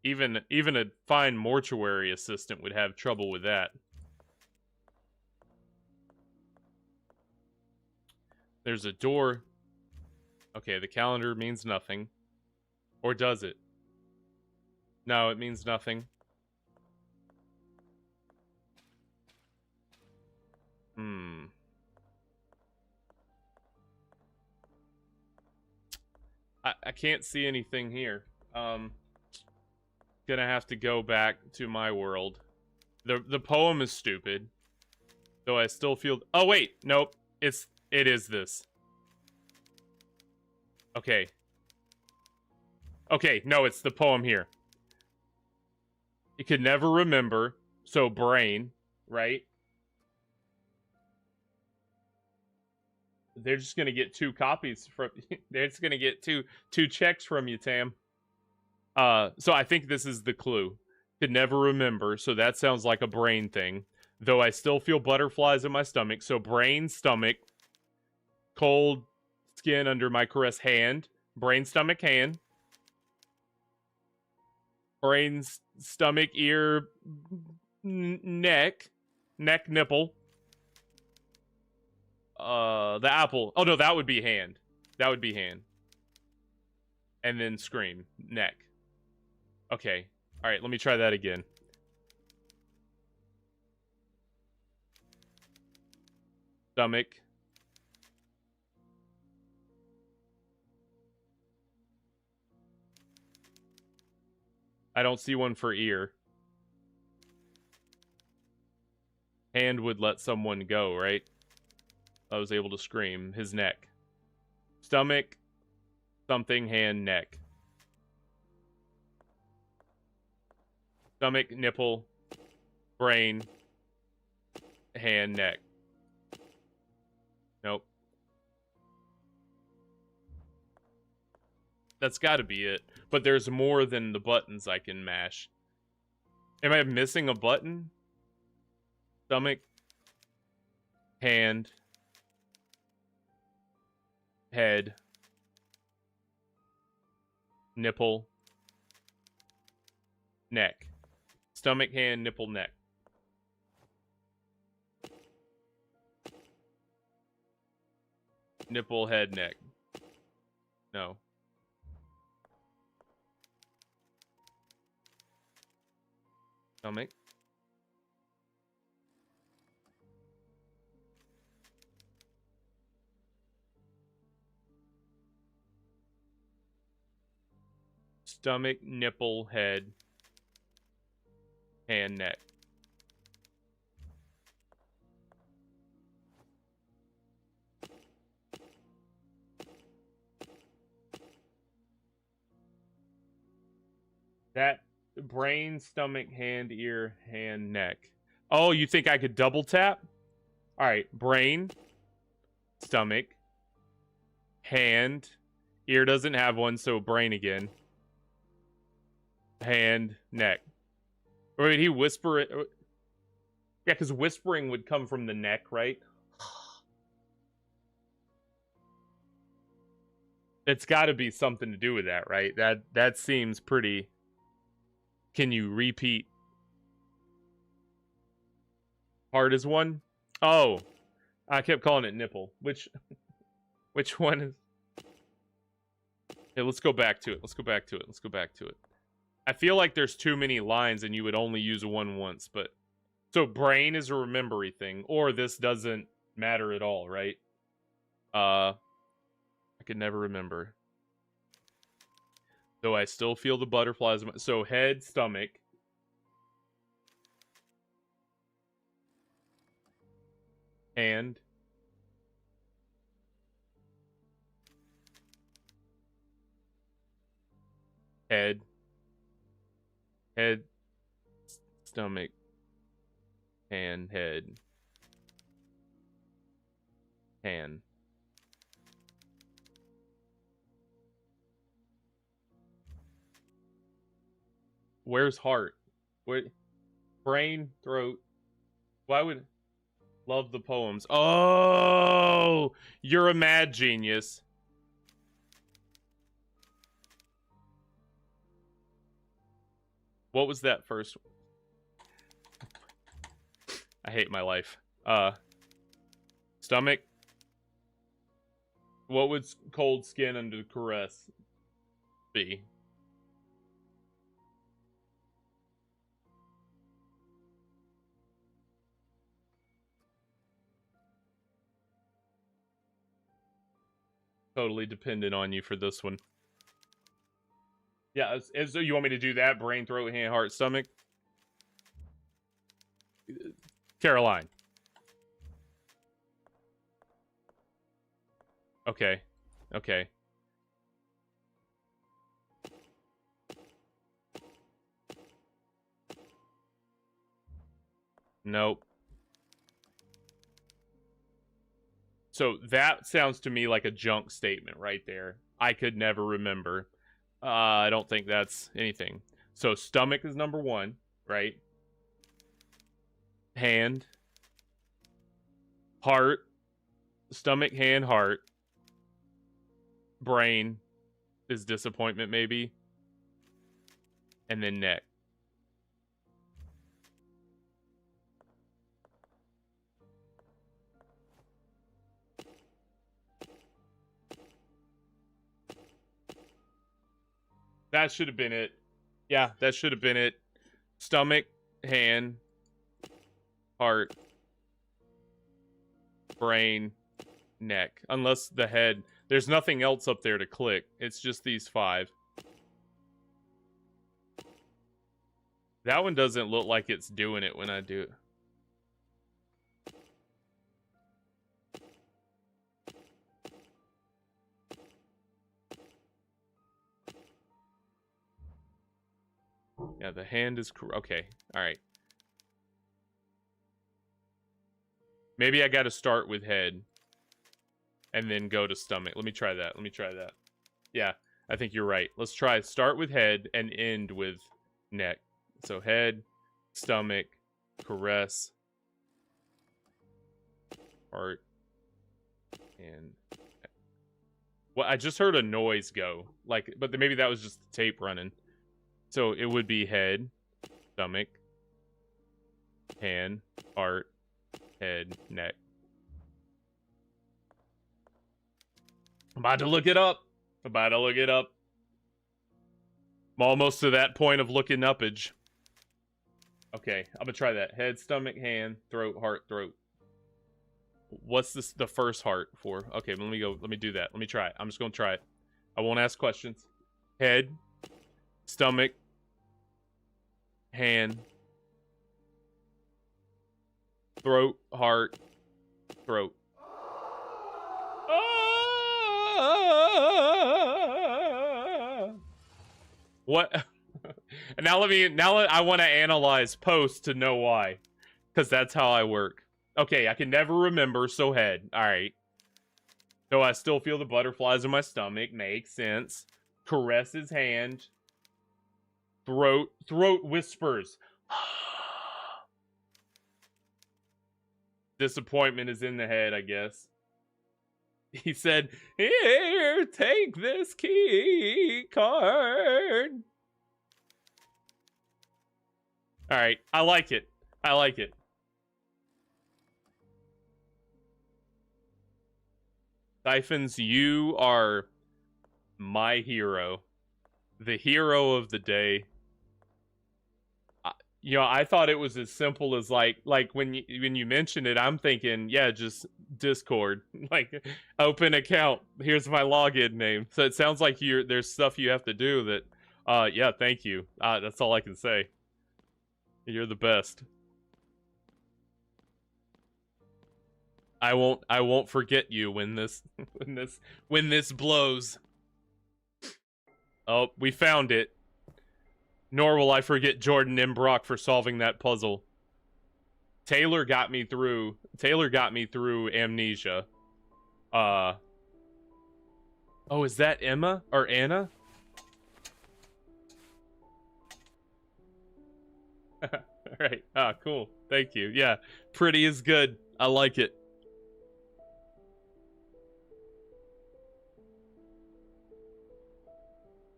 A: Even a fine mortuary assistant would have trouble with that. There's a door. Okay, the calendar means nothing. Or does it? No, it means nothing. I can't see anything here. Gonna have to go back to my world. The poem is stupid. Though I still feel... Oh, wait. Nope. It is this. Okay. Okay, no, it's the poem here. It could never remember. So, brain. Right? They're just gonna get 2 copies from... They're just gonna get two checks from you, Tam. So I think this is the clue. Could never remember, so that sounds like a brain thing. Though I still feel butterflies in my stomach, so brain, stomach, cold skin under my caress hand, brain, stomach, hand, brain, stomach, ear, neck, nipple, the apple. Oh no, that would be hand. That would be hand. And then scream, neck. Okay. All right, let me try that again. Stomach. I don't see one for ear. Hand would let someone go, right? I was able to scream. His neck. Stomach. Something, hand, neck. Stomach, nipple, brain, hand, neck. Nope. That's gotta be it. But there's more than the buttons I can mash. Am I missing a button? Stomach, hand, head, nipple, neck. Stomach, hand, nipple, neck. Nipple, head, neck. No. Stomach. Stomach, nipple, head, hand, neck. That brain, stomach, hand, ear, hand, neck. Oh, you think I could double tap? All right, brain, stomach, hand, ear doesn't have one, so brain again. Hand, neck. Or would he whisper it? Yeah, because whispering would come from the neck, right? It's got to be something to do with that, right? That seems pretty. Can you repeat? Heart is one? Oh, I kept calling it nipple. Which one is? Yeah, let's go back to it. Let's go back to it. Let's go back to it. I feel like there's too many lines and you would only use one once, but so brain is a remembery thing, or this doesn't matter at all, right? I could never remember. Though I still feel the butterflies. So head, stomach. Hand. Head. Head. Stomach. Hand. Head. Hand. Where's heart? Where? Brain, throat. Why would... Love the poems. Oh! You're a mad genius. What was that first one? I hate my life. Stomach. What would cold skin under caress be? Totally dependent on you for this one. Yeah, so you want me to do that? Brain, throat, hand, heart, stomach? Caroline. Okay. Okay. Nope. So that sounds to me like a junk statement right there. I could never remember. I don't think that's anything. So stomach is number one, right? Hand. Heart. Stomach, hand, heart. Brain is disappointment, maybe. And then neck. That should have been it. Yeah, that should have been it. Stomach, hand, heart, brain, neck. Unless the head. There's nothing else up there to click. It's just these 5. That one doesn't look like it's doing it when I do it. Yeah, the hand is... Okay, alright. Maybe I gotta start with head. And then go to stomach. Let me try that. Let me try that. Yeah, I think you're right. Let's try start with head and end with neck. So head, stomach, caress, heart, and... Well, I just heard a noise go. Like, but maybe that was just the tape running. So it would be head, stomach, hand, heart, head, neck. I'm about to look it up. About to look it up. I'm almost to that point of looking upage. Okay, I'm gonna try that. Head, stomach, hand, throat, heart, throat. What's this? The first heart for? Okay, let me go. Let me do that. Let me try it. I'm just gonna try it. I won't ask questions. Head, stomach, hand, throat, heart, throat. What? And now I want to analyze posts to know why. Because that's how I work. Okay, I can never remember, so head. Alright. Though I still feel the butterflies in my stomach. Makes sense. Caress his hand. Throat whispers. Disappointment is in the head, I guess. He said, "Here, take this key card." Alright, I like it. I like it. Siphons, you are my hero. The hero of the day. You know, I thought it was as simple as like when you mentioned it, I'm thinking, yeah, just Discord. Like, open account. Here's my login name. So it sounds like there's stuff you have to do that, yeah, thank you. That's all I can say. You're the best. I won't forget you when this when this blows. Oh, we found it. Nor will I forget Jordan and Brock for solving that puzzle. Taylor got me through Amnesia. Oh, is that Emma or Anna? Alright. Ah, cool. Thank you. Yeah. Pretty is good. I like it.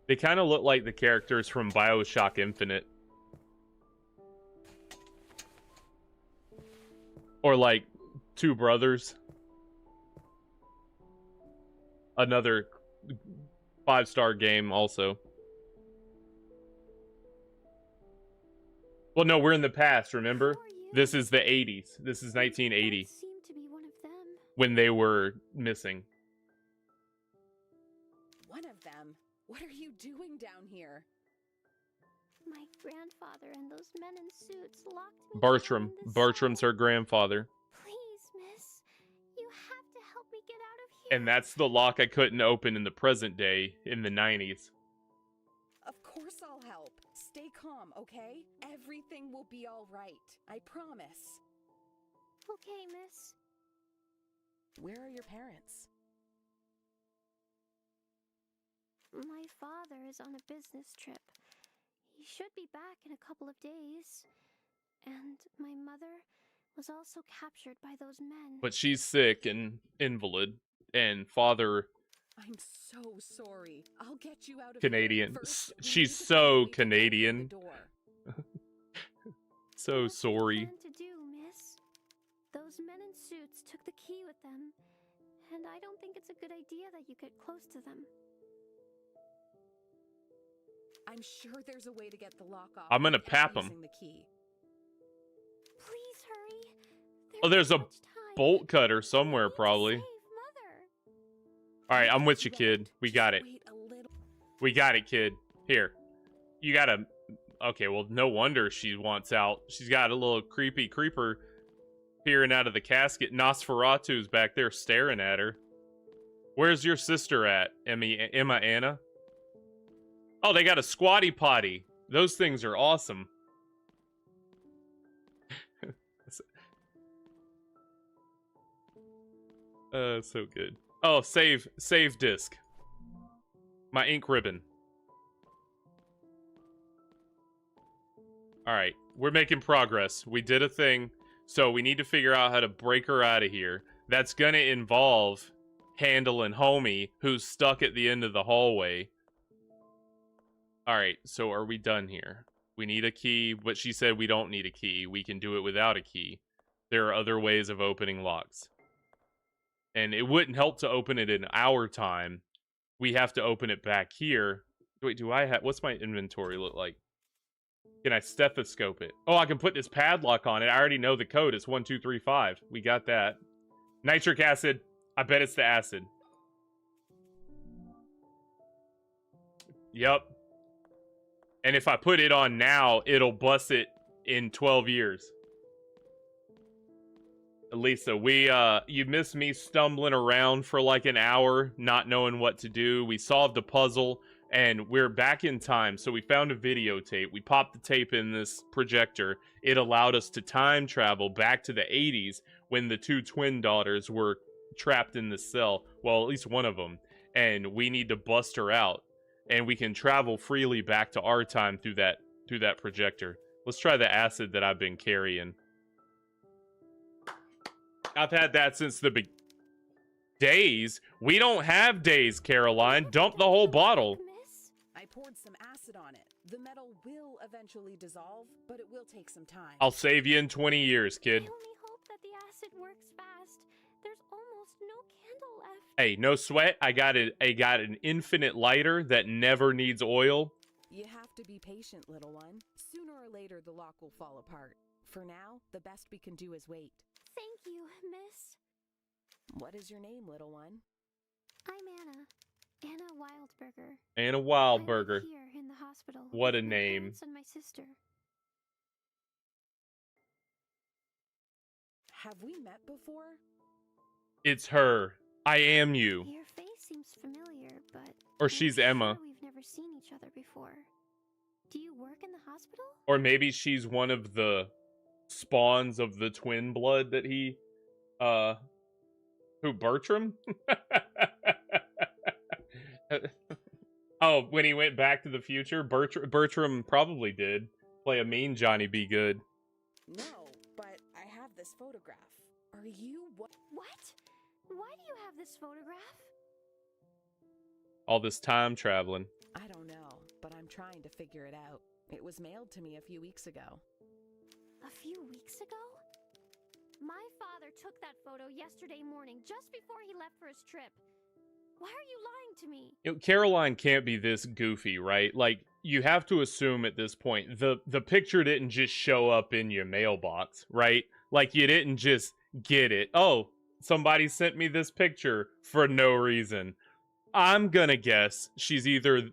A: They kind of look like the characters from BioShock Infinite. Or like Two Brothers. Another 5-star game also. Well, no, we're in the past, remember? This is the 80s. This is 1980.
G: Seem to be one of them.
A: When they were missing.
F: One of them? What are you doing down here?
G: My grandfather and those men in suits locked me
A: Bertram.
G: down in this
A: Bertram's
G: cell.
A: her grandfather.
G: Please, miss. You have to help me get out of here.
A: And that's the lock I couldn't open in the present day, in the 90s.
F: Of course I'll help. Stay calm, okay? Everything will be all right. I promise.
G: Okay, miss.
F: Where are your parents?
G: My father is on a business trip. He should be back in a couple of days. And my mother was also captured by those men.
A: But she's sick and invalid. And father...
F: I'm so sorry. I'll get you out of
A: Canadian.
F: here. First, we
A: She's
F: need to
A: so
F: find a way to open
A: Canadian.
G: What
F: the door.
A: So
G: do you
A: sorry.
G: plan to do, miss? Those men in suits took the key with them. And I don't think it's a good idea that you get close to them.
F: I'm sure there's a way to get the lock off.
A: I'm gonna
F: without
A: pap 'em.
F: using the key.
G: Please hurry.
A: Oh, there's a
G: much time.
A: bolt cutter
G: We
A: somewhere,
G: need to
A: probably.
G: save Mother.
A: Alright, I'm with you,
F: Right.
A: kid. We got
F: Just
A: it.
F: wait a little.
A: We got it, kid. Here. You gotta... Okay, well, no wonder she wants out. She's got a little creepy creeper peering out of the casket. Nosferatu's back there staring at her. Where's your sister at, Emma Anna? Oh, they got a squatty potty. Those things are awesome. So good. Oh, save disc. My ink ribbon. Alright, we're making progress. We did a thing, so we need to figure out how to break her out of here. That's gonna involve handling Homie, who's stuck at the end of the hallway. Alright, so are we done here? We need a key, but she said we don't need a key. We can do it without a key. There are other ways of opening locks. And it wouldn't help to open it in our time. We have to open it back here. Wait, do I have... What's my inventory look like? Can I stethoscope it? Oh, I can put this padlock on it. I already know the code. It's 1235. We got that. Nitric acid. I bet it's the acid. Yep. And if I put it on now, it'll bust it in 12 years. Lisa, you missed me stumbling around for like an hour, not knowing what to do. We solved a puzzle. and we're back in time. So we found a videotape. We popped the tape in this projector. It allowed us to time travel back to the 80s when the two twin daughters were trapped in the cell. Well, at least one of them. And we need to bust her out. And we can travel freely back to our time through that projector. Let's try the acid that I've been carrying. I've had that since the days? We don't have days, Caroline. Dump the whole bottle.
G: Miss?
F: I poured some acid on it. The metal will eventually dissolve, but it will take some time.
A: I'll save you in 20 years, kid.
G: I only hope that the acid works fast. There's almost no candle left.
A: Hey, no sweat. I got an infinite lighter that never needs oil.
F: You have to be patient, little one. Sooner or later, the lock will fall apart. For now, the best we can do is wait.
G: Thank you, miss.
F: What is your name, little one?
G: I'm Anna. Anna Wildberger.
A: Anna
G: I live
A: Wildberger.
G: here in the hospital.
A: What a
G: with my
A: name.
G: parents and my sister.
F: Have we met before?
A: It's her. I am you.
G: Your face seems familiar, but
A: Or
G: I'm
A: she's
G: sure
A: Emma.
G: We've never seen each other before. Do you work in the hospital?
A: Or maybe she's one of the spawns of the twin blood that he, who, Bertram? Oh, when he went back to the future, Bertram probably did play a mean Johnny Be Good.
F: No, but I have this photograph. Are you what?
G: What? Why do you have this photograph?
A: All this time traveling.
F: I don't know, but I'm trying to figure it out. It was mailed to me a few weeks ago.
G: A few weeks ago? My father took that photo yesterday morning, just before he left for his trip. Why are you lying to me?
A: You know, Caroline can't be this goofy, right? Like, you have to assume at this point, the picture didn't just show up in your mailbox, right? Like, you didn't just get it. Oh, somebody sent me this picture for no reason. I'm gonna guess she's either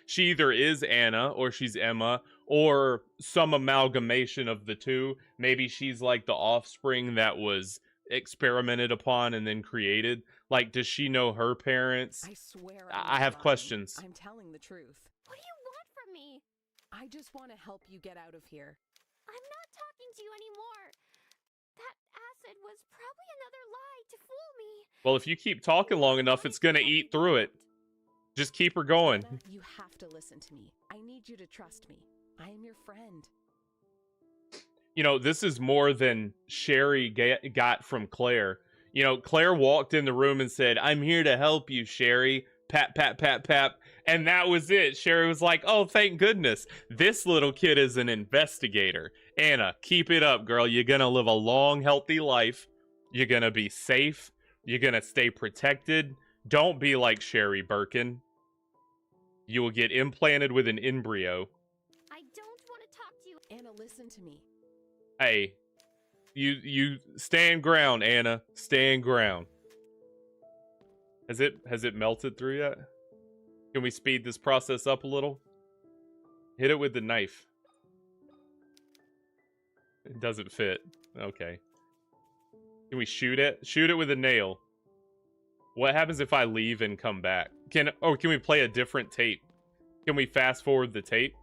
A: she either is Anna or she's Emma or some amalgamation of the two. Maybe she's like the offspring that was experimented upon and then created. Like, does she know her parents?
F: I swear
A: I have
F: lying.
A: questions.
F: I'm telling the truth.
G: What do you want from me?
F: I just want to help you get out of here.
G: I'm not talking to you anymore. That acid was probably another lie to fool me.
A: Well, if you keep talking long enough, it's gonna eat through it. Just keep her going.
F: Anna, you have to listen to me. I need you to trust me. I am your friend.
A: You know, this is more than Sherry got from Claire. You know, Claire walked in the room and said, "I'm here to help you, Sherry." Pat, pat, pat, pat. And that was it. Sherry was like, "Oh, thank goodness. This little kid is an investigator." Anna, keep it up, girl. You're gonna live a long, healthy life. You're gonna be safe. You're gonna stay protected. Don't be like Sherry Birkin. You will get implanted with an embryo.
G: I don't want to talk to you.
F: Anna, listen to me.
A: Hey, you stand ground, Anna. Stand ground. Has it melted through yet? Can we speed this process up a little? Hit it with the knife. It doesn't fit. Okay. Can we shoot it? Shoot it with a nail. What happens if I leave and come back? Can we play a different tape? Can we fast forward the tape?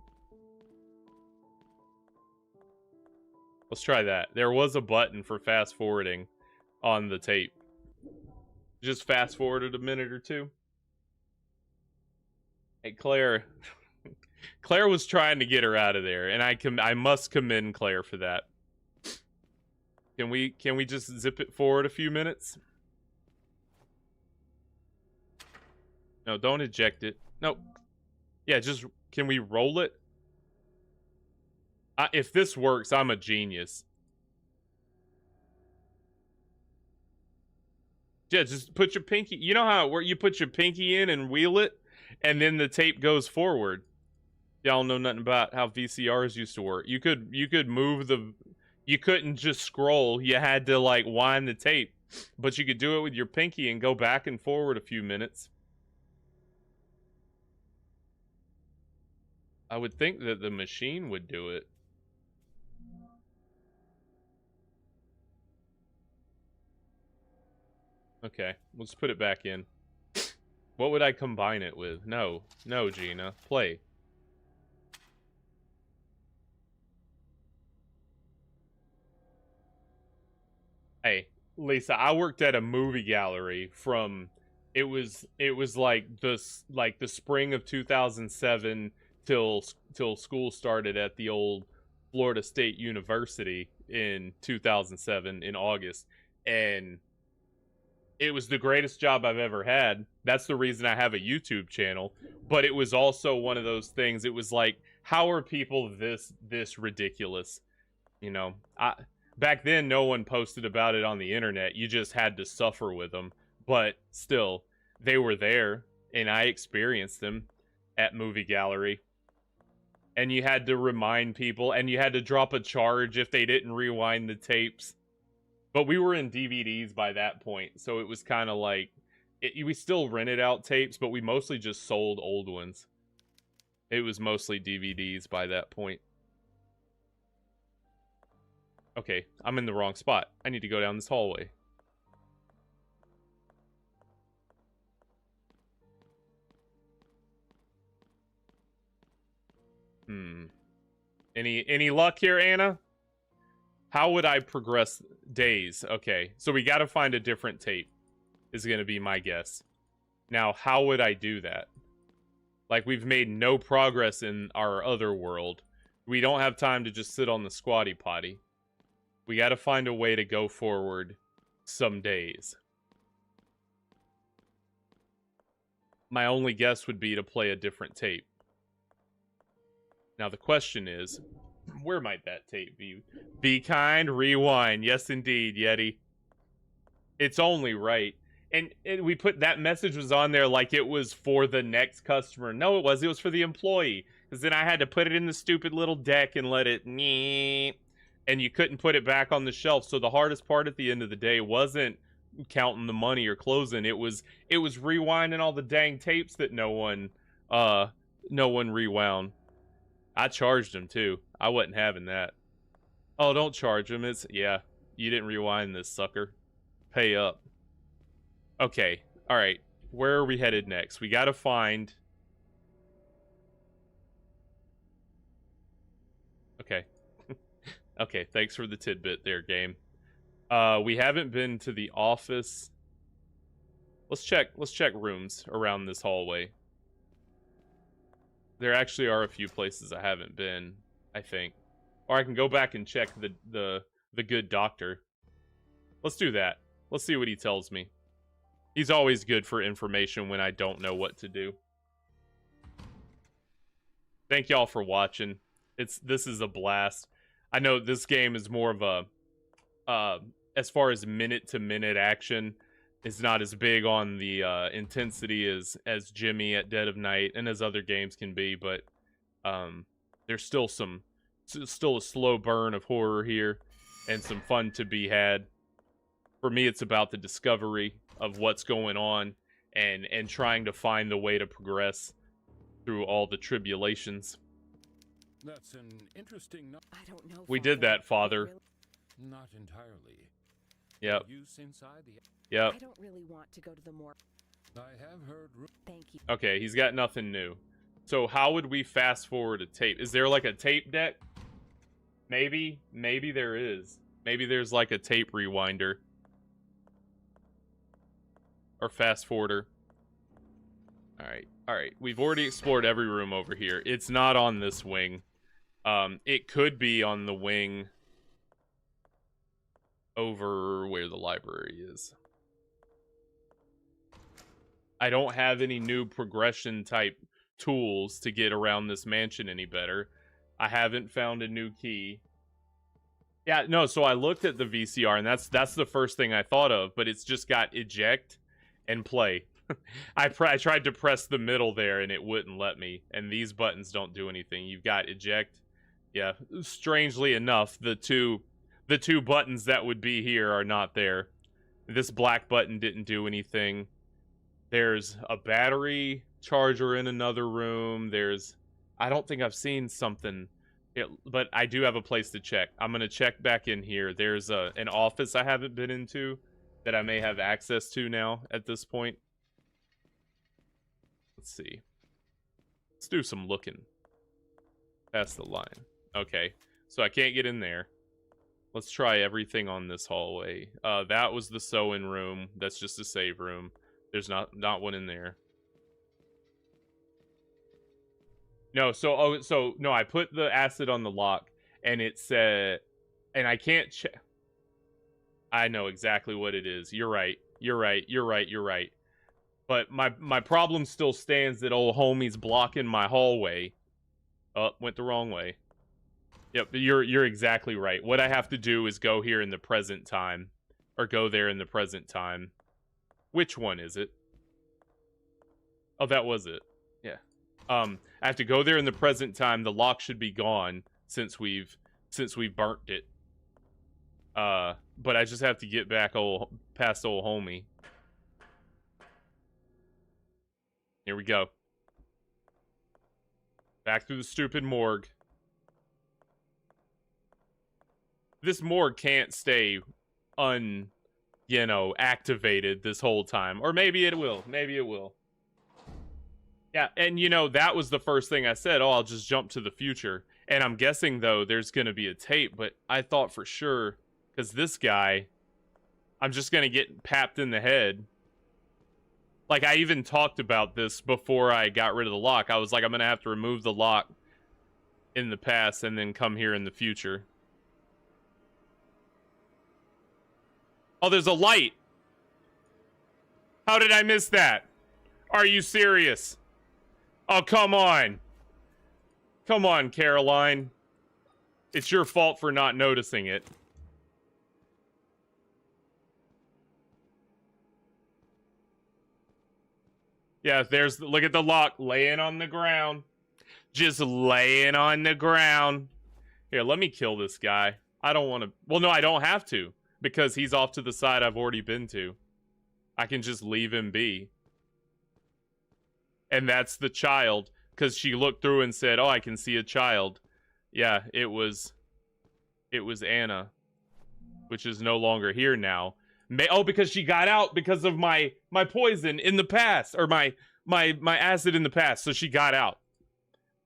A: Let's try that. There was a button for fast forwarding on the tape. Just fast forwarded a minute or two. Hey, Claire. Claire was trying to get her out of there, and I must commend Claire for that. Can we just zip it forward a few minutes? No, don't eject it. No. Yeah, just can we roll it? If this works, I'm a genius. Yeah, just put your pinky. You know how it works? You put your pinky in and wheel it, and then the tape goes forward. Y'all know nothing about how VCRs used to work. You could move the. You couldn't just scroll. You had to like wind the tape, but you could do it with your pinky and go back and forward a few minutes. I would think that the machine would do it. Okay, let's put it back in. What would I combine it with? No. No, Gina. Play. Hey, Lisa, I worked at a movie gallery from it was like the spring of 2007 till school started at the old Florida State University in 2007 in August, and it was the greatest job I've ever had. That's the reason I have a YouTube channel, but it was also one of those things. It was like, how are people this ridiculous? You know, back then no one posted about it on the internet. You just had to suffer with them. But still, they were there, and I experienced them at movie gallery. And you had to remind people, and you had to drop a charge if they didn't rewind the tapes. But we were in DVDs by that point, so it was kind of like, we still rented out tapes, but we mostly just sold old ones. It was mostly DVDs by that point. Okay, I'm in the wrong spot. I need to go down this hallway. Any luck here, Anna? How would I progress days? Okay, so we got to find a different tape, is going to be my guess. Now, how would I do that? Like, we've made no progress in our other world. We don't have time to just sit on the squatty potty. We got to find a way to go forward some days. My only guess would be to play a different tape. Now, the question is, where might that tape be? Be kind, rewind. Yes, indeed, Yeti. It's only right. And we put that message was on there like it was for the next customer. No, it was for the employee. Because then I had to put it in the stupid little deck and let it... And you couldn't put it back on the shelf. So the hardest part at the end of the day wasn't counting the money or closing. It was rewinding all the dang tapes that no one rewound. I charged him too. I wasn't having that. Oh, don't charge him. Yeah, you didn't rewind this, sucker. Pay up. Okay, all right. Where are we headed next? We got to find... Okay. Okay, thanks for the tidbit there, game. We haven't been to the office. Let's check rooms around this hallway. There actually are a few places I haven't been, I think. Or I can go back and check the good doctor. Let's do that. Let's see what he tells me. He's always good for information when I don't know what to do. Thank y'all for watching. This is a blast. I know this game is more of a as far as minute-to-minute action, it's not as big on the intensity as Jimmy at Dead of Night and as other games can be, but there's still a slow burn of horror here and some fun to be had. For me, it's about the discovery of what's going on and trying to find the way to progress through all the tribulations.
E: That's an interesting...
F: I don't know.
A: We did that, Father.
E: Not entirely.
A: Yep.
E: Use inside the...
F: I don't really want to go to the morgue.
E: I have heard...
F: Thank you.
A: Okay, he's got nothing new. So how would we fast forward a tape? Is there like a tape deck? Maybe there is. Maybe there's like a tape rewinder. Or fast forwarder. Alright. We've already explored every room over here. It's not on this wing. It could be on the wing over where the library is. I don't have any new progression type tools to get around this mansion any better. I haven't found a new key. Yeah, no, so I looked at the VCR and that's the first thing I thought of, but it's just got eject and play. I tried to press the middle there and it wouldn't let me, and these buttons don't do anything. You've got eject. Yeah, strangely enough, the two buttons that would be here are not there. This black button didn't do anything. There's a battery charger in another room. I don't think I've seen something, but I do have a place to check. I'm going to check back in here. There's an office I haven't been into that I may have access to now at this point. Let's see. Let's do some looking. Past the line. Okay. So I can't get in there. Let's try everything on this hallway. That was the sew-in room. That's just a save room. There's not one in there. No, so no, I put the acid on the lock, and it said, and I can't check. I know exactly what it is. You're right. You're right. You're right. You're right. But my problem still stands that old homie's blocking my hallway. Oh, went the wrong way. Yep, you're exactly right. What I have to do is go here in the present time, or go there in the present time. Which one is it? Oh, that was it. Yeah. I have to go there in the present time. The lock should be gone since we've burnt it. But I just have to get back past old homie. Here we go. Back through the stupid morgue. This morgue can't stay activated this whole time. Or maybe it will. Maybe it will. Yeah, and that was the first thing I said. Oh, I'll just jump to the future. And I'm guessing, though, there's going to be a tape. But I thought for sure, because this guy, I'm just going to get papped in the head. Like, I even talked about this before I got rid of the lock. I was like, I'm going to have to remove the lock in the past and then come here in the future. Oh, there's a light. How did I miss that? Are you serious? Oh, come on. Come on, Caroline. It's your fault for not noticing it. Yeah, look at the lock laying on the ground. Just laying on the ground. Here, let me kill this guy. I don't want to. Well, no, I don't have to. Because he's off to the side I've already been to. I can just leave him be. And that's the child. Because she looked through and said, oh, I can see a child. Yeah, it was Anna. Which is no longer here now. Because she got out because of my poison in the past. Or my acid in the past. So she got out.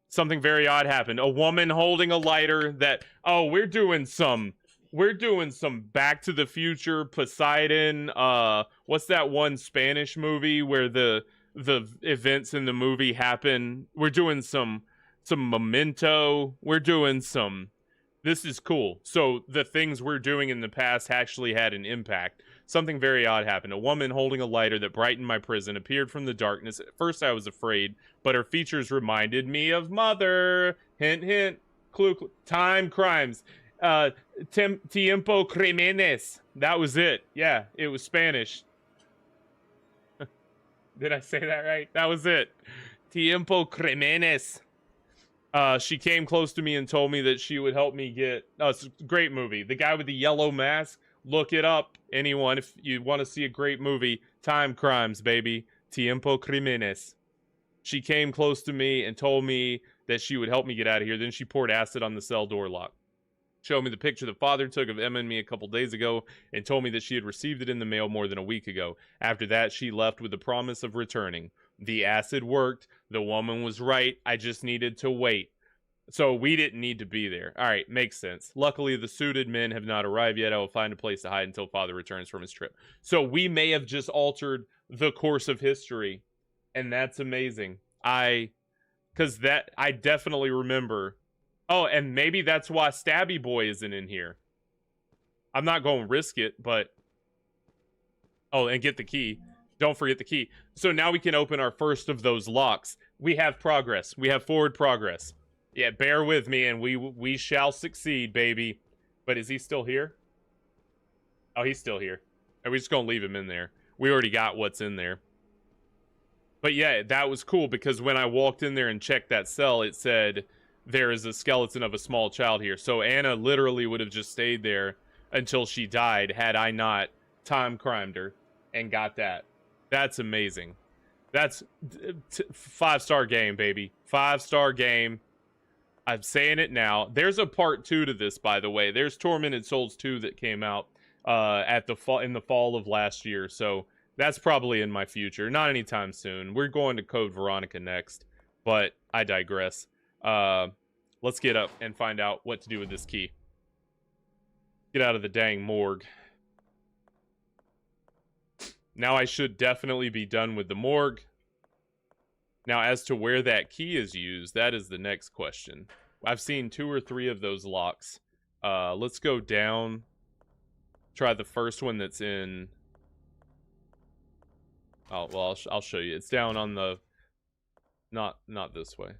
A: Something very odd happened. A woman holding a lighter that... Oh, we're doing some Back to the Future, Poseidon, what's that one Spanish movie where the events in the movie happen? We're doing some Memento. We're doing some... This is cool. So the things we're doing in the past actually had an impact. Something very odd happened. A woman holding a lighter that brightened my prison appeared from the darkness. At first I was afraid, but her features reminded me of Mother. Hint, hint. Clue, clue. Time crimes. Tiempo Crímenes. That was it. Yeah, it was Spanish. Did I say that right? That was it. Tiempo Crímenes. She came close to me and told me that she would help me get... Oh, it's a great movie. The guy with the yellow mask. Look it up, anyone, if you want to see a great movie. Time crimes, baby. Tiempo Crímenes. She came close to me and told me that she would help me get out of here. Then she poured acid on the cell door lock. Showed me the picture the father took of Emma and me a couple days ago and told me that she had received it in the mail more than a week ago. After that, she left with the promise of returning. The acid worked. The woman was right. I just needed to wait. So we didn't need to be there. All right, makes sense. Luckily, the suited men have not arrived yet. I will find a place to hide until father returns from his trip. So we may have just altered the course of history. And that's amazing. I definitely remember... Oh, and maybe that's why Stabby Boy isn't in here. I'm not going to risk it, but... Oh, and get the key. Don't forget the key. So now we can open our first of those locks. We have progress. We have forward progress. Yeah, bear with me, and we shall succeed, baby. But is he still here? Oh, he's still here. Are we just going to leave him in there? We already got what's in there. But yeah, that was cool, because when I walked in there and checked that cell, it said... There is a skeleton of a small child here. So Anna literally would have just stayed there until she died had I not time crimed her and got that. That's amazing. That's 5-star game, baby. 5-star game. I'm saying it now. There's a part 2 to this, by the way. There's Tormented Souls 2 that came out in the fall of last year. So That's probably in my future. Not anytime soon. We're going to Code Veronica next, but I digress. Let's get up and find out what to do with this key. Get out of the dang morgue. Now I should definitely be done with the morgue. Now, as to where that key is used, that is the next question. I've seen 2 or 3 of those locks. Let's go down. Try the first one that's in... Oh, well, I'll show you. It's down on the... Not this way.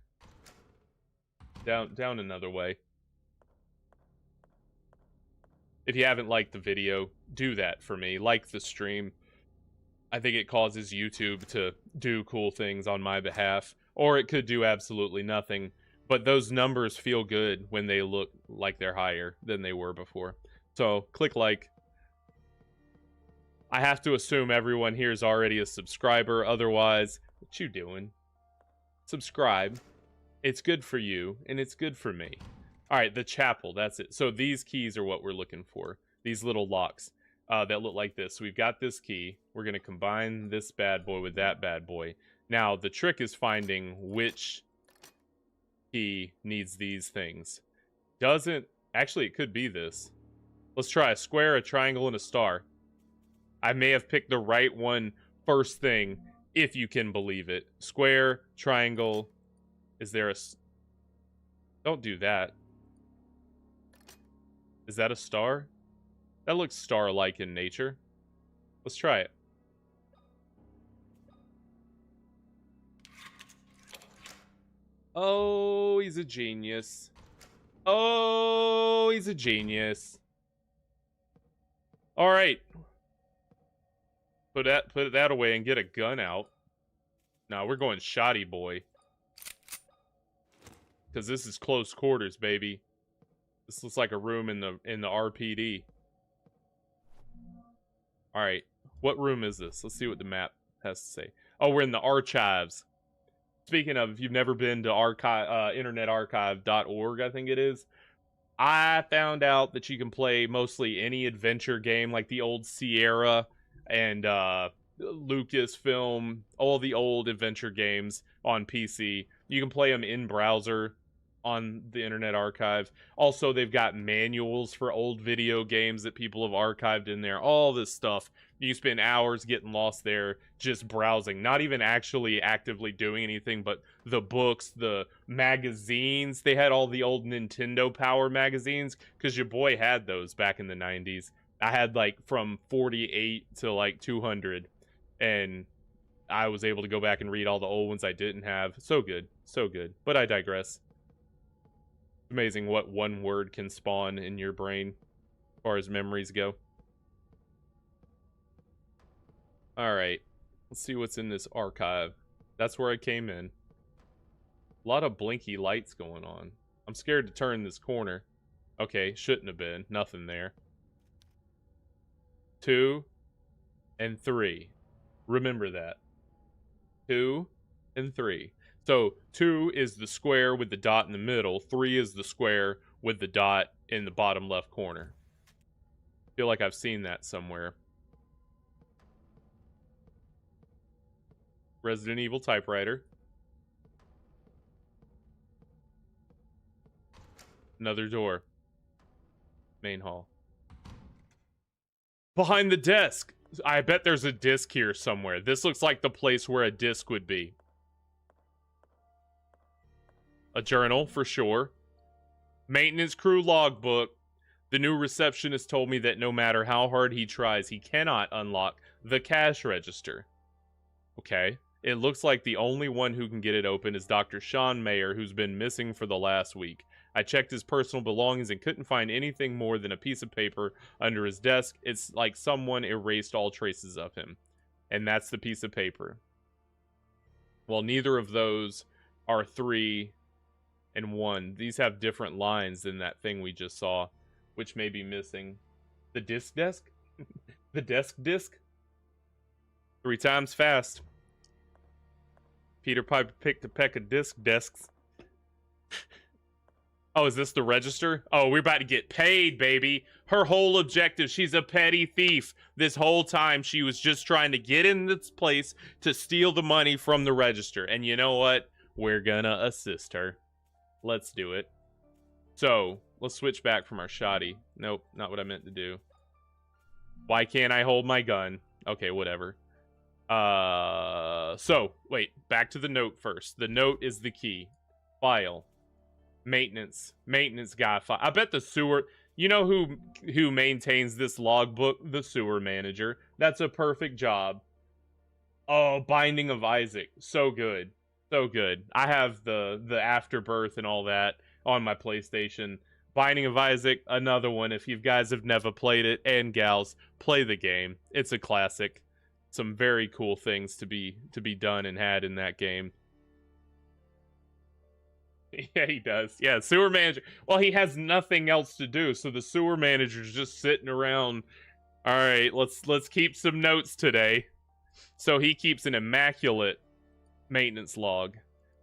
A: Down another way. If you haven't liked the video, do that for me. Like the stream. I think it causes YouTube to do cool things on my behalf. Or it could do absolutely nothing. But those numbers feel good when they look like they're higher than they were before. So, click like. I have to assume everyone here is already a subscriber. Otherwise, what you doing? Subscribe. It's good for you, and it's good for me. Alright, the chapel, that's it. So these keys are what we're looking for. These little locks that look like this. So we've got this key. We're going to combine this bad boy with that bad boy. Now, the trick is finding which key needs these things. Actually, it could be this. Let's try a square, a triangle, and a star. I may have picked the right one first thing, if you can believe it. Square, triangle. Is there a... Don't do that. Is that a star? That looks star-like in nature. Let's try it. Oh, he's a genius. Oh, he's a genius. All right. Put that away and get a gun out. Now we're going shoddy boy. Because this is close quarters, baby. This looks like a room in the RPD. Alright. What room is this? Let's see what the map has to say. Oh, we're in the archives. Speaking of, if you've never been to internetarchive.org, I think it is. I found out that you can play mostly any adventure game, like the old Sierra and Lucasfilm, all the old adventure games on PC. You can play them in browser on the Internet Archive. Also, they've got manuals for old video games that people have archived in there. All this stuff. You spend hours getting lost there just browsing. Not even actually actively doing anything, but the books, the magazines. They had all the old Nintendo Power magazines, because your boy had those back in the 90s. I had like from 48 to like 200, and I was able to go back and read all the old ones I didn't have. So good, so good. But I digress. Amazing what one word can spawn in your brain as far as memories go. Alright, let's see what's in this archive. That's where I came in. A lot of blinky lights going on. I'm scared to turn this corner. Okay, shouldn't have been. Nothing there. 2 and 3. Remember that. 2 and 3. So 2 is the square with the dot in the middle. 3 is the square with the dot in the bottom left corner. Feel like I've seen that somewhere. Resident Evil typewriter. Another door. Main hall. Behind the desk. I bet there's a disc here somewhere. This looks like the place where a disc would be. A journal, for sure. Maintenance crew logbook. The new receptionist told me that no matter how hard he tries, he cannot unlock the cash register. Okay. It looks like the only one who can get it open is Dr. Sean Mayer, who's been missing for the last week. I checked his personal belongings and couldn't find anything more than a piece of paper under his desk. It's like someone erased all traces of him. And that's the piece of paper. Well, neither of those are 3 and 1. These have different lines than that thing we just saw, which may be missing. The disc? The disc? 3 times fast. Peter Piper picked a peck of discs. Oh, is this the register? Oh, we're about to get paid, baby. Her whole objective, she's a petty thief. This whole time, she was just trying to get in this place to steal the money from the register. And you know what? We're gonna assist her. Let's do it. So, let's switch back from our shoddy. Nope, not what I meant to do. Why can't I hold my gun? Okay, whatever. So, wait, back to the note first. The note is the key. File. Maintenance guy. I bet the sewer... You know who maintains this logbook? The sewer manager. That's a perfect job. Oh, Binding of Isaac. So good. So good. I have the Afterbirth and all that on my PlayStation. Binding of Isaac, another one. If you guys have never played it, and gals, play the game. It's a classic. Some very cool things to be done and had in that game. Yeah, he does. Yeah, sewer manager. Well, he has nothing else to do, so the sewer manager's just sitting around. All right, let's keep some notes today. So he keeps an immaculate maintenance log.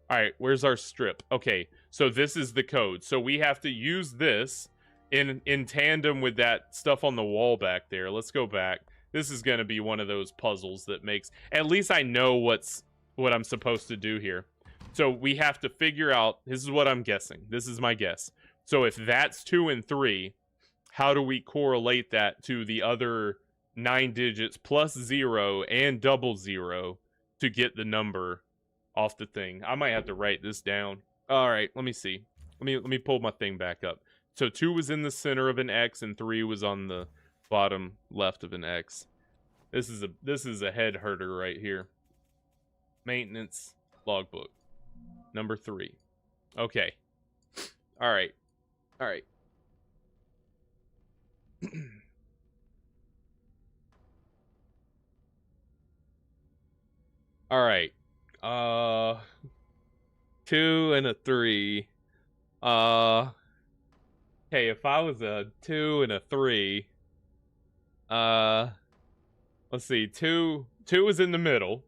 A: All right, where's our strip? Okay, so this is the code. So we have to use this in tandem with that stuff on the wall back there. Let's go back. This is going to be one of those puzzles that makes... At least I know what I'm supposed to do here. So we have to figure out... This is what I'm guessing. This is my guess. So if that's 2 and 3, how do we correlate that to the other 9 digits plus 0 and double 0 to get the number off the thing? I might have to write this down. All right, let me see. Let me pull my thing back up. So 2 was in the center of an X and 3 was on the bottom left of an X. This is a head hurter right here. Maintenance logbook. Number 3. Okay. All right. All right. All right. 2 and a 3. Okay, if I was a 2 and a 3, let's see. 2 was in the middle,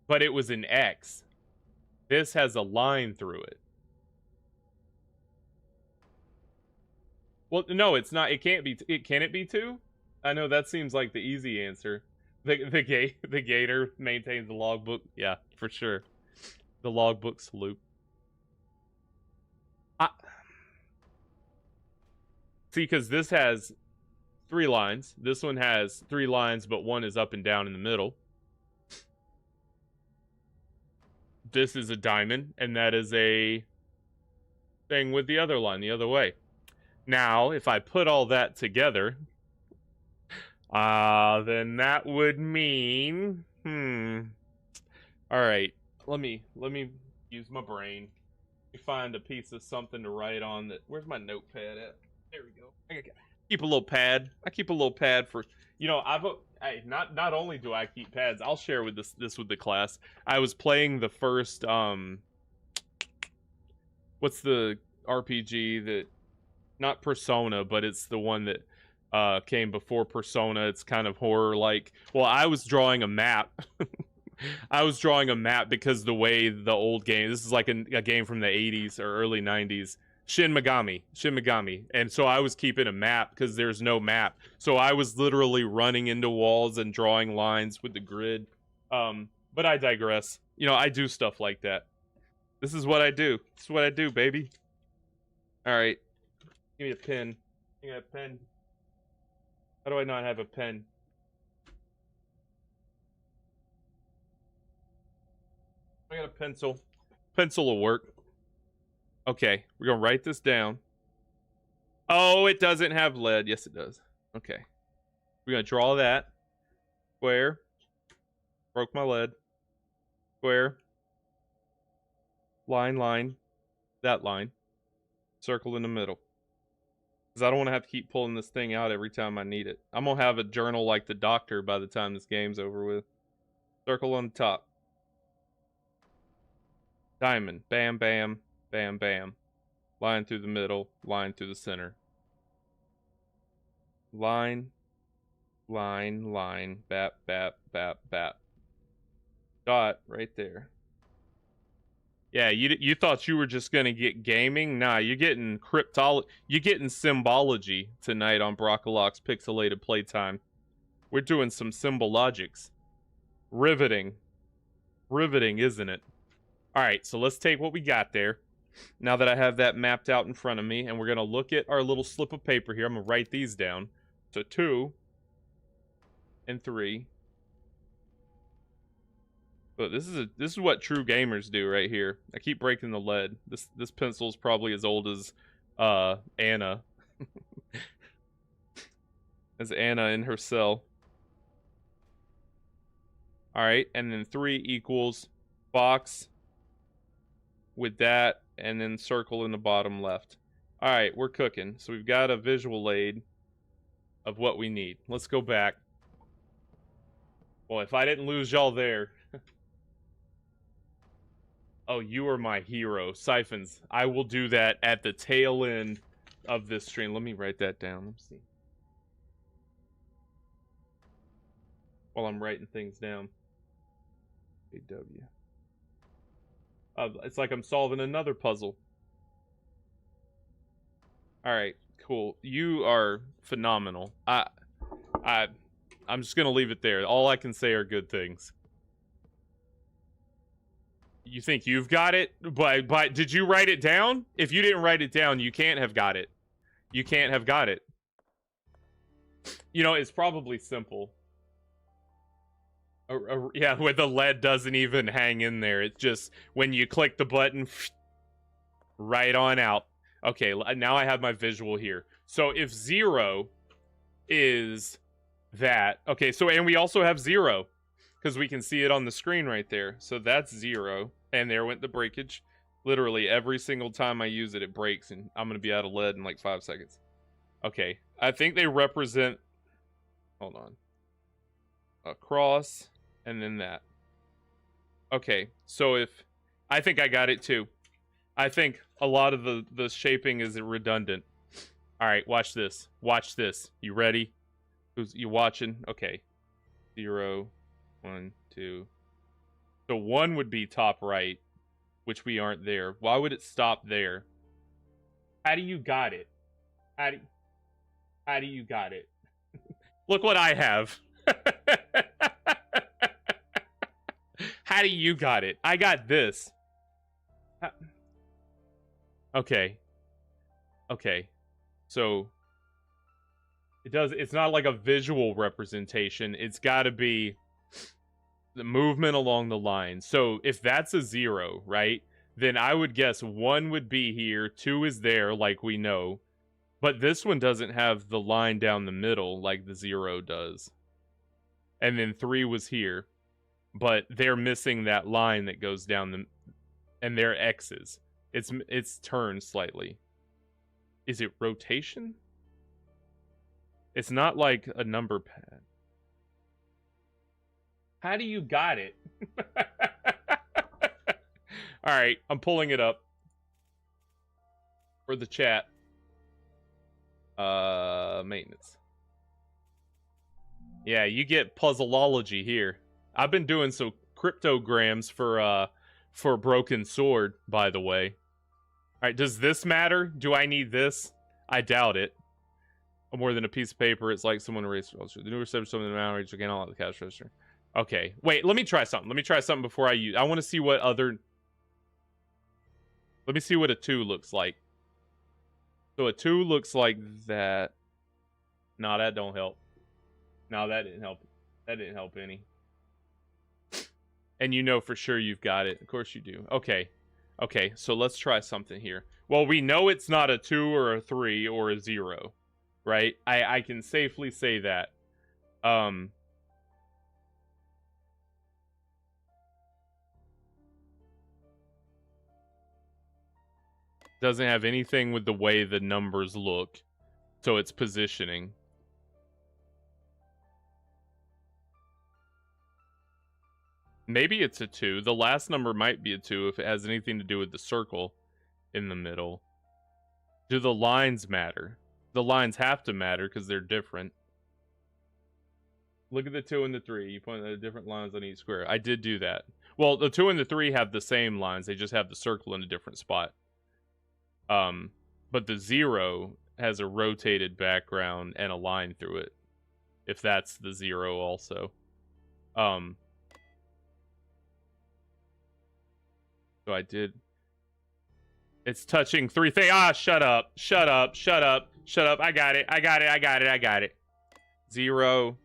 A: but it was an X. This has a line through it. Well, no, it's not. It can't be. Can it be 2? I know that seems like the easy answer. The gator maintains the logbook. Yeah, for sure. The logbook's loop. See, because this has 3 lines. This one has 3 lines, but 1 is up and down in the middle. This is a diamond, and that is a thing with the other line the other way. Now, if I put all that together, then that would mean, all right, let me use my brain. Let me find a piece of something to write on. Where's my notepad at? There we go. I keep a little pad. I keep a little pad for, you know, not only do I keep pads, I'll share with this with the class. I was playing the first what's the RPG that, not Persona, but it's the one that came before Persona. It's kind of horror like. Well, I was drawing a map. I was drawing a map because the way the old game, this is like a game from the 80s or early 90s, Shin Megami. And so I was keeping a map because there's no map. So I was literally running into walls and drawing lines with the grid. But I digress. You know, I do stuff like that. This is what I do. This is what I do, baby. All right. Give me a pen. Give me a pen. How do I not have a pen? I got a pencil. Pencil will work. Okay, we're gonna write this down. Oh, it doesn't have lead. Yes, it does. Okay. We're gonna draw that. Square. Broke my lead. Square. Line. That line. Circle in the middle. Because I don't want to have to keep pulling this thing out every time I need it. I'm going to have a journal like the doctor by the time this game's over with. Circle on the top. Diamond. Bam, bam, bam, bam. Line through the middle. Line through the center. Line. Bap, bap, bap, bap. Dot right there. Yeah, you thought you were just gonna get gaming? Nah, you're getting you're getting symbology tonight on Brockalock's Pixelated Playtime. We're doing some symbologics. Riveting. Riveting, isn't it? Alright, so let's take what we got there. Now that I have that mapped out in front of me, and we're gonna look at our little slip of paper here. I'm gonna write these down. So 2 and 3. But this is what true gamers do right here. I keep breaking the lead. This pencil's probably as old as Anna. As Anna in her cell. Alright, and then 3 equals box with that, and then circle in the bottom left. Alright, we're cooking. So we've got a visual aid of what we need. Let's go back. Well, if I didn't lose y'all there... Oh, you are my hero. Siphons. I will do that at the tail end of this stream. Let me write that down. Let's see. While I'm writing things down. AW. It's like I'm solving another puzzle. Alright, cool. You are phenomenal. I'm just gonna leave it there. All I can say are good things. You think you've got it? But did you write it down? If you didn't write it down, you can't have got it. You can't have got it. You know, it's probably simple. Yeah, where the lead doesn't even hang in there. It's just when you click the button, right on out. Okay, now I have my visual here. So if 0 is that... Okay, so and we also have 0. Because we can see it on the screen right there. So that's 0. And there went the breakage. Literally every single time I use it, it breaks. And I'm going to be out of lead in like 5 seconds. Okay. I think they represent... Hold on. A cross. And then that. Okay. So if... I think I got it too. I think a lot of the shaping is redundant. Alright, watch this. Watch this. You ready? You watching? Okay. 0... 1, 2. So 1 would be top right, which we aren't there. Why would it stop there? How do you got it? How do you got it? Look what I have. How do you got it? I got this. Okay. Okay. So it's not like a visual representation. It's got to be the movement along the line. So if that's a 0, right, then I would guess 1 would be here, 2 is there, like we know, but this one doesn't have the line down the middle like the 0 does. And then 3 was here, but they're missing that line that goes down the, and they're X's. It's turned slightly. Is it rotation? It's not like a number pad. How do you got it? Alright, I'm pulling it up. For the chat. Maintenance. Yeah, you get puzzleology here. I've been doing some cryptograms for Broken Sword, by the way. Alright, does this matter? Do I need this? I doubt it. More than a piece of paper, it's like someone erased the new receptor, some of the amount again, all at the cash register. Okay, wait, let me try something. Let me try something before I use... I want to see what other... Let me see what a 2 looks like. So a 2 looks like that. No, that don't help. No, that didn't help. That didn't help any. And you know for sure you've got it. Of course you do. Okay. Okay, so let's try something here. Well, we know it's not a 2 or a 3 or a 0. Right? I can safely say that. Doesn't have anything with the way the numbers look. So it's positioning. Maybe it's a 2. The last number might be a 2 if it has anything to do with the circle in the middle. Do the lines matter? The lines have to matter because they're different. Look at the 2 and the 3. You point at the different lines on each square. I did do that. Well, the 2 and the 3 have the same lines. They just have the circle in a different spot. But the 0 has a rotated background and a line through it. If that's the 0 also. So I did... It's touching 3 things. Ah, shut up. Shut up. Shut up. Shut up. I got it. I got it. I got it. I got it. 0.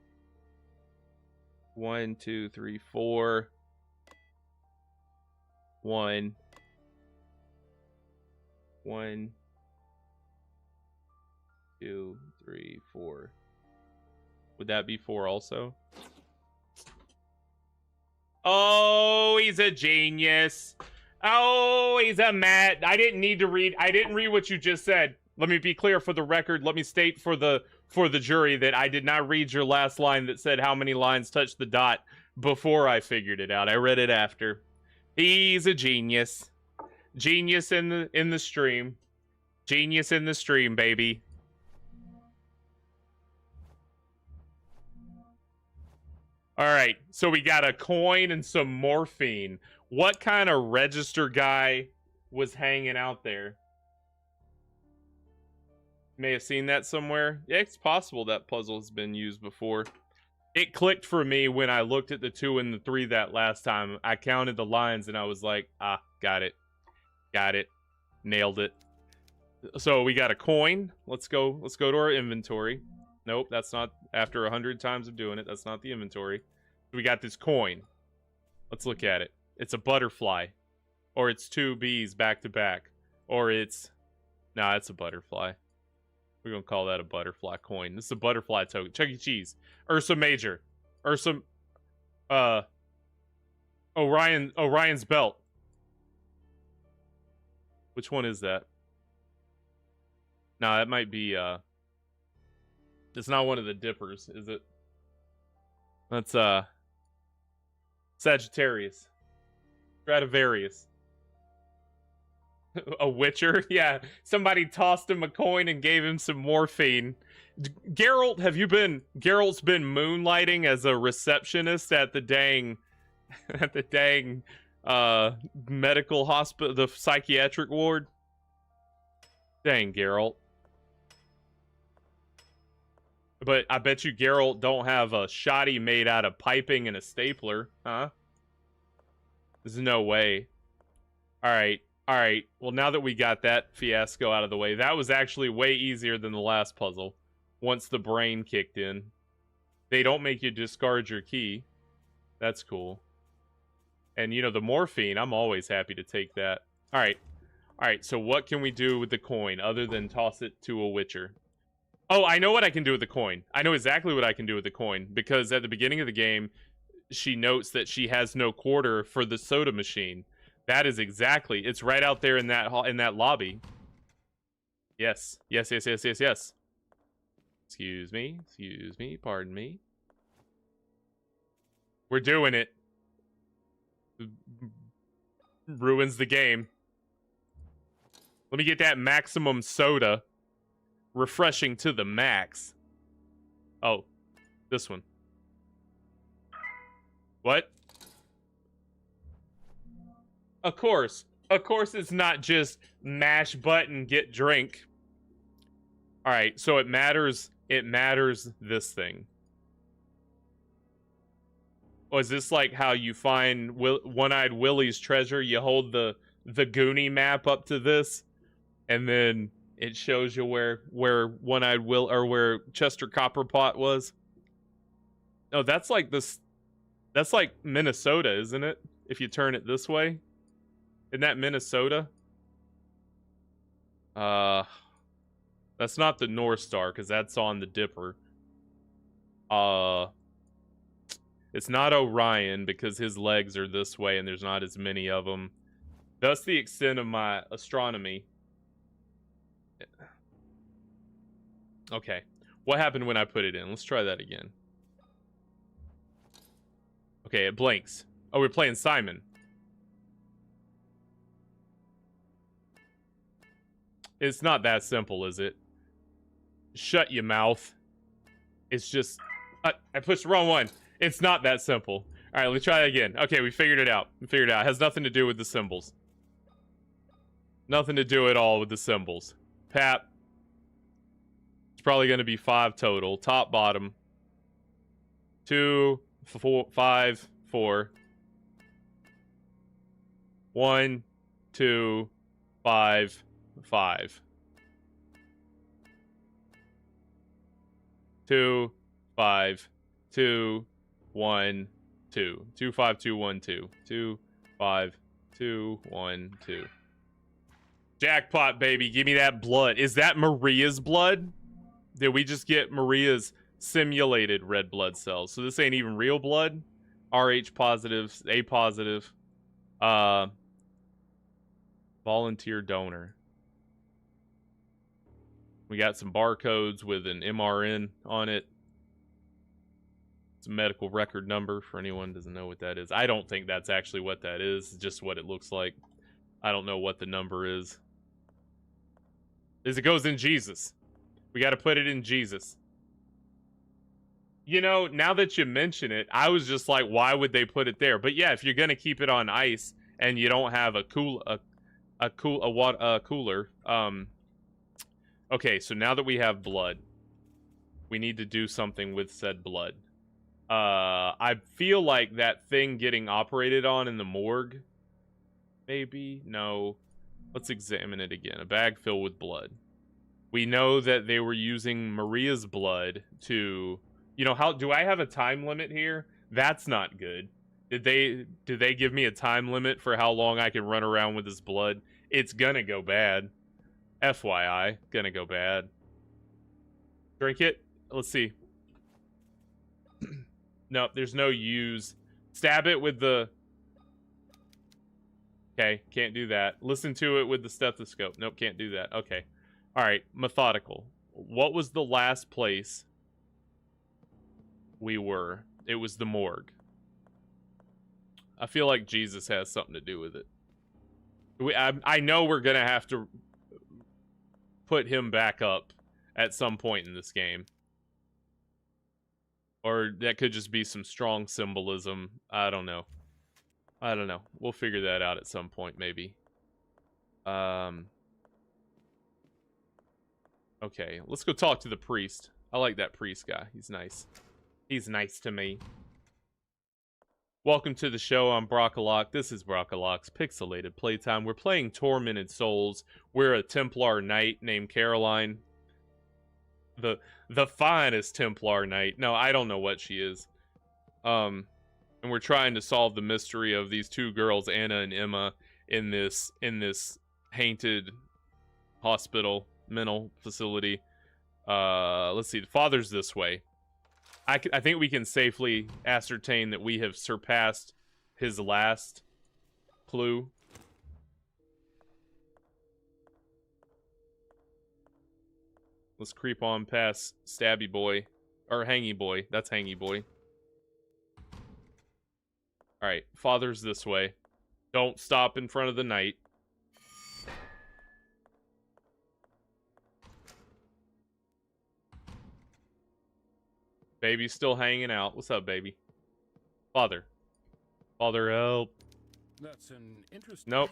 A: 1, 2, 3, 4. 1. 1, 2, 3, 4. Would that be 4 also? Oh, he's a genius. Oh, he's a Matt. I didn't need to read. I didn't read what you just said. Let me be clear for the record. Let me state for the jury that I did not read your last line that said how many lines touched the dot before I figured it out. I read it after. He's a genius. Genius in the stream. Genius in the stream, baby. All right, so we got a coin and some morphine. What kind of register guy was hanging out there? May have seen that somewhere. Yeah, it's possible that puzzle has been used before. It clicked for me when I looked at the 2 and the 3 that last time. I counted the lines and I was like, ah, got it. Got it. Nailed it. So we got a coin. Let's go to our inventory. Nope, that's not, after 100 times of doing it, that's not the inventory. We got this coin. Let's look at it. It's a butterfly. Or it's 2 bees back to back. Or it's... Nah, it's a butterfly. We're gonna call that a butterfly coin. This is a butterfly token. Chuck E. Cheese. Ursa Major. Ursa... Orion's belt. Which one is that? Nah, that might be, It's not one of the dippers, is it? That's, Sagittarius. Stradivarius. A witcher? Yeah, somebody tossed him a coin and gave him some morphine. Geralt, Geralt's been moonlighting as a receptionist at the dang, medical hospital, the psychiatric ward. Dang, Geralt. But I bet you Geralt don't have a shoddy made out of piping and a stapler, huh? There's no way. Alright, alright. Well, now that we got that fiasco out of the way, that was actually way easier than the last puzzle. Once the brain kicked in. They don't make you discard your key. That's cool. And, you know, the morphine, I'm always happy to take that. Alright. Alright, so what can we do with the coin other than toss it to a witcher? Oh, I know what I can do with the coin. I know exactly what I can do with the coin. Because at the beginning of the game, she notes that she has no quarter for the soda machine. That is exactly... It's right out there in that lobby. Yes. Yes, yes, yes, yes, yes. Excuse me. Excuse me. Pardon me. We're doing it. Ruins the game. Let me get that maximum soda. Refreshing to the max. Oh, this one. What? Of course. Of course it's not just mash button, get drink. Alright, so it matters this thing. Oh, is this like how you find One-Eyed Willie's treasure? You hold the Goonie map up to this, and then it shows you where One-Eyed Will, or where Chester Copperpot was. No, that's like this. That's like Minnesota, isn't it? If you turn it this way, isn't that Minnesota? That's not the North Star because that's on the Dipper. It's not Orion because his legs are this way and there's not as many of them. That's the extent of my astronomy. Okay. What happened when I put it in? Let's try that again. Okay, it blinks. Oh, we're playing Simon. It's not that simple, is it? Shut your mouth. It's just... I pushed the wrong one. It's not that simple. All right, let's try it again. Okay, we figured it out. It has nothing to do with the symbols. Nothing to do at all with the symbols. Pap. It's probably going to be 5 total. Top, bottom. 2, 4, 5, 4. 1, 2, 5, 5. 2, 5, 2, 1, 2. 2, 5, 2, 1, 2. 2, 5, 2, 1, 2. Jackpot, baby. Give me that blood. Is that Maria's blood? Did we just get Maria's simulated red blood cells? So this ain't even real blood? RH positive, A positive. Volunteer donor. We got some barcodes with an MRN on it. It's a medical record number for anyone who doesn't know what that is. I don't think that's actually what that is. It's just what it looks like. I don't know what the number is. It goes in Jesus. We got to put it in Jesus. You know, now that you mention it, I was just like, why would they put it there? But yeah, if you're gonna keep it on ice and you don't have a cooler. Okay, so now that we have blood, we need to do something with said blood. I feel like that thing getting operated on in the morgue. Maybe? No. Let's examine it again. A bag filled with blood. We know that they were using Maria's blood to... You know, how do I have a time limit here? That's not good. Did they give me a time limit for how long I can run around with this blood? It's gonna go bad. FYI, gonna go bad. Drink it? Let's see. Nope, there's no use. Stab it with the... Okay, can't do that. Listen to it with the stethoscope. Nope, can't do that. Okay. Alright, methodical. What was the last place we were? It was the morgue. I feel like Jesus has something to do with it. I know we're gonna have to put him back up at some point in this game. Or that could just be some strong symbolism. I don't know. We'll figure that out at some point, maybe. Okay, let's go talk to the priest. I like that priest guy. He's nice. He's nice to me. Welcome to the show. I'm Brockalock. This is Brockalock's Pixelated Playtime. We're playing Tormented Souls. We're a Templar knight named Caroline. The finest Templar knight. No, I don't know what she is. And we're trying to solve the mystery of these two girls, Anna and Emma, in this haunted hospital, mental facility. Let's see. The father's this way. I think we can safely ascertain that we have surpassed his last clue. Let's creep on past Stabby Boy. Or Hangy Boy. That's Hangy Boy. Alright, father's this way. Don't stop in front of the knight. Baby's still hanging out. What's up, baby? Father. Father, help.
E: That's an interesting...
A: Nope.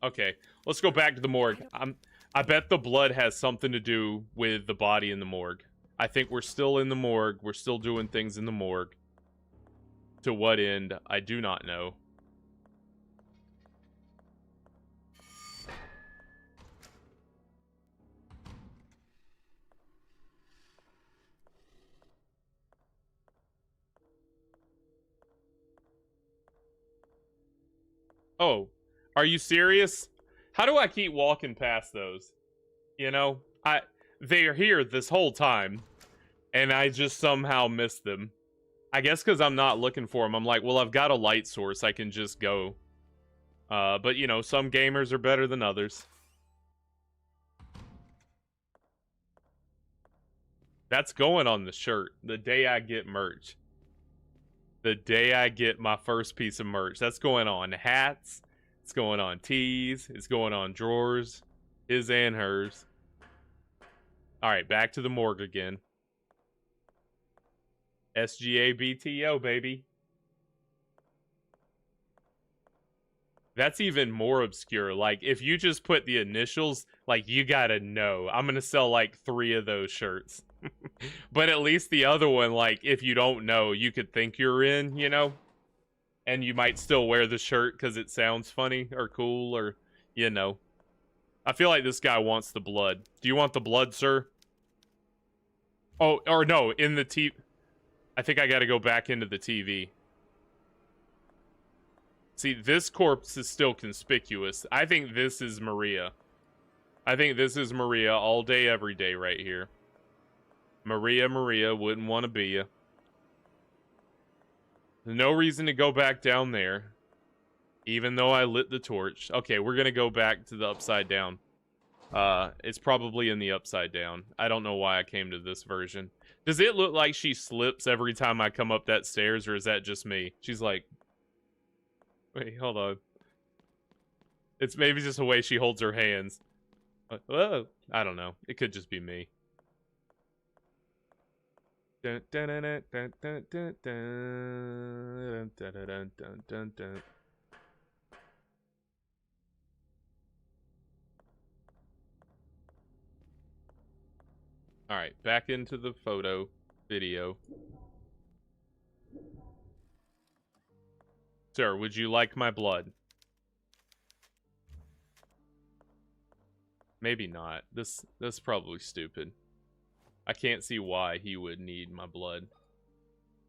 A: Okay, let's go back to the morgue. I bet the blood has something to do with the body in the morgue. I think we're still in the morgue. We're still doing things in the morgue. To what end, I do not know. Oh, are you serious? How do I keep walking past those? You know, they're here this whole time, and I just somehow missed them. I guess because I'm not looking for them. I'm like, well, I've got a light source. I can just go. But, you know, some gamers are better than others. That's going on the shirt. The day I get merch. The day I get my first piece of merch. That's going on hats. It's going on tees. It's going on drawers. His and hers. Alright, back to the morgue again. SGA BTO, baby. That's even more obscure. Like, if you just put the initials, like, you gotta know. I'm gonna sell, like, 3 of those shirts. But at least the other one, like, if you don't know, you could think you're in, you know? And you might still wear the shirt because it sounds funny or cool or, you know. I feel like this guy wants the blood. Do you want the blood, sir? Oh, or no, in the TV. I think I gotta go back into the TV. See, this corpse is still conspicuous. I think this is Maria. I think this is Maria all day, every day right here. Maria, wouldn't want to be you. No reason to go back down there. Even though I lit the torch. Okay, we're going to go back to the upside down. It's probably in the upside down. I don't know why I came to this version. Does it look like she slips every time I come up that stairs, or is that just me? She's like... Wait, hold on. It's maybe just the way she holds her hands. Whoa. I don't know. It could just be me. Dun, dun, dun, dun, dun, dun, dun, dun, dun, dun, dun, dun, dun. All right, back into the photo video. Sir, would you like my blood? Maybe not. That's probably stupid. I can't see why he would need my blood.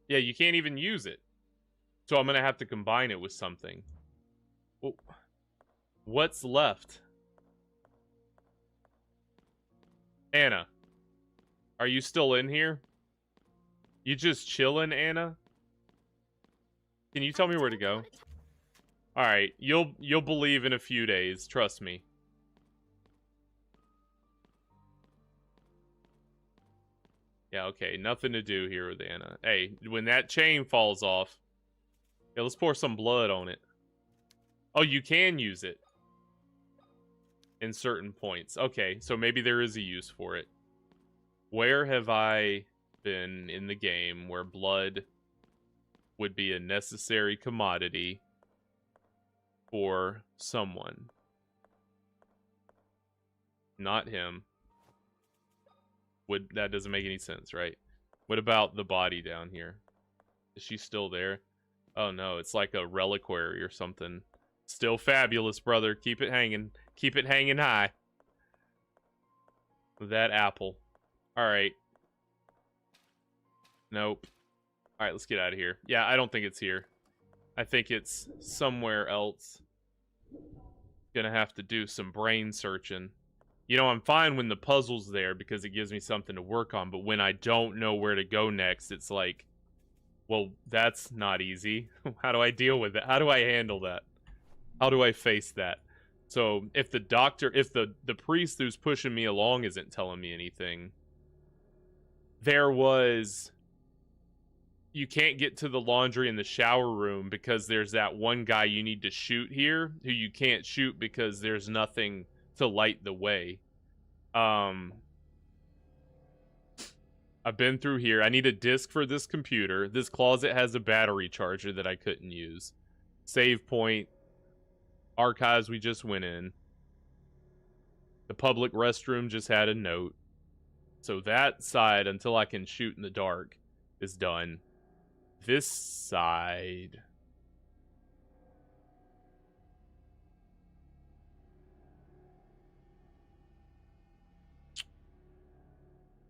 A: Yeah, you can't even use it. So I'm gonna have to combine it with something. Oh. What's left? Anna. Are you still in here? You just chilling, Anna? Can you tell me where to go? Alright, you'll believe in a few days, trust me. Yeah, okay, nothing to do here with Anna. Hey, when that chain falls off, yeah, let's pour some blood on it. Oh, you can use it in certain points. Okay, so maybe there is a use for it. Where have I been in the game where blood would be a necessary commodity for someone? Not him. That doesn't make any sense, right? What about the body down here? Is she still there? Oh no, it's like a reliquary or something. Still fabulous, brother. Keep it hanging. Keep it hanging high. That apple. Alright. Nope. Alright, let's get out of here. Yeah, I don't think it's here. I think it's somewhere else. Gonna have to do some brain searching. You know, I'm fine when the puzzle's there because it gives me something to work on, but when I don't know where to go next, it's like, well, that's not easy. How do I deal with it? How do I handle that? How do I face that? So, if the doctor, if the priest who's pushing me along isn't telling me anything, there was... You can't get to the laundry in the shower room because there's that one guy you need to shoot here who you can't shoot because there's nothing to light the way. I've been through here. I need a disc for this computer. This closet has a battery charger that I couldn't use. Save point. Archives we just went in. The public restroom just had a note. So that side, until I can shoot in the dark, is done. This side...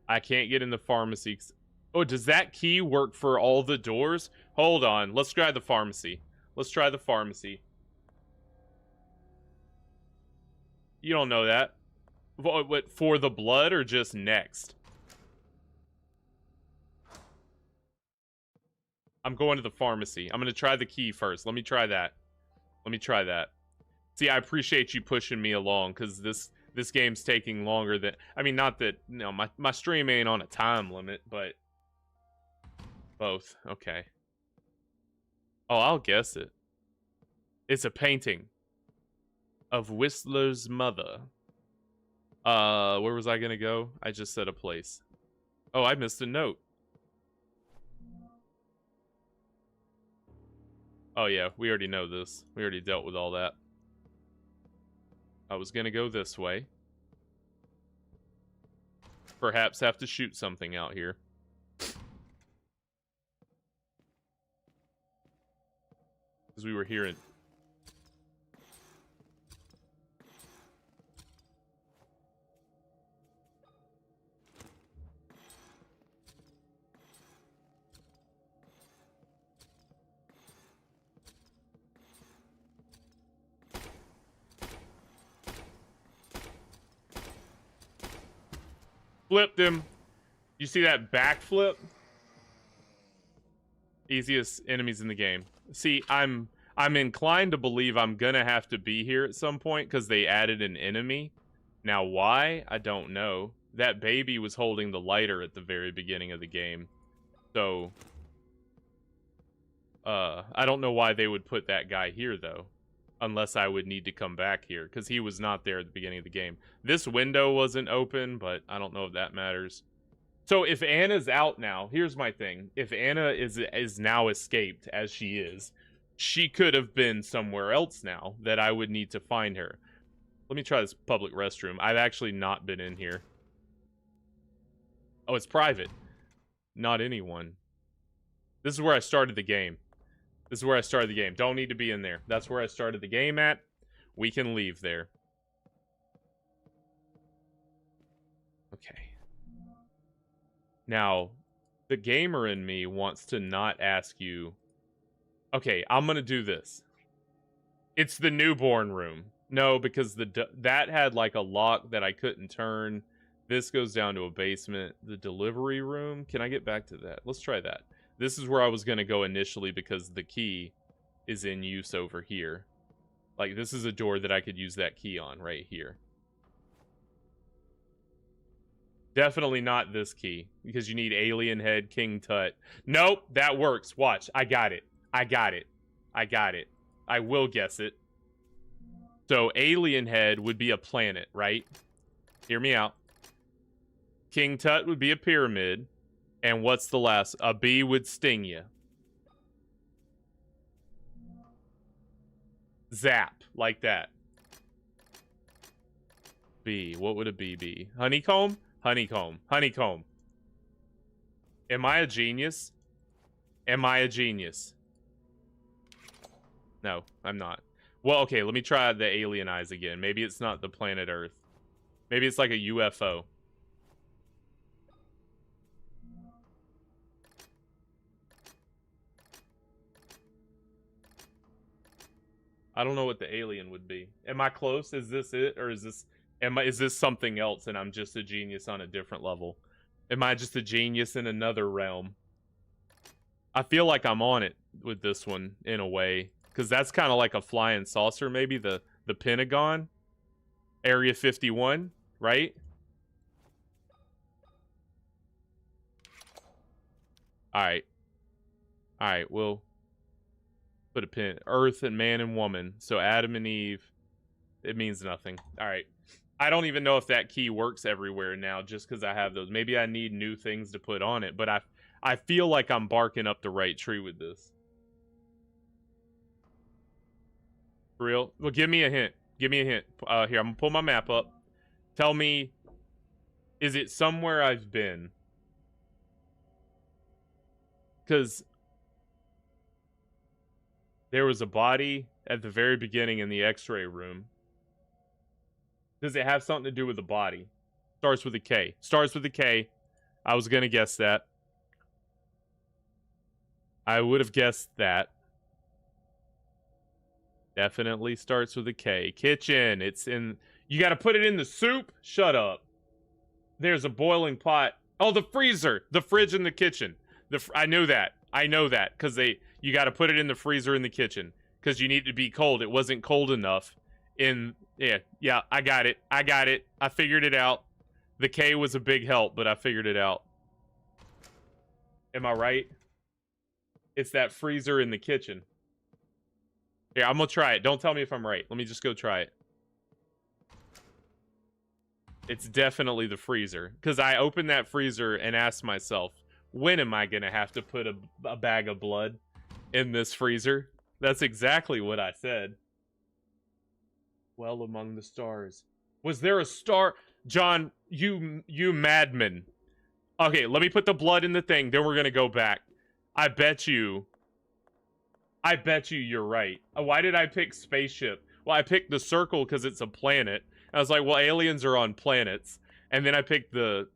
A: I can't get in the pharmacy. Oh, does that key work for all the doors? Hold on. Let's try the pharmacy. Let's try the pharmacy. You don't know that. What, for the blood or just next? I'm going to the pharmacy. I'm going to try the key first. Let me try that. Let me try that. See, I appreciate you pushing me along because this game's taking longer than... I mean, not that... You know, my stream ain't on a time limit, but... Both. Okay. Oh, I'll guess it. It's a painting of Whistler's mother. Where was I gonna go? I just said a place. Oh, I missed a note. Oh yeah, we already know this. We already dealt with all that. I was gonna go this way. Perhaps have to shoot something out here. Because we were hearing... Flipped him. You see that backflip? Easiest enemies in the game. See, I'm inclined to believe I'm gonna have to be here at some point because they added an enemy. Now why? I don't know. That baby was holding the lighter at the very beginning of the game. So I don't know why they would put that guy here though. Unless I would need to come back here, because he was not there at the beginning of the game. This window wasn't open, but I don't know if that matters. So if Anna's out now, here's my thing. If Anna is now escaped, as she is, she could have been somewhere else now that I would need to find her. Let me try this public restroom. I've actually not been in here. Oh, it's private. Not anyone. This is where I started the game. This is where I started the game. Don't need to be in there. That's where I started the game at. We can leave there. Okay. Now, the gamer in me wants to not ask you... Okay, I'm gonna do this. It's the newborn room. No, because that had like a lock that I couldn't turn. This goes down to a basement. The delivery room. Can I get back to that? Let's try that. This is where I was going to go initially because the key is in use over here. Like, this is a door that I could use that key on right here. Definitely not this key, because you need Alien Head, King Tut. Nope, that works. Watch. I got it. I got it. I got it. I will guess it. So, Alien Head would be a planet, right? Hear me out. King Tut would be a pyramid. And what's the last? A bee would sting you. Zap. Like that. Bee. What would a bee be? Honeycomb? Honeycomb. Honeycomb. Am I a genius? Am I a genius? No, I'm not. Well, okay, let me try the alien eyes again. Maybe it's not the planet Earth. Maybe it's like a UFO. I don't know what the alien would be. Am I close? Is this it? Or is this something else and I'm just a genius on a different level? Am I just a genius in another realm? I feel like I'm on it with this one in a way. Because that's kind of like a flying saucer, maybe. The Pentagon. Area 51, right? Alright. Alright, well... Put a pin. Earth and man and woman. So Adam and Eve. It means nothing. Alright. I don't even know if that key works everywhere now just because I have those. Maybe I need new things to put on it. But I feel like I'm barking up the right tree with this. For real? Well, give me a hint. Give me a hint. Here, I'm going to pull my map up. Tell me, is it somewhere I've been? Because... there was a body at the very beginning in the x-ray room. Does it have something to do with the body? Starts with a K. Starts with a K. I was going to guess that. I would have guessed that. Definitely starts with a K. Kitchen. It's in... You got to put it in the soup? Shut up. There's a boiling pot. Oh, the freezer. The fridge in the kitchen. I knew that. I know that. Because you got to put it in the freezer in the kitchen. Because you need to be cold. It wasn't cold enough in... Yeah, I got it. I got it. I figured it out. The K was a big help, but I figured it out. Am I right? It's that freezer in the kitchen. Here, I'm going to try it. Don't tell me if I'm right. Let me just go try it. It's definitely the freezer. Because I opened that freezer and asked myself, when am I going to have to put a bag of blood in this freezer? That's exactly what I said. Well among the stars. Was there a star? John, you madman. Okay, let me put the blood in the thing, then we're gonna go back. I bet you you're right. Why did I pick spaceship? Well, I picked the circle because it's a planet. I was like, well, aliens are on planets. And then I picked the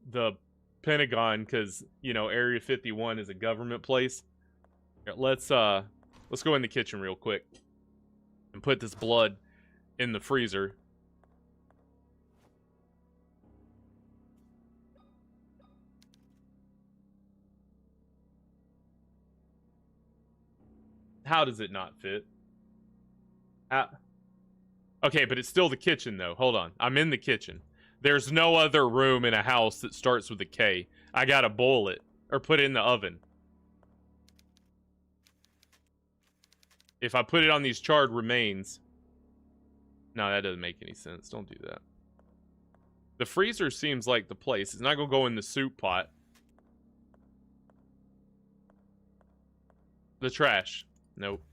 A: Pentagon because, you know, Area 51 is a government place. Here, let's go in the kitchen real quick and put this blood in the freezer. How does it not fit? Okay, but it's still the kitchen, though. Hold on. I'm in the kitchen. There's no other room in a house that starts with a K. I gotta boil it. Or put it in the oven. If I put it on these charred remains... No, that doesn't make any sense. Don't do that. The freezer seems like the place. It's not gonna go in the soup pot. The trash. Nope.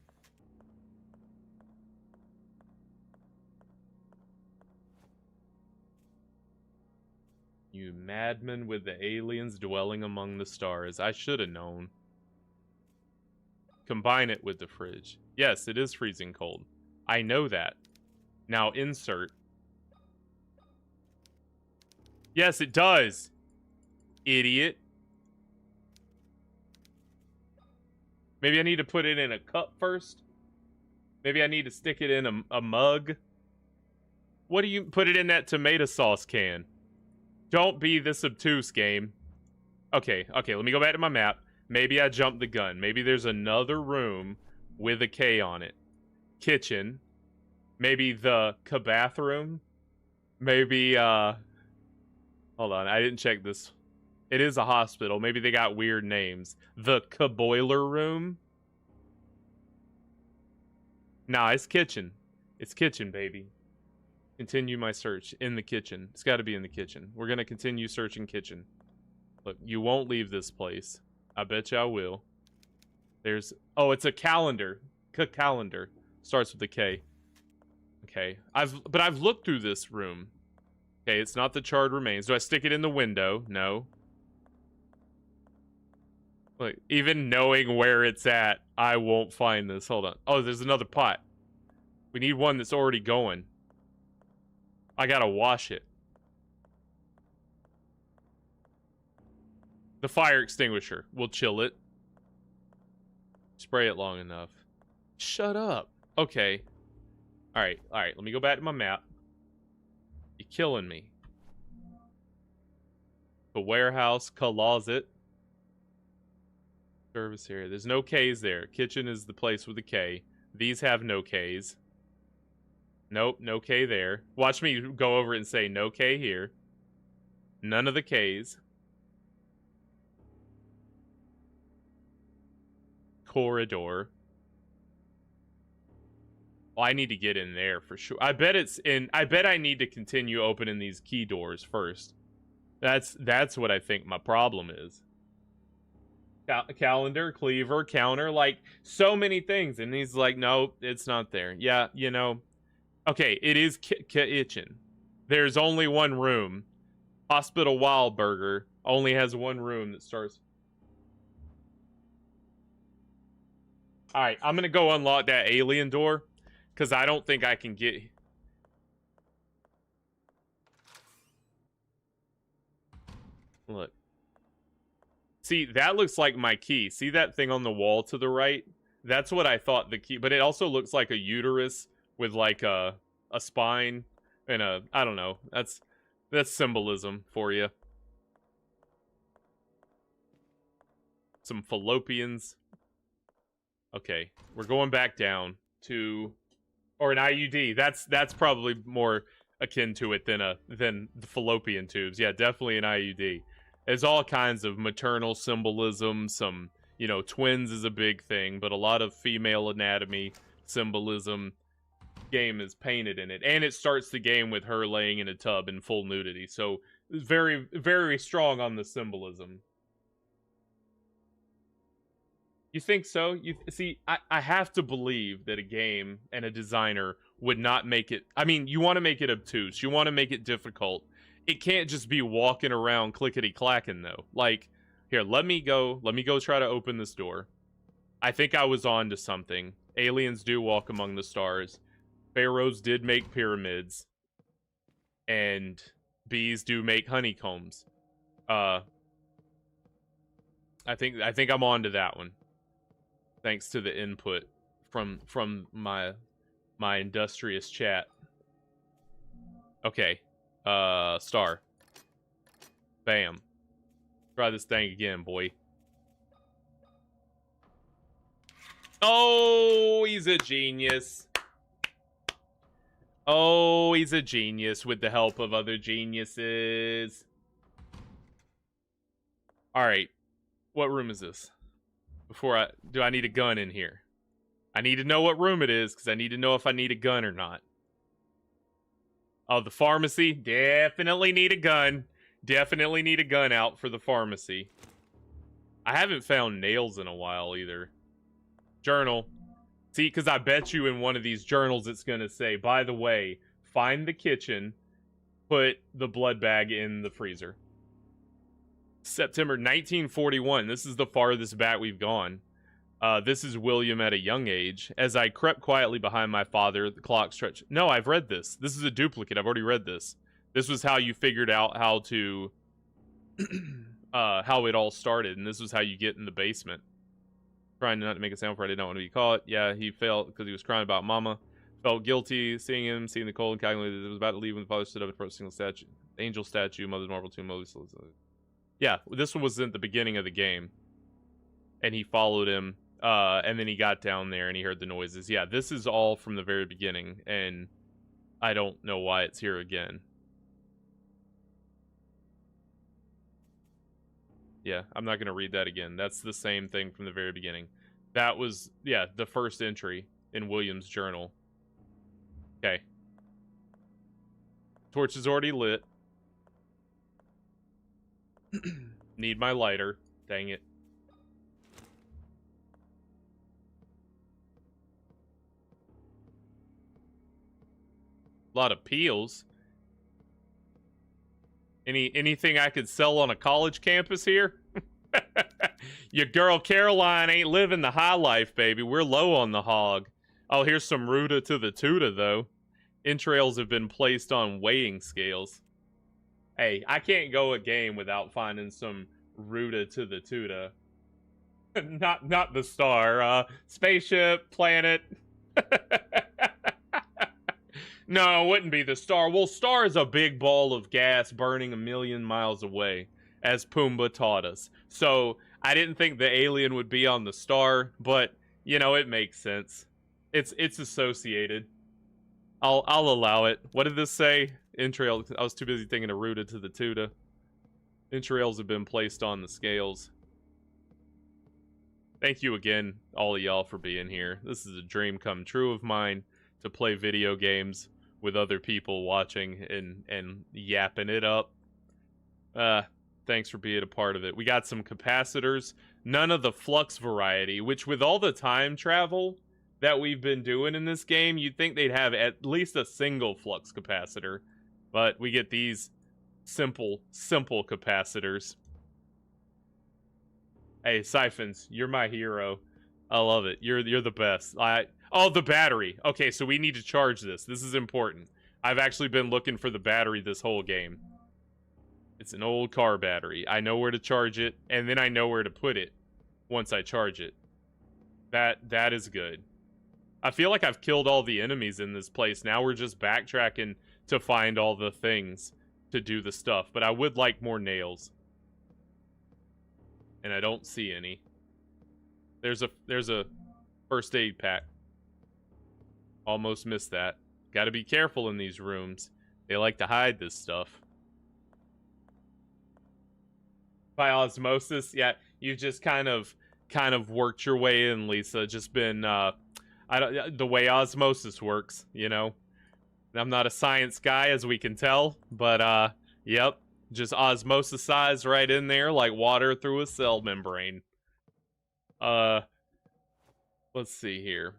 A: You madman with the aliens dwelling among the stars. I should have known. Combine it with the fridge. Yes, it is freezing cold. I know that. Now insert. Yes, it does. Idiot. Maybe I need to put it in a cup first. Maybe I need to stick it in a mug. What do you... Put it in that tomato sauce can. Don't be this obtuse, game. Okay, let me go back to my map. Maybe I jumped the gun. Maybe there's another room with a K on it. Kitchen. Maybe the bathroom. Maybe, hold on, I didn't check this. It is a hospital. Maybe they got weird names. The boiler room? Nah, it's kitchen. It's kitchen, baby. Continue my search in the kitchen. It's got to be in the kitchen. We're going to continue searching kitchen. Look, you won't leave this place. I bet you I will. There's... Oh, it's a calendar. Calendar. Starts with a K. Okay. But I've looked through this room. Okay, it's not the charred remains. Do I stick it in the window? No. Look, even knowing where it's at, I won't find this. Hold on. Oh, there's another pot. We need one that's already going. I gotta wash it. The fire extinguisher. We'll chill it. Spray it long enough. Shut up. Okay. Alright. Let me go back to my map. You're killing me. The warehouse, closet. Service area. There's no K's there. Kitchen is the place with a K. These have no K's. Nope, no K there. Watch me go over it and say no K here. None of the K's. Corridor. Well, I need to get in there for sure. I bet it's in... I bet I need to continue opening these key doors first. That's what I think my problem is. Calendar, cleaver, counter, like, so many things. And he's like, no, it's not there. Yeah, you know... Okay, it is kitchen. There's only one room. Hospital Wildburger only has one room that starts... Alright, I'm gonna go unlock that alien door. Because I don't think I can get... Look. See, that looks like my key. See that thing on the wall to the right? That's what I thought the key... But it also looks like a uterus with like a spine and a... I don't know. That's symbolism for you. Some fallopians. Okay, we're going back down to... Or an IUD. That's probably more akin to it than the fallopian tubes. Yeah, definitely an IUD. There's all kinds of maternal symbolism. Some, you know, twins is a big thing, but a lot of female anatomy symbolism. Game is painted in it, and it starts the game with her laying in a tub in full nudity. So very, very strong on the symbolism. You think so? You see, I have to believe that a game and a designer would not make it. I mean, you want to make it obtuse. You want to make it difficult. It can't just be walking around clickety-clacking, though. Like, here, let me go try to open this door. I think I was on to something. Aliens do walk among the stars. Pharaohs did make pyramids. And bees do make honeycombs. I think I'm on to that one. Thanks to the input from my industrious chat. Okay. Star. Bam. Try this thing again, boy. Oh, he's a genius. Oh, he's a genius with the help of other geniuses. Alright. What room is this? Do I need a gun in here? I need to know what room it is, because I need to know if I need a gun or not. Oh, the pharmacy? Definitely need a gun. Definitely need a gun out for the pharmacy. I haven't found nails in a while, either. Journal. See, because I bet you in one of these journals it's going to say, by the way, find the kitchen, put the blood bag in the freezer. September 1941. This is the farthest back we've gone. This is William at a young age. As I crept quietly behind my father, the clock stretched. No, I've read this. This is a duplicate. I've already read this. This was how you figured out how to... how it all started, and this was how you get in the basement. Trying not to make a sound for I did not want to be caught. Yeah, he felt because he was crying about mama. Felt guilty seeing him, seeing the cold, and calculated that it was about to leave when the father stood up in front of a single statue. Angel statue, mother's marble tomb, mother's... Yeah, this one was at the beginning of the game. And he followed him, and then he got down there and he heard the noises. Yeah, this is all from the very beginning, and I don't know why it's here again. Yeah, I'm not going to read that again. That's the same thing from the very beginning. That was, yeah, the first entry in William's journal. Okay. Torch is already lit. Need my lighter. Dang it. A lot of peels. Anything I could sell on a college campus here? Your girl Caroline ain't living the high life, baby. We're low on the hog. Oh, here's some Ruta to the Tuta, though. Entrails have been placed on weighing scales. Hey, I can't go a game without finding some Ruta to the Tuta. not the star. Spaceship, planet. No, it wouldn't be the star. Well, star is a big ball of gas burning a million miles away, as Pumbaa taught us. So, I didn't think the alien would be on the star, but, you know, it makes sense. It's associated. I'll allow it. What did this say? Entrails. I was too busy thinking of Ruta to the Tuta. Entrails have been placed on the scales. Thank you again, all of y'all, for being here. This is a dream come true of mine, to play video games with other people watching and yapping it up. Thanks for being a part of it. We got some capacitors. None of the flux variety, which with all the time travel that we've been doing in this game, you'd think they'd have at least a single flux capacitor. But we get these simple capacitors. Hey, Siphons, you're my hero. I love it. You're the best. Oh, the battery. Okay, so we need to charge this. This is important. I've actually been looking for the battery this whole game. It's an old car battery. I know where to charge it, and then I know where to put it once I charge it. That is good. I feel like I've killed all the enemies in this place. Now we're just backtracking to find all the things to do the stuff. But I would like more nails. And I don't see any. There's a first aid pack. Almost missed that. Gotta be careful in these rooms. They like to hide this stuff. By osmosis, yeah, you've just kind of worked your way in, Lisa. Just been the way osmosis works, you know. I'm not a science guy, as we can tell, but yep, just osmosisized right in there like water through a cell membrane. Let's see here.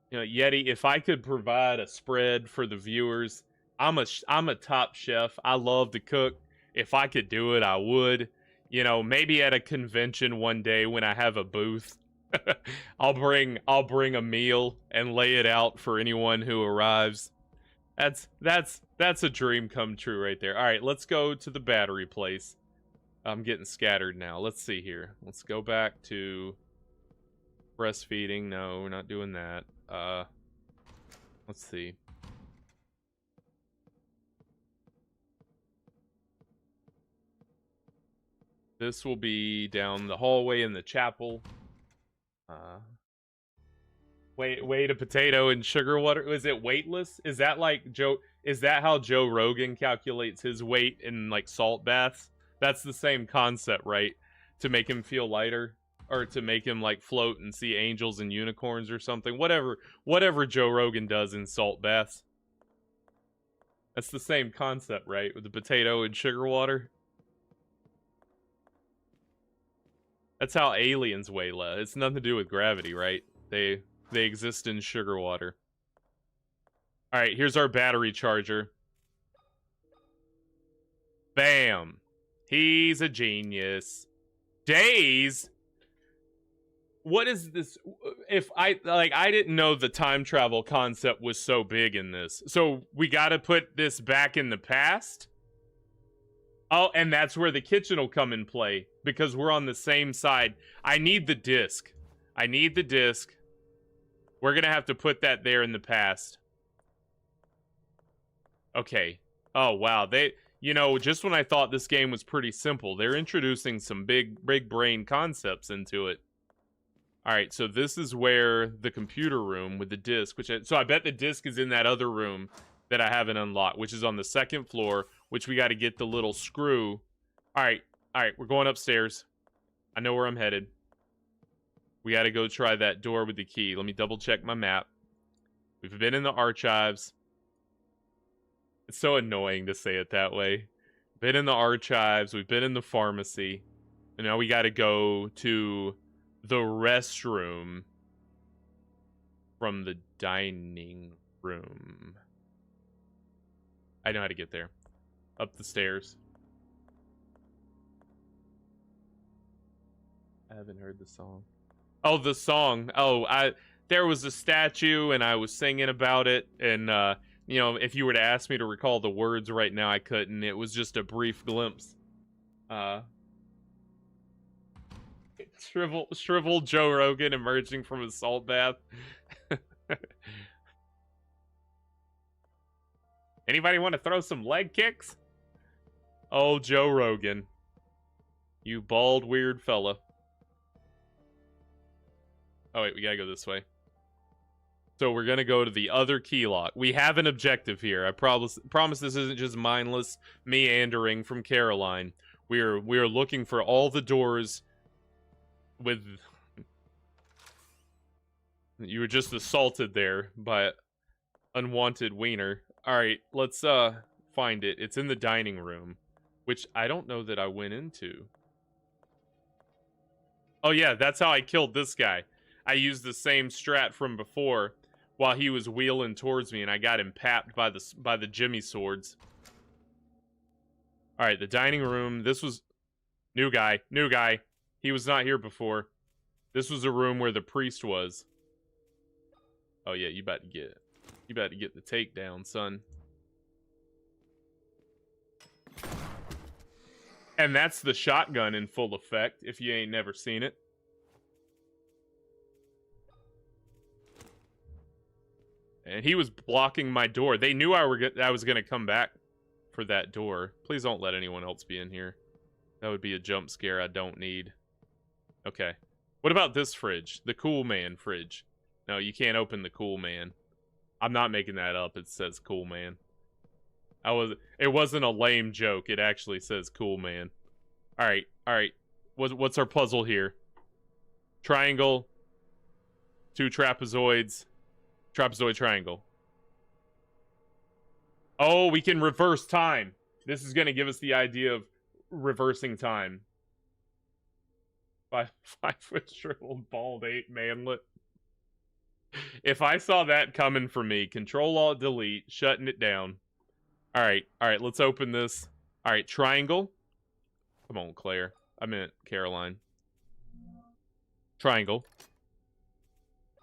A: You know, Yeti, if I could provide a spread for the viewers, I'm a top chef. I love to cook. If I could do it, I would. You know, maybe at a convention one day when I have a booth, I'll bring a meal and lay it out for anyone who arrives. That's a dream come true right there. All right, let's go to the battery place. I'm getting scattered now. Let's see here. Let's go back to breastfeeding. No, we're not doing that. Let's see. This will be down the hallway in the chapel. Wait, a potato and sugar water. Is it weightless? Is that like Joe? Is that how Joe Rogan calculates his weight in like salt baths? That's the same concept, right? To make him feel lighter, or to make him like float and see angels and unicorns or something. Whatever Joe Rogan does in salt baths. That's the same concept, right? With the potato and sugar water. That's how aliens weigh less. It's nothing to do with gravity, right? They exist in sugar water. All right, here's our battery charger. Bam. He's a genius. Days? What is this? If I didn't know the time travel concept was so big in this. So we got to put this back in the past? Oh, and that's where the kitchen will come in play, because we're on the same side. I need the disc. We're going to have to put that there in the past. Okay. Oh, wow. You know, just when I thought this game was pretty simple, they're introducing some big brain concepts into it. All right, so this is where the computer room with the disc, so I bet the disc is in that other room that I haven't unlocked, which is on the second floor, which we got to get the little screw. All right, we're going upstairs. I know where I'm headed. We got to go try that door with the key. Let me double check my map. We've been in the archives. It's so annoying to say it that way. Been in the archives. We've been in the pharmacy. And now we got to go to the restroom from the dining room. I know how to get there. Up the stairs. I haven't heard the song. Oh, the song. Oh, there was a statue and I was singing about it. And, you know, if you were to ask me to recall the words right now, I couldn't. It was just a brief glimpse. Shriveled Joe Rogan emerging from a salt bath. Anybody want to throw some leg kicks? Oh, Joe Rogan. You bald, weird fella. Oh, wait, we gotta go this way. So we're gonna go to the other key lock. We have an objective here. I promise this isn't just mindless meandering from Caroline. We are looking for all the doors with... You were just assaulted there by unwanted wiener. Alright, let's find it. It's in the dining room, which I don't know that I went into. Oh yeah, that's how I killed this guy. I used the same strat from before while he was wheeling towards me, and I got him papped by the Jimmy swords. Alright, the dining room. This was... New guy. He was not here before. This was a room where the priest was. Oh yeah, you about to get the takedown, son. And that's the shotgun in full effect, if you ain't never seen it. And he was blocking my door. They knew I was going to come back for that door. Please don't let anyone else be in here. That would be a jump scare I don't need. Okay. What about this fridge? The Cool Man fridge. No, you can't open the Cool Man. I'm not making that up. It says Cool Man. It wasn't a lame joke. It actually says Cool Man. All right. What's our puzzle here? Triangle. 2 trapezoids. Trapezoid triangle. Oh, we can reverse time. This is going to give us the idea of reversing time. 5 foot shriveled bald 8 manlet. If I saw that coming for me, Control-Alt-Delete, shutting it down. All right, let's open this. All right, triangle. Come on, Claire. I meant Caroline. Triangle.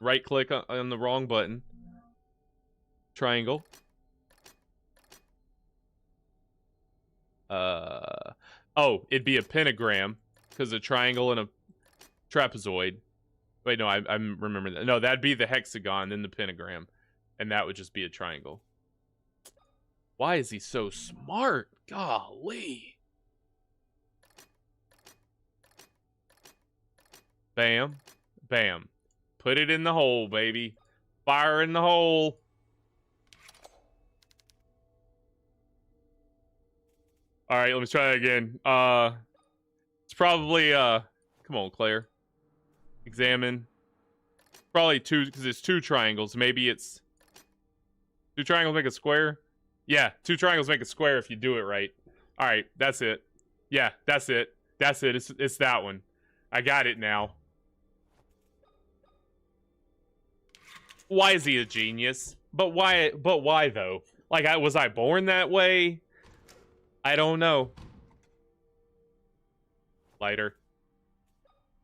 A: Right-click on the wrong button. Triangle. Oh, it'd be a pentagram, because a triangle and a trapezoid. Wait, no, I'm remembering that. No, that'd be the hexagon, then the pentagram. And that would just be a triangle. Why is he so smart? Golly. Bam. Bam. Put it in the hole, baby. Fire in the hole. Alright, let me try that again. It's probably, come on, Claire. Examine. Probably two, because it's two triangles. Maybe it's... Two triangles make a square? Yeah, two triangles make a square if you do it right. Alright, that's it. Yeah, that's it. That's it. It's that one. I got it now. Why is he a genius? But why though? Like, was I born that way? I don't know. Lighter.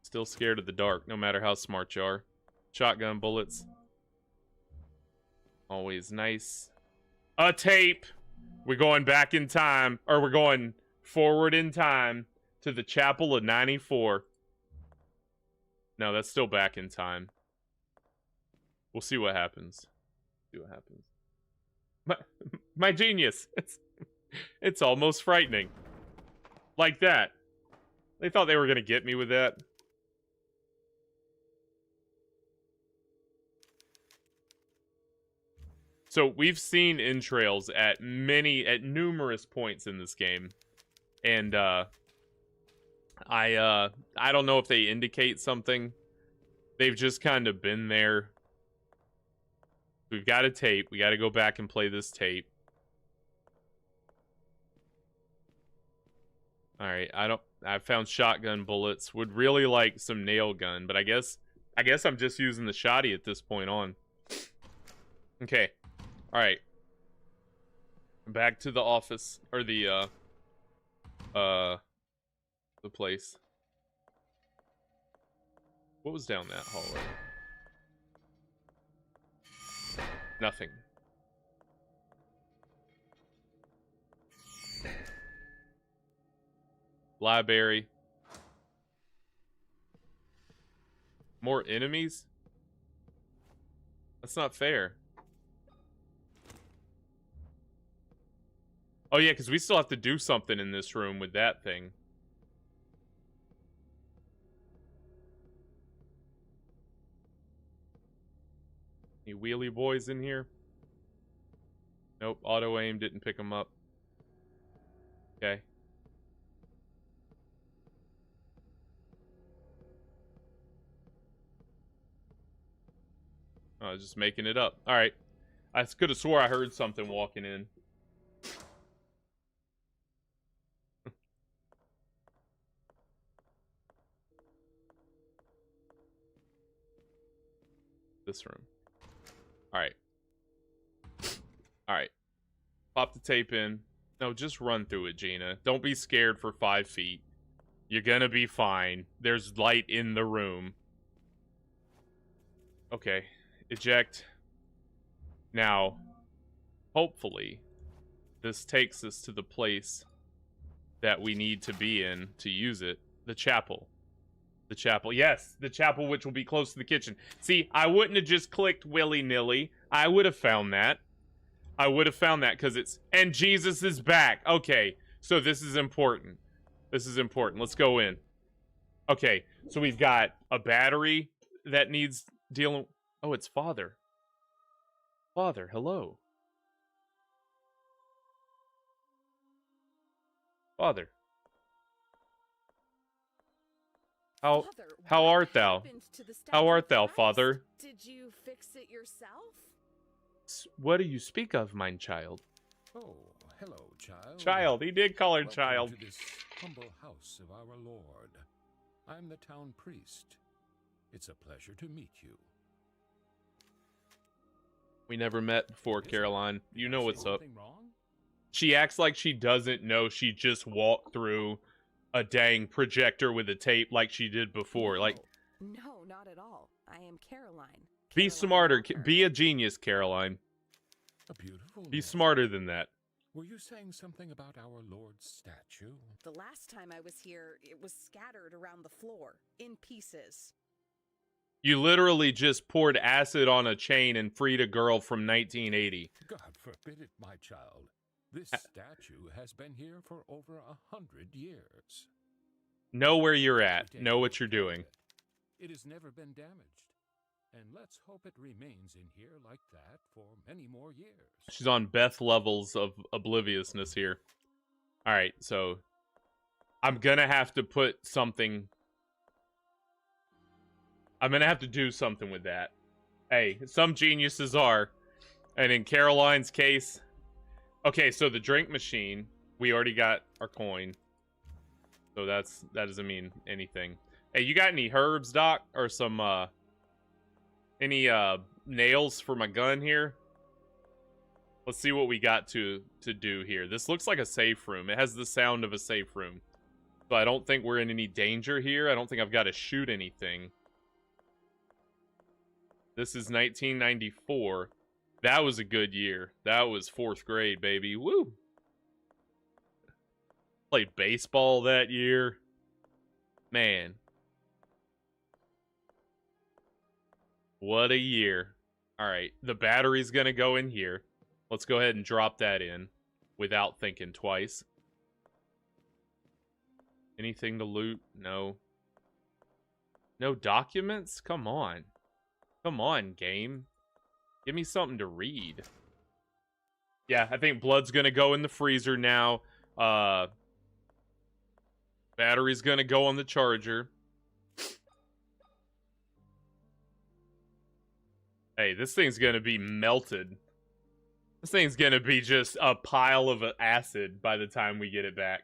A: Still scared of the dark, no matter how smart you are. Shotgun bullets. Always nice. A tape! We're going back in time, or we're going forward in time to the Chapel of 94. No, that's still back in time. We'll see what happens. See what happens. My genius! It's almost frightening. Like that. They thought they were gonna get me with that. So we've seen entrails at numerous points in this game. And I don't know if they indicate something. They've just kind of been there. We've got a tape. We got to go back and play this tape. All right, I found shotgun bullets. Would really like some nail gun, but I guess I'm just using the shotty at this point on. Okay. All right. Back to the office, or the place. What was down that hallway? Nothing. Library. More enemies? That's not fair. Oh yeah, because we still have to do something in this room with that thing. Any wheelie boys in here? Nope, auto aim didn't pick them up. Okay. Oh, I was just making it up. Alright. I could have swore I heard something walking in. This room. Alright. Alright. Pop the tape in. No, just run through it, Gina. Don't be scared for 5 feet. You're gonna be fine. There's light in the room. Okay. Eject. Now, hopefully, this takes us to the place that we need to be in to use it. The chapel. The chapel. Yes, the chapel, which will be close to the kitchen. See, I wouldn't have just clicked willy-nilly. I would have found that. I would have found that because it's... And Jesus is back. Okay, so this is important. This is important. Let's go in. Okay, so we've got a battery that needs dealing... Oh, it's Father. Father, hello. Father. How art thou? How art thou, Father?
F: Did you fix it yourself?
A: What do you speak of, mine child?
E: Oh, hello, child.
A: Child, he did call her
E: Welcome
A: child.
E: to this humble house of our Lord. I'm the town priest. It's a pleasure to meet you.
A: We never met before, Caroline. You know what's up.
E: Something wrong?
A: She acts like she doesn't know she just walked through a dang projector with a tape like she did before. Like,
F: No, not at all. I am Caroline.
A: be
F: Caroline
A: smarter.
F: Walker.
A: Be a genius, Caroline.
E: A beautiful
A: Be
E: name.
A: smarter than that.
E: Were you saying something about our Lord's statue?
F: The last time I was here, it was scattered around the floor, in pieces.
A: You literally just poured acid on a chain and freed a girl from 1980.
E: God forbid it, my child. This statue has been here for over 100 years.
A: Know where you're at.
E: We've
A: Know
E: taken
A: what you're
E: good care of
A: doing.
E: it. It has never been damaged. And let's hope it remains in here like that for many more years.
A: She's on Beth levels of obliviousness here. Alright, so I'm gonna have to put something... I'm gonna have to do something with that. Hey, some geniuses are. And in Caroline's case... Okay, so the drink machine, we already got our coin. So that doesn't mean anything. Hey, you got any herbs, Doc? Or some, any, nails for my gun here? Let's see what we got to do here. This looks like a safe room. It has the sound of a safe room. So I don't think we're in any danger here. I don't think I've got to shoot anything. This is 1994. That was a good year. That was 4th grade, baby. Woo! Played baseball that year. Man. What a year. Alright, the battery's gonna go in here. Let's go ahead and drop that in without thinking twice. Anything to loot? No. No documents? Come on. Come on, game. Give me something to read. Yeah, I think blood's gonna go in the freezer now. Battery's gonna go on the charger. Hey, this thing's gonna be melted. This thing's gonna be just a pile of acid by the time we get it back.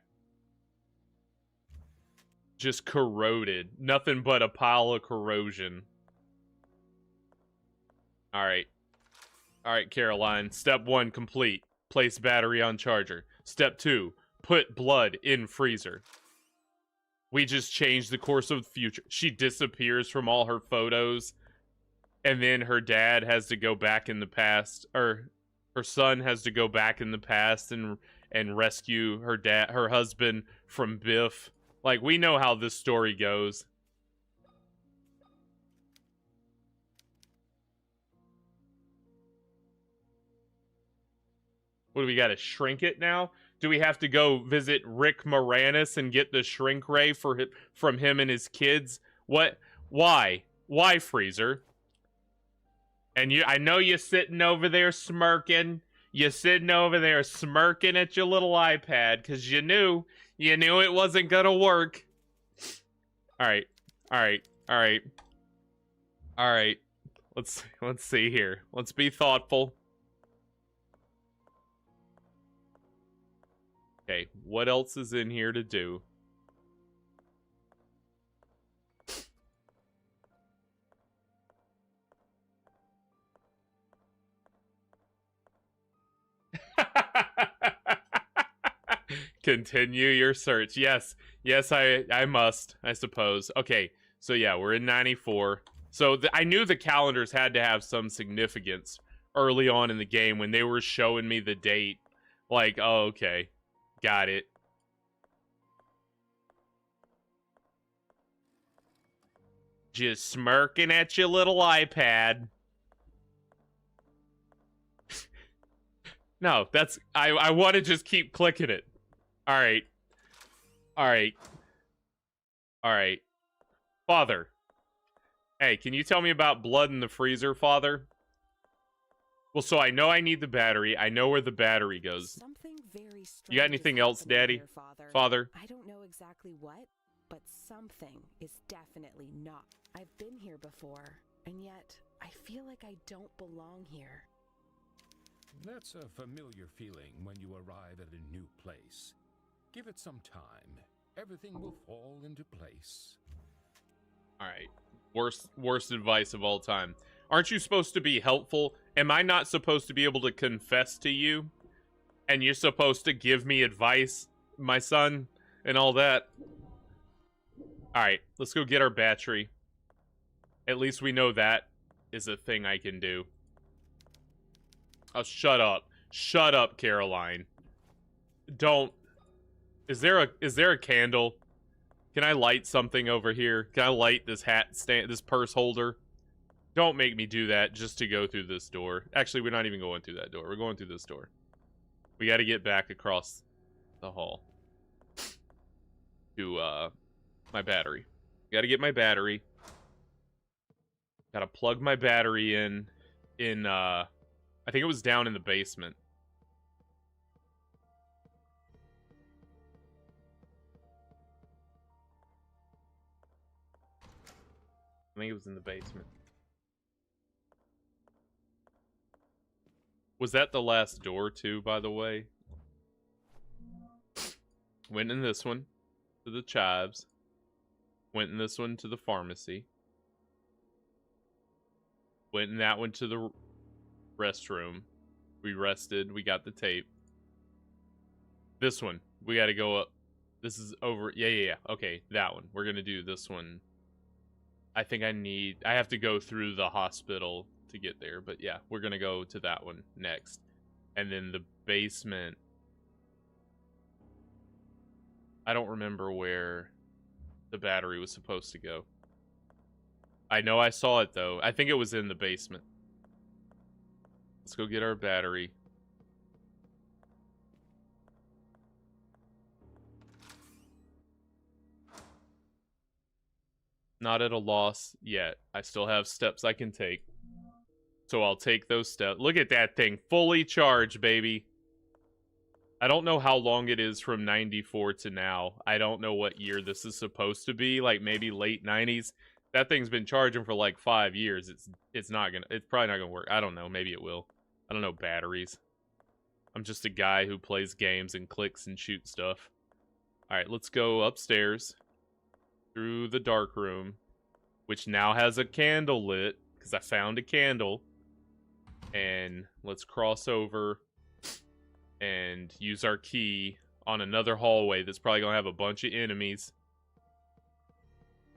A: Just corroded. Nothing but a pile of corrosion. Alright. Alright, Caroline. Step 1 complete. Place battery on charger. Step 2. Put blood in freezer. We just changed the course of the future. She disappears from all her photos. And then her dad has to go back in the past. Or her son has to go back in the past and rescue her husband from Biff. Like, we know how this story goes. What do we got to shrink it now? Do we have to go visit Rick Moranis and get the shrink ray from him and his kids? What? Why? Why, Freezer? And I know you're sitting over there smirking. You're sitting over there smirking at your little iPad because you knew it wasn't gonna work. All right. Let's see here. Let's be thoughtful. Okay, what else is in here to do? Continue your search. Yes, I must, I suppose. Okay, so yeah, we're in 94. So I knew the calendars had to have some significance early on in the game when they were showing me the date. Like, oh, okay. Got it. Just smirking at your little iPad. No, that's... I want to just keep clicking it. Alright. Father. Hey, can you tell me about blood in the freezer, Father? Well, so I know I need the battery. I know where the battery goes.
F: Something very strange.
A: You got anything else, Daddy?
F: Here,
A: Father?
F: I don't know exactly what, but something is definitely not. I've been here before, and yet I feel like I don't belong here.
E: That's a familiar feeling when you arrive at a new place. Give it some time. Everything will fall into place.
A: Alright. Worst advice of all time. Aren't you supposed to be helpful? Am I not supposed to be able to confess to you? And you're supposed to give me advice, my son, and all that? Alright, let's go get our battery. At least we know that is a thing I can do. Oh, shut up. Shut up, Caroline. Don't. Is there a candle? Can I light something over here? Can I light this this purse holder? Don't make me do that just to go through this door. Actually, we're not even going through that door. We're going through this door. We got to get back across the hall to my battery. Got to get my battery. Got to plug my battery in I think it was down in the basement. I think it was in the basement. Was that the last door, too, by the way? Went in this one to the chives. Went in this one to the pharmacy. Went in that one to the restroom. We rested. We got the tape. This one. We got to go up. This is over. Yeah. Okay, that one. We're going to do this one. I think I have to go through the hospital to get there. But yeah, we're going to go to that one next. And then the basement. I don't remember where the battery was supposed to go. I know I saw it, though. I think it was in the basement. Let's go get our battery. Not at a loss yet. I still have steps I can take. So I'll take those steps. Look at that thing. Fully charged, baby. I don't know how long it is from 94 to now. I don't know what year this is supposed to be. Like, maybe late 90s. That thing's been charging for like 5 years. It's probably not gonna work. I don't know. Maybe it will. I don't know batteries. I'm just a guy who plays games and clicks and shoots stuff. Alright, let's go upstairs. Through the dark room. Which now has a candle lit. Because I found a candle. And let's cross over. And use our key on another hallway that's probably gonna have a bunch of enemies.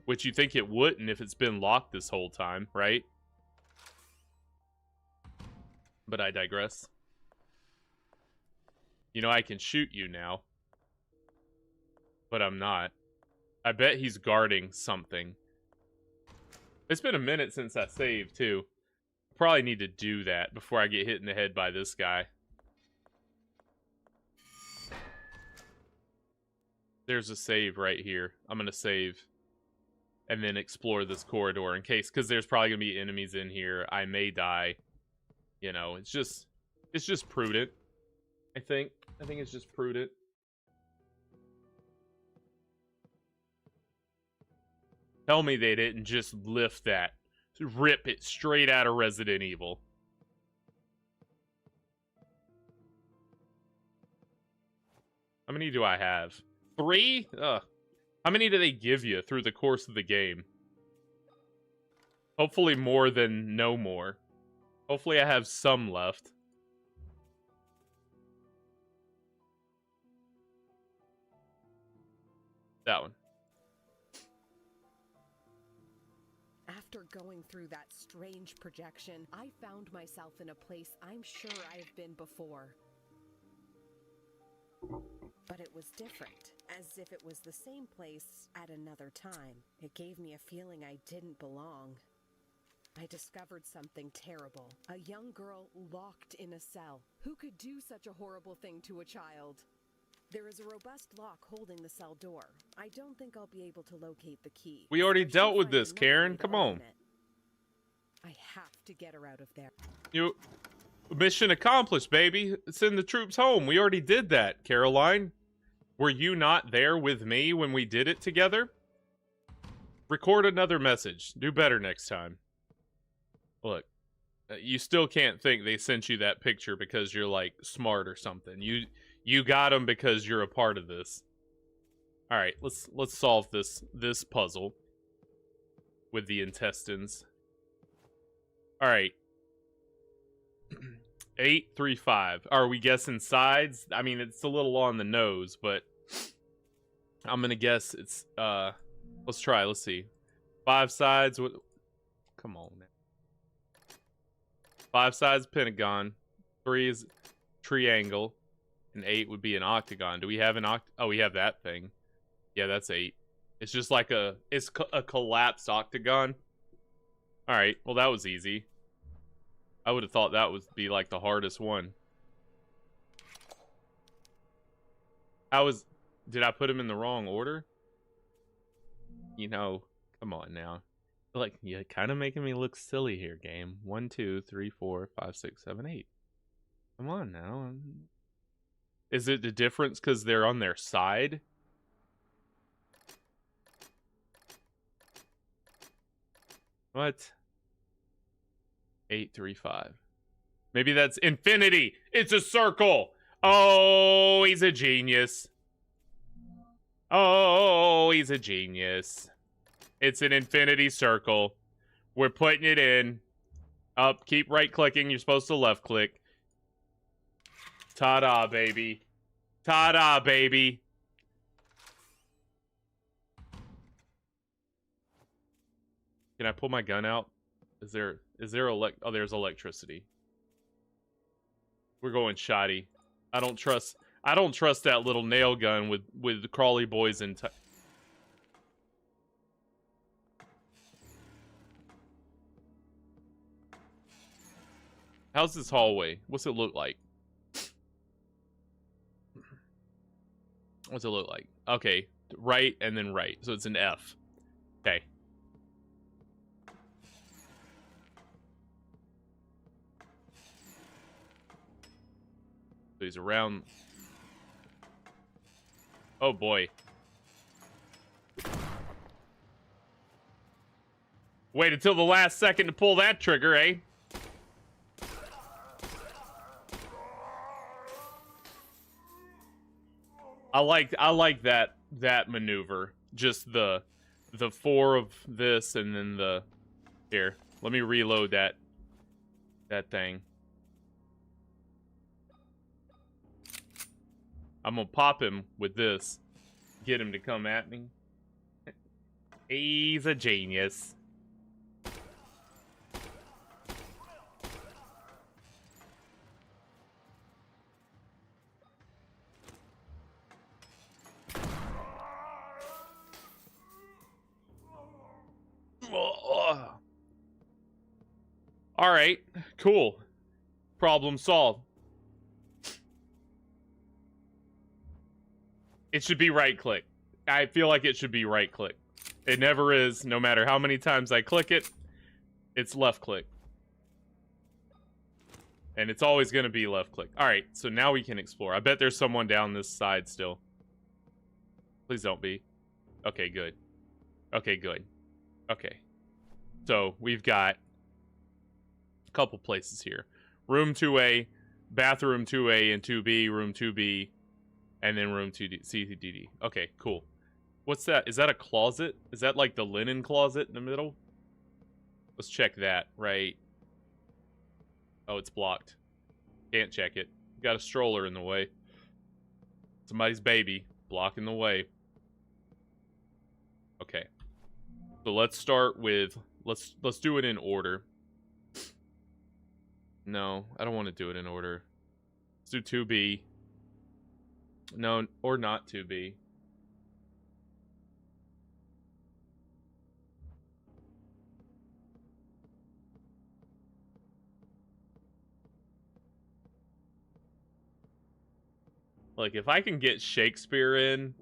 A: Which you think it wouldn't if it's been locked this whole time, right? But I digress. You know, I can shoot you now. But I'm not. I bet he's guarding something. It's been a minute since I saved, too. Probably need to do that before I get hit in the head by this guy. There's a save right here. I'm gonna save. And then explore this corridor in case, because there's probably gonna be enemies in here. I may die. You know, it's just prudent. I think it's just prudent. Tell me they didn't just lift that, rip it straight out of Resident Evil. How many do I have? 3? Ugh. How many do they give you through the course of the game? Hopefully more than no more. Hopefully I have some left. That one.
F: After going through that strange projection, I found myself in a place I'm sure I have been before. But it was different, as if it was the same place at another time. It gave me a feeling I didn't belong. I discovered something terrible. A young girl locked in a cell. Who could do such a horrible thing to a child? There is a robust lock holding the cell door. I don't think I'll be able to locate the key.
A: We already dealt with this, Karen. Come on.
F: I have to get her out of there.
A: Mission accomplished, baby. Send the troops home. We already did that, Caroline. Were you not there with me when we did it together? Record another message. Do better next time. Look, you still can't think they sent you that picture because you're, like, smart or something. You got them because you're a part of this. All right, let's solve this puzzle with the intestines. All right. 8, 3, 5. Are we guessing sides? I mean, it's a little on the nose, but I'm gonna guess it's let's try. Let's see. 5 sides. What? Come on, man. 5 sides pentagon. 3 is triangle, and 8 would be an octagon. Do we have an Oh, we have that thing. Yeah, that's 8. It's just like a collapsed octagon. All right. Well, that was easy. I would have thought that would be like the hardest one. Did I put him in the wrong order? You know, come on now. Like, you're kind of making me look silly here, game. 1, 2, 3, 4, 5, 6, 7, 8. Come on now. Is it the difference because they're on their side? What? 8, 3, 5. Maybe that's infinity. It's a circle. Oh, he's a genius. Oh, he's a genius. It's an infinity circle. We're putting it in. Up, keep right clicking. You're supposed to left click. Ta-da, baby. Ta-da, baby. Can I pull my gun out? Is there oh, there's electricity. We're going shoddy. I don't trust that little nail gun with the crawly boys in How's this hallway? What's it look like? What's it look like? Okay, right and then right. So it's an F. Okay. So he's around. Oh boy. Wait until the last second to pull that trigger, eh? I like that maneuver. Just the 4 of this and then the here. Let me reload that thing. I'm gonna pop him with this. Get him to come at me. He's a genius. All right, cool. Problem solved. It should be right click. I feel like it should be right click. It never is. No matter how many times I click it, it's left click. And it's always going to be left click. All right, so now we can explore. I bet there's someone down this side still. Please don't be. Okay, good. Okay, good. Okay. So we've got a couple places here. Room 2A, bathroom 2A and 2B, room 2B, and then room 2D, CDD. Okay, cool. What's that? Is that a closet? Is that like the linen closet in the middle? Let's check that, right? Oh, it's blocked. Can't check it. Got a stroller in the way. Somebody's baby blocking the way. Okay. So let's start with let's do it in order. No, I don't want to do it in order. Let's do 2B. No, or not 2B. Like, if I can get Shakespeare in,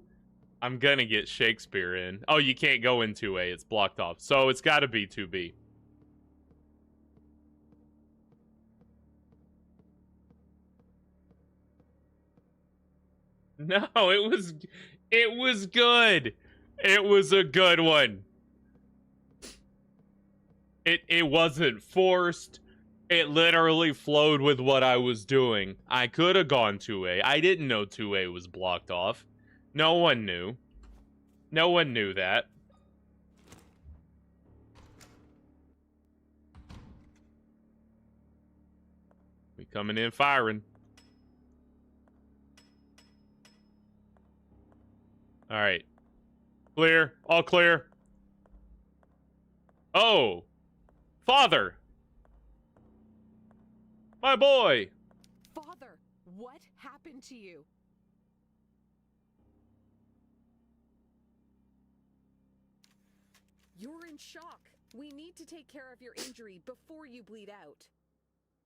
A: I'm gonna get Shakespeare in. Oh, you can't go in 2A. It's blocked off. So it's got to be 2B. No, it was good. It was a good one. It wasn't forced. It literally flowed with what I was doing. I could have gone 2A. I didn't know 2A was blocked off. No one knew. No one knew that. We coming in firing. All right. Clear. All clear. Oh. Father. My boy.
F: Father, what happened to you? You're in shock. We need to take care of your injury before you bleed out.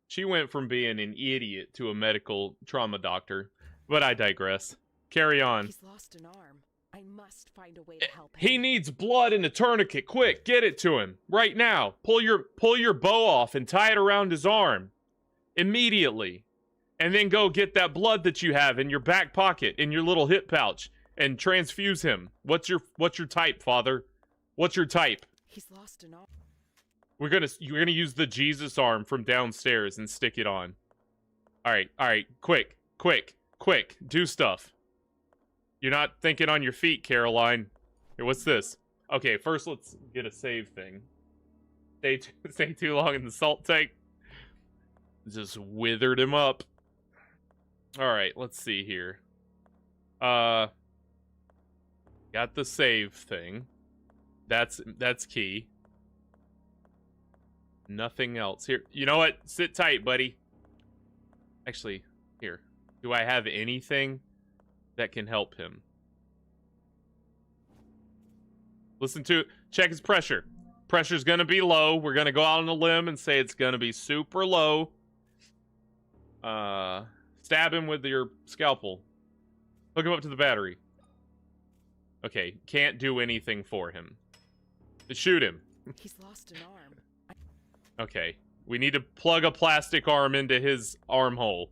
A: She went from being an idiot to a medical trauma doctor, but I digress. Carry on.
F: He's lost an arm. I must find a way to help him.
A: He needs blood and a tourniquet. Quick, get it to him right now. Pull your bow off and tie it around his arm immediately, and then go get that blood that you have in your back pocket in your little hip pouch and transfuse him. What's your type, Father? What's your type?
F: He's lost an arm.
A: You're gonna use the Jesus arm from downstairs and stick it on. All right, quick, do stuff. You're not thinking on your feet, Caroline. Here, what's this? Okay, first let's get a save thing. Stay too long in the salt tank. Just withered him up. All right, let's see here. Got the save thing. That's key. Nothing else here. You know what? Sit tight, buddy. Actually, here. Do I have anything that can help him? Listen to it. Check his pressure. Pressure's gonna be low. We're gonna go out on a limb and say it's gonna be super low. Stab him with your scalpel. Hook him up to the battery. Okay, can't do anything for him. Shoot him.
F: He's lost an arm.
A: Okay, we need to plug a plastic arm into his armhole.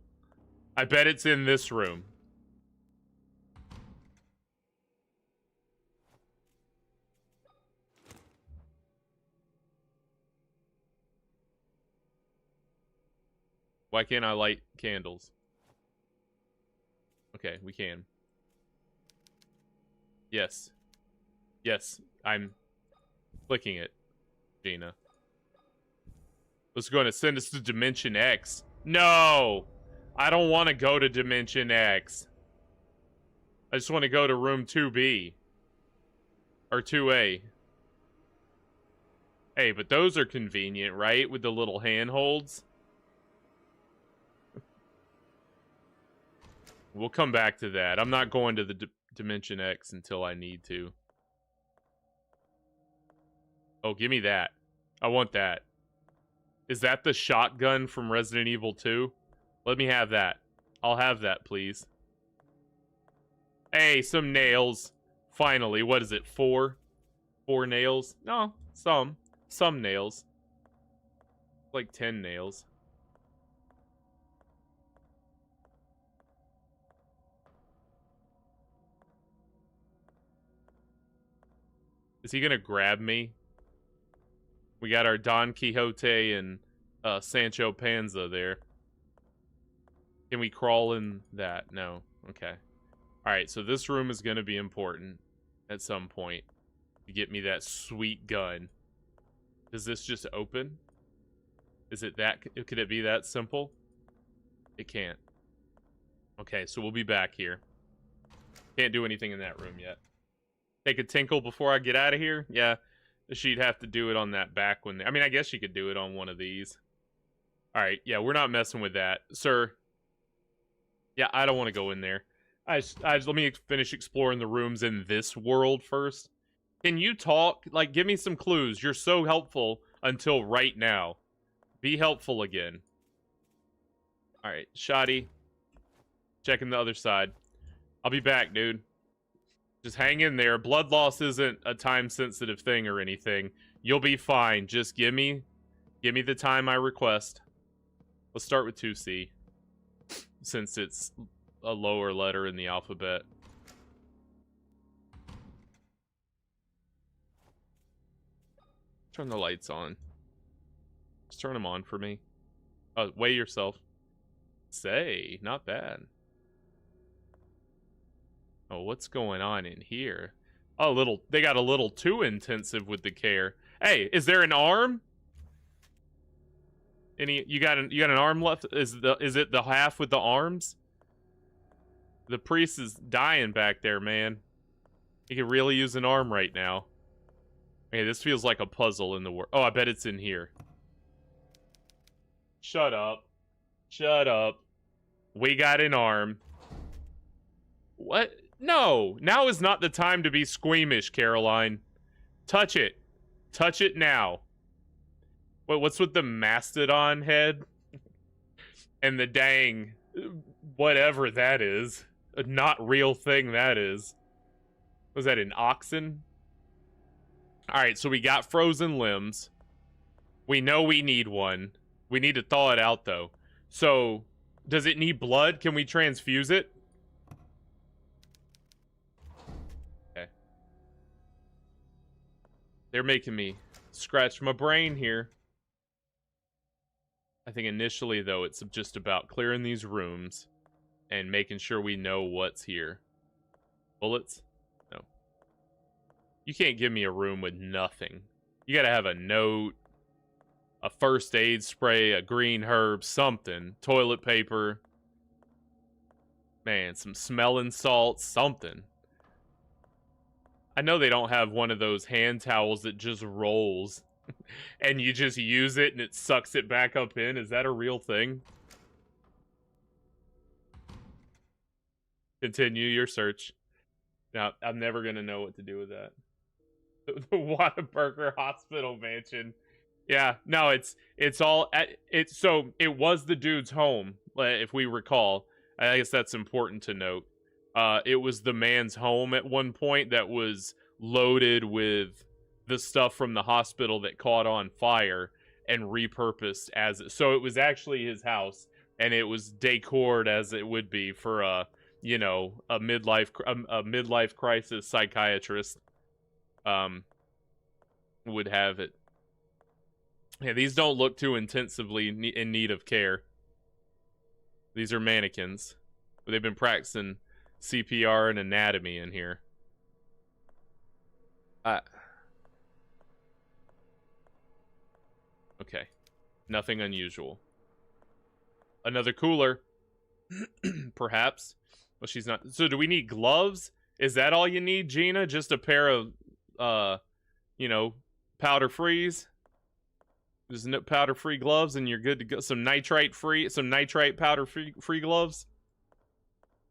A: I bet it's in this room. Why can't I light candles? Okay, we can. Yes. Yes, I'm clicking it, Gina. Let's go to send us to Dimension X. No! I don't want to go to Dimension X. I just want to go to room 2B. Or 2A. Hey, but those are convenient, right? With the little handholds. We'll come back to that. I'm not going to the Dimension X until I need to. Oh, give me that. I want that. Is that the shotgun from Resident Evil 2? Let me have that. I'll have that, please. Hey, some nails. Finally, what is it, 4? 4 nails? No, some. Some nails. Like 10 nails. Is he gonna grab me? We got our Don Quixote and Sancho Panza there. Can we crawl in that? No. Okay. Alright, so this room is going to be important at some point to get me that sweet gun. Does this just open? Is it that? Could it be that simple? It can't. Okay, so we'll be back here. Can't do anything in that room yet. Take a tinkle before I get out of here? Yeah. She'd have to do it on that back one. I mean, I guess she could do it on one of these. Alright, yeah, we're not messing with that. Sir. Yeah, I don't want to go in there. Let me finish exploring the rooms in this world first. Can you talk? Like, give me some clues. You're so helpful until right now. Be helpful again. Alright, shoddy. Checking the other side. I'll be back, dude. Just hang in there. Blood loss isn't a time-sensitive thing or anything. You'll be fine. Just give me the time I request. Let's start with 2C. Since it's a lower letter in the alphabet. Turn the lights on. Just turn them on for me. Oh, weigh yourself. Say, not bad. Oh, what's going on in here? Oh, they got a little too intensive with the care. Hey, is there an arm? Any? You got an arm left? Is it the half with the arms? The priest is dying back there, man. He could really use an arm right now. Okay, this feels like a puzzle in the world. Oh, I bet it's in here. Shut up. Shut up. We got an arm. What? No! Now is not the time to be squeamish, Caroline. Touch it. Touch it now. What's with the mastodon head? And the dang... whatever that is. A not real thing that is. Was that an oxen? Alright, so we got frozen limbs. We know we need one. We need to thaw it out, though. So, does it need blood? Can we transfuse it? Okay. They're making me scratch my brain here. I think initially, though, it's just about clearing these rooms and making sure we know what's here. Bullets? No. You can't give me a room with nothing. You gotta have a note, a first aid spray, a green herb, something. Toilet paper. Man, some smelling salts, something. I know they don't have one of those hand towels that just rolls. And you just use it and it sucks it back up in. Is that a real thing? Continue your search. Now, I'm never going to know what to do with that. The Whataburger Hospital Mansion. Yeah, no, it's all... So, it was the dude's home, if we recall. I guess that's important to note. It was the man's home at one point that was loaded with the stuff from the hospital that caught on fire and repurposed as... So, it was actually his house, and it was decored as it would be for a midlife crisis psychiatrist would have it. Yeah, these don't look too intensively in need of care. These are mannequins. They've been practicing CPR and anatomy in here. Okay. Nothing unusual. Another cooler. Perhaps. Well, she's not. So do we need gloves? Is that all you need, Gina? Just a pair of, powder frees? Just powder free gloves and you're good to go. Some nitrite powder free gloves?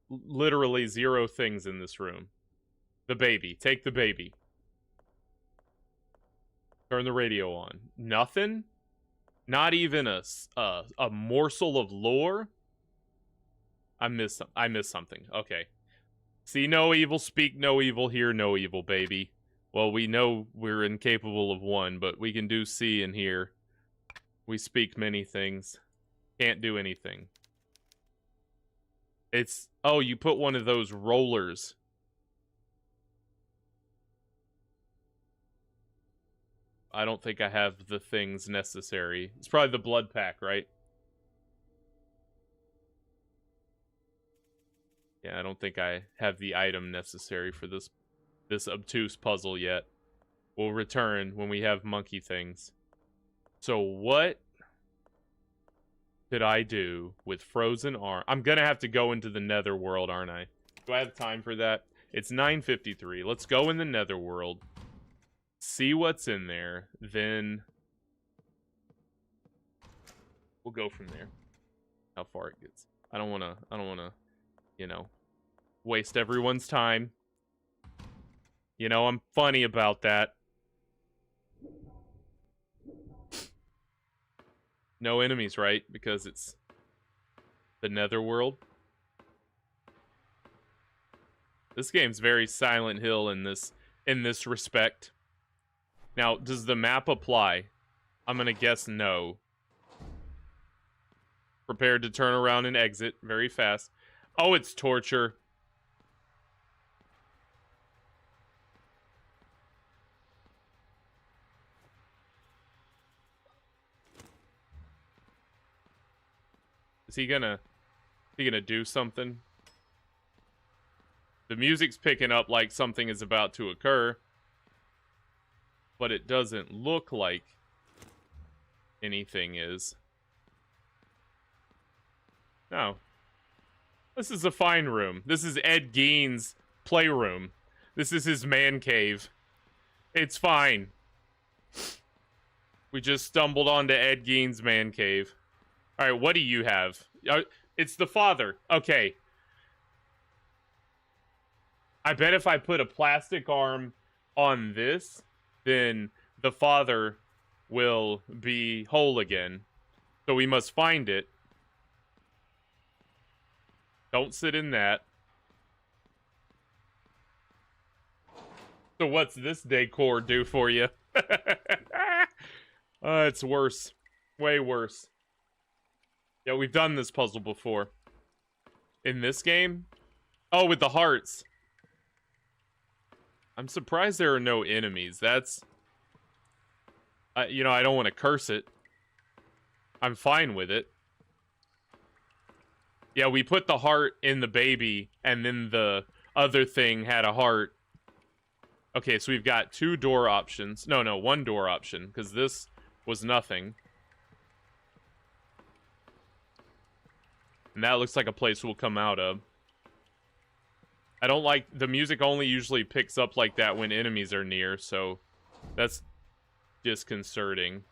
A: Literally 0 things in this room. The baby. Take the baby. Turn the radio on. Nothing? Not even a morsel of lore? I missed something. Okay. See no evil, speak no evil, hear no evil, baby. Well, we know we're incapable of one, but we can do see and hear. We speak many things. Can't do anything. It's... Oh, you put one of those rollers. I don't think I have the things necessary. It's probably the blood pack, right? Yeah, I don't think I have the item necessary for this obtuse puzzle yet. We'll return when we have monkey things. So what did I do with frozen arm? I'm gonna have to go into the netherworld, aren't I? Do I have time for that? It's 9:53. Let's go in the netherworld. See what's in there. Then we'll go from there. How far it gets. I don't wanna, waste everyone's time. I'm funny about that. No enemies, right? Because it's the netherworld. This game's very Silent Hill in this respect. Now, does the map apply? I'm gonna guess no. Prepared to turn around and exit very fast. Oh, it's torture. Is he gonna do something? The music's picking up like something is about to occur, but it doesn't look like anything is. No. This is a fine room. This is Ed Gein's playroom. This is his man cave. It's fine. We just stumbled onto Ed Gein's man cave. Alright, what do you have? It's the father. Okay. I bet if I put a plastic arm on this, then the father will be whole again. So we must find it. Don't sit in that. So what's this decor do for you? It's worse. Way worse. Yeah, we've done this puzzle before. In this game? Oh, with the hearts. I'm surprised there are no enemies. That's... you know, I don't want to curse it. I'm fine with it. Yeah, we put the heart in the baby, and then the other thing had a heart. Okay, so we've got 2 door options. No, 1 door option, because this was nothing. And that looks like a place we'll come out of. I don't like... The music only usually picks up like that when enemies are near, so that's disconcerting.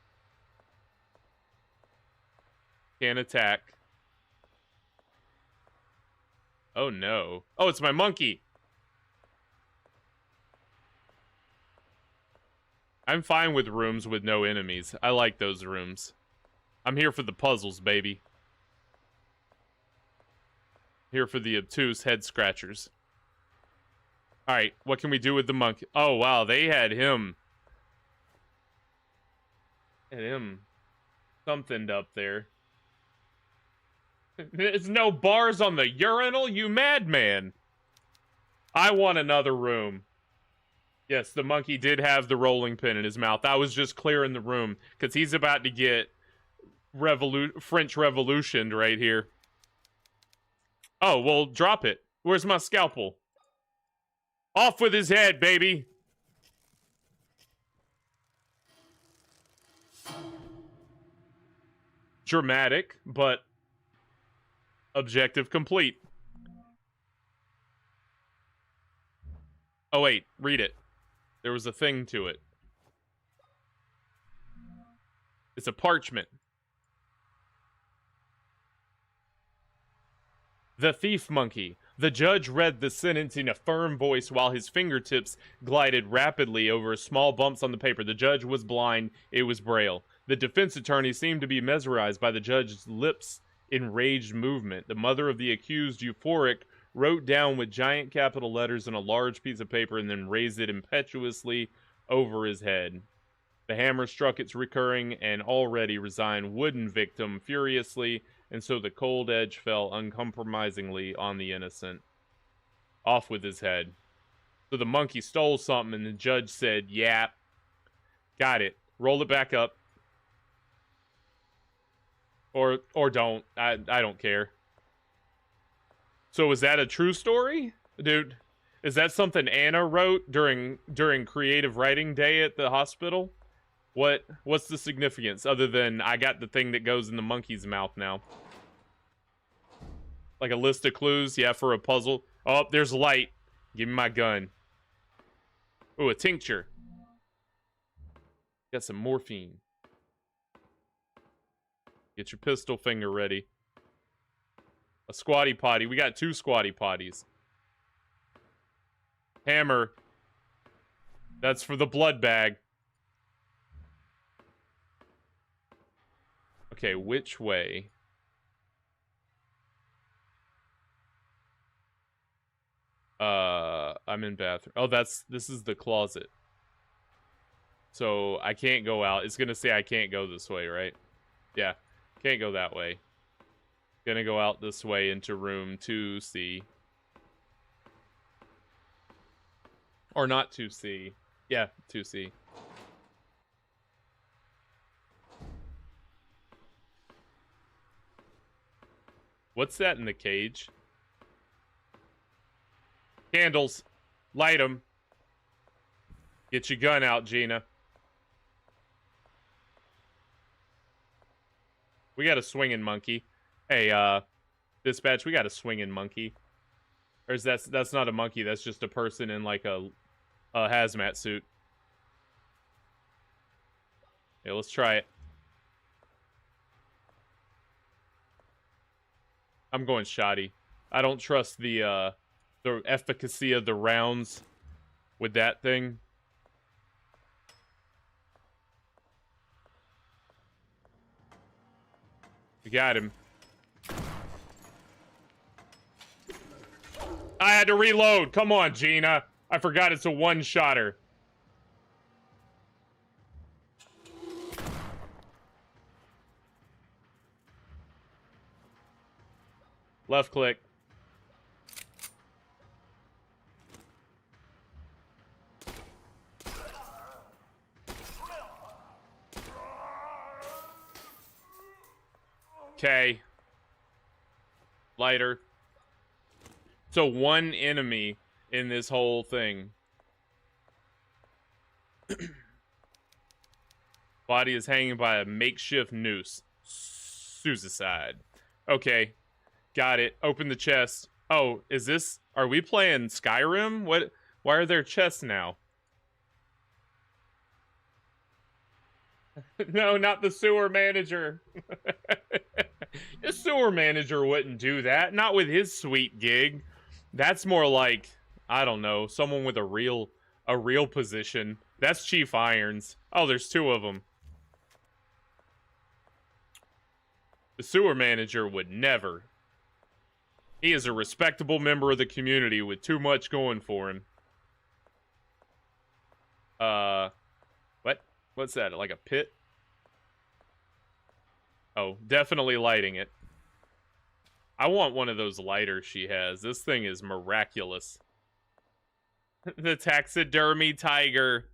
A: Can't attack. Oh no. Oh, it's my monkey! I'm fine with rooms with no enemies. I like those rooms. I'm here for the puzzles, baby. Here for the obtuse head scratchers. Alright, what can we do with the monkey? Oh, wow, they had him. Something up there. There's no bars on the urinal, you madman. I want another room. Yes, the monkey did have the rolling pin in his mouth. I was just clearing the room, because he's about to get French Revolutioned right here. Oh, well, drop it. Where's my scalpel? Off with his head, baby! Dramatic, but objective complete. Oh, wait, read it. There was a thing to it. It's a parchment. The thief monkey. The judge read the sentence in a firm voice while his fingertips glided rapidly over small bumps on the paper. The judge was blind. It was Braille. The defense attorney seemed to be mesmerized by the judge's lips' enraged movement. The mother of the accused, euphoric, wrote down with giant capital letters on a large piece of paper and then raised it impetuously over his head. The hammer struck its recurring and already resigned wooden victim furiously, and so the cold edge fell uncompromisingly on the innocent. Off with his head. So the monkey stole something, and the judge said, "Yeah, got it. Roll it back up." Or don't. I don't care. So is that a true story? Dude, is that something Anna wrote during creative writing day at the hospital? What's the significance other than I got the thing that goes in the monkey's mouth now? Like a list of clues, yeah, for a puzzle. Oh, there's light. Give me my gun. Ooh, a tincture. Got some morphine. Get your pistol finger ready. A squatty potty. We got 2 squatty potties. Hammer. That's for the blood bag. Okay, which way? I'm in bathroom. Oh, this is the closet. So I can't go out. It's gonna say I can't go this way, right? Yeah, can't go that way. Gonna go out this way into room 2C. Or not 2C. Yeah, 2C. What's that in the cage? Candles. Light them. Get your gun out, Gina. We got a swinging monkey. Hey, Dispatch, we got a swinging monkey. Or is that's not a monkey, that's just a person in like a hazmat suit. Yeah, let's try it. I'm going shoddy. I don't trust the efficacy of the rounds with that thing. We got him. I had to reload. Come on, Gina. I forgot it's a one-shotter. Left click. Okay. Lighter. So one enemy in this whole thing. Body is hanging by a makeshift noose. Suicide. Okay. Got it. Open the chest. Oh, is this... Are we playing Skyrim? What? Why are there chests now? No, not the sewer manager. The sewer manager wouldn't do that. Not with his sweet gig. That's more like, I don't know, someone with a real position. That's Chief Irons. Oh, there's two of them. The sewer manager would never. He is a respectable member of the community with too much going for him. What? What's that? Like a pit? Oh, definitely lighting it. I want one of those lighters she has. This thing is miraculous. The taxidermy tiger.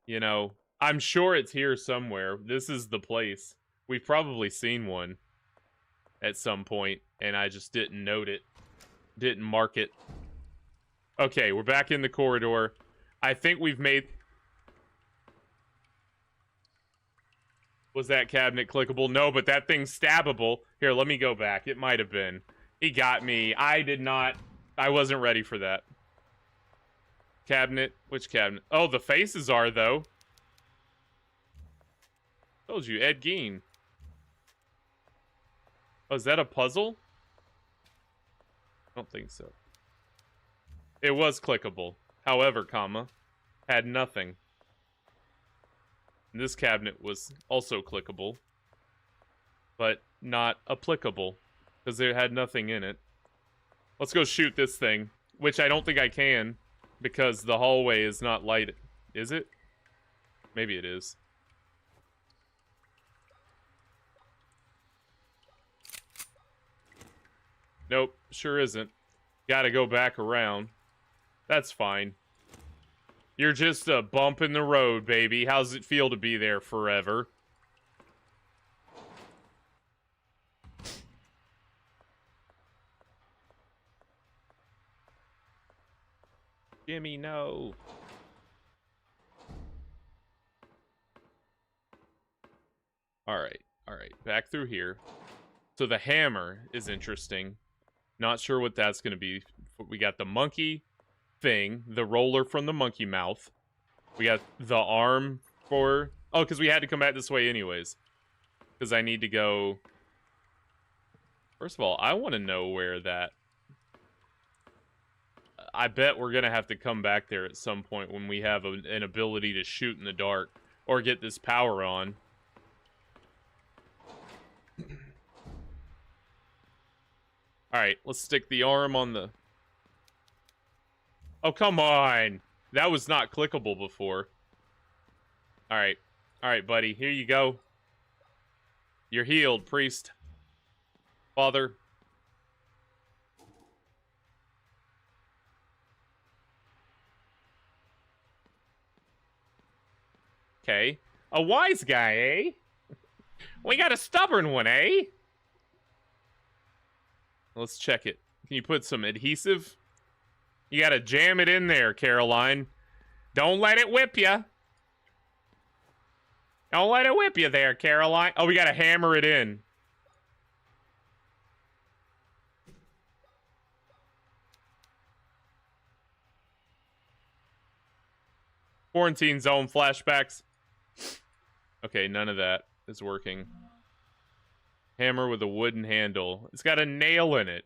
A: You know, I'm sure it's here somewhere. This is the place. We've probably seen one at some point, and I just didn't note it. Didn't mark it. Okay, we're back in the corridor. I think we've made... Was that cabinet clickable? No, but that thing's stabbable. Here, let me go back. It might have been. He got me. I did not... I wasn't ready for that. Cabinet? Which cabinet? Oh, the faces are, though. Told you, Ed Gein. Oh, is that a puzzle? I don't think so. It was clickable. However, comma, had nothing. And this cabinet was also clickable, but not applicable, because it had nothing in it. Let's go shoot this thing, which I don't think I can, because the hallway is not lighted. Is it? Maybe it is. Nope, sure isn't. Gotta go back around. That's fine. You're just a bump in the road, baby. How's it feel to be there forever? Jimmy, no. Alright, back through here. So the hammer is interesting. Not sure what that's going to be. We got the monkey thing, the roller from the monkey mouth. We got the arm for... Oh, because we had to come back this way anyways. Because I need to go... First of all, I want to know where that... I bet we're going to have to come back there at some point when we have an ability to shoot in the dark. Or get this power on. Alright, let's stick the arm on the... Oh, come on! That was not clickable before. Alright. Alright, buddy. Here you go. You're healed, priest. Father. Okay. A wise guy, eh? We got a stubborn one, eh? Let's check it. Can you put some adhesive? You gotta jam it in there, Caroline. Don't let it whip you. Don't let it whip you there, Caroline. Oh, we gotta hammer it in. Quarantine zone flashbacks. Okay, none of that is working. Hammer with a wooden handle. It's got a nail in it.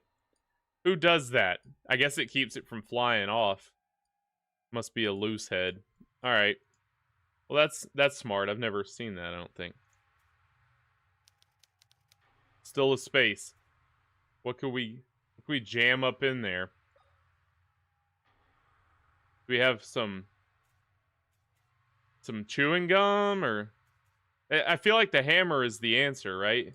A: Who does that? I guess it keeps it from flying off. Must be a loose head. Alright. Well, that's smart. I've never seen that, I don't think. Still a space. What could we jam up in there? Do we have some chewing gum, or I feel like the hammer is the answer, right?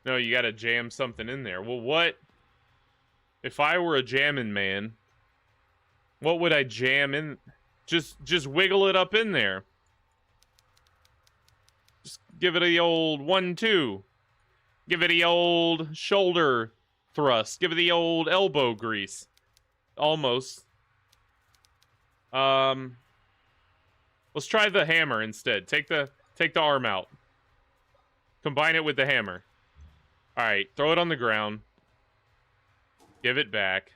A: No, you gotta jam something in there. Well, what if I were a jamming man? What would I jam in? Just wiggle it up in there. Just give it the old 1-2. Give it the old shoulder thrust. Give it the old elbow grease. Almost. Let's try the hammer instead. Take the arm out. Combine it with the hammer. Alright, throw it on the ground. Give it back.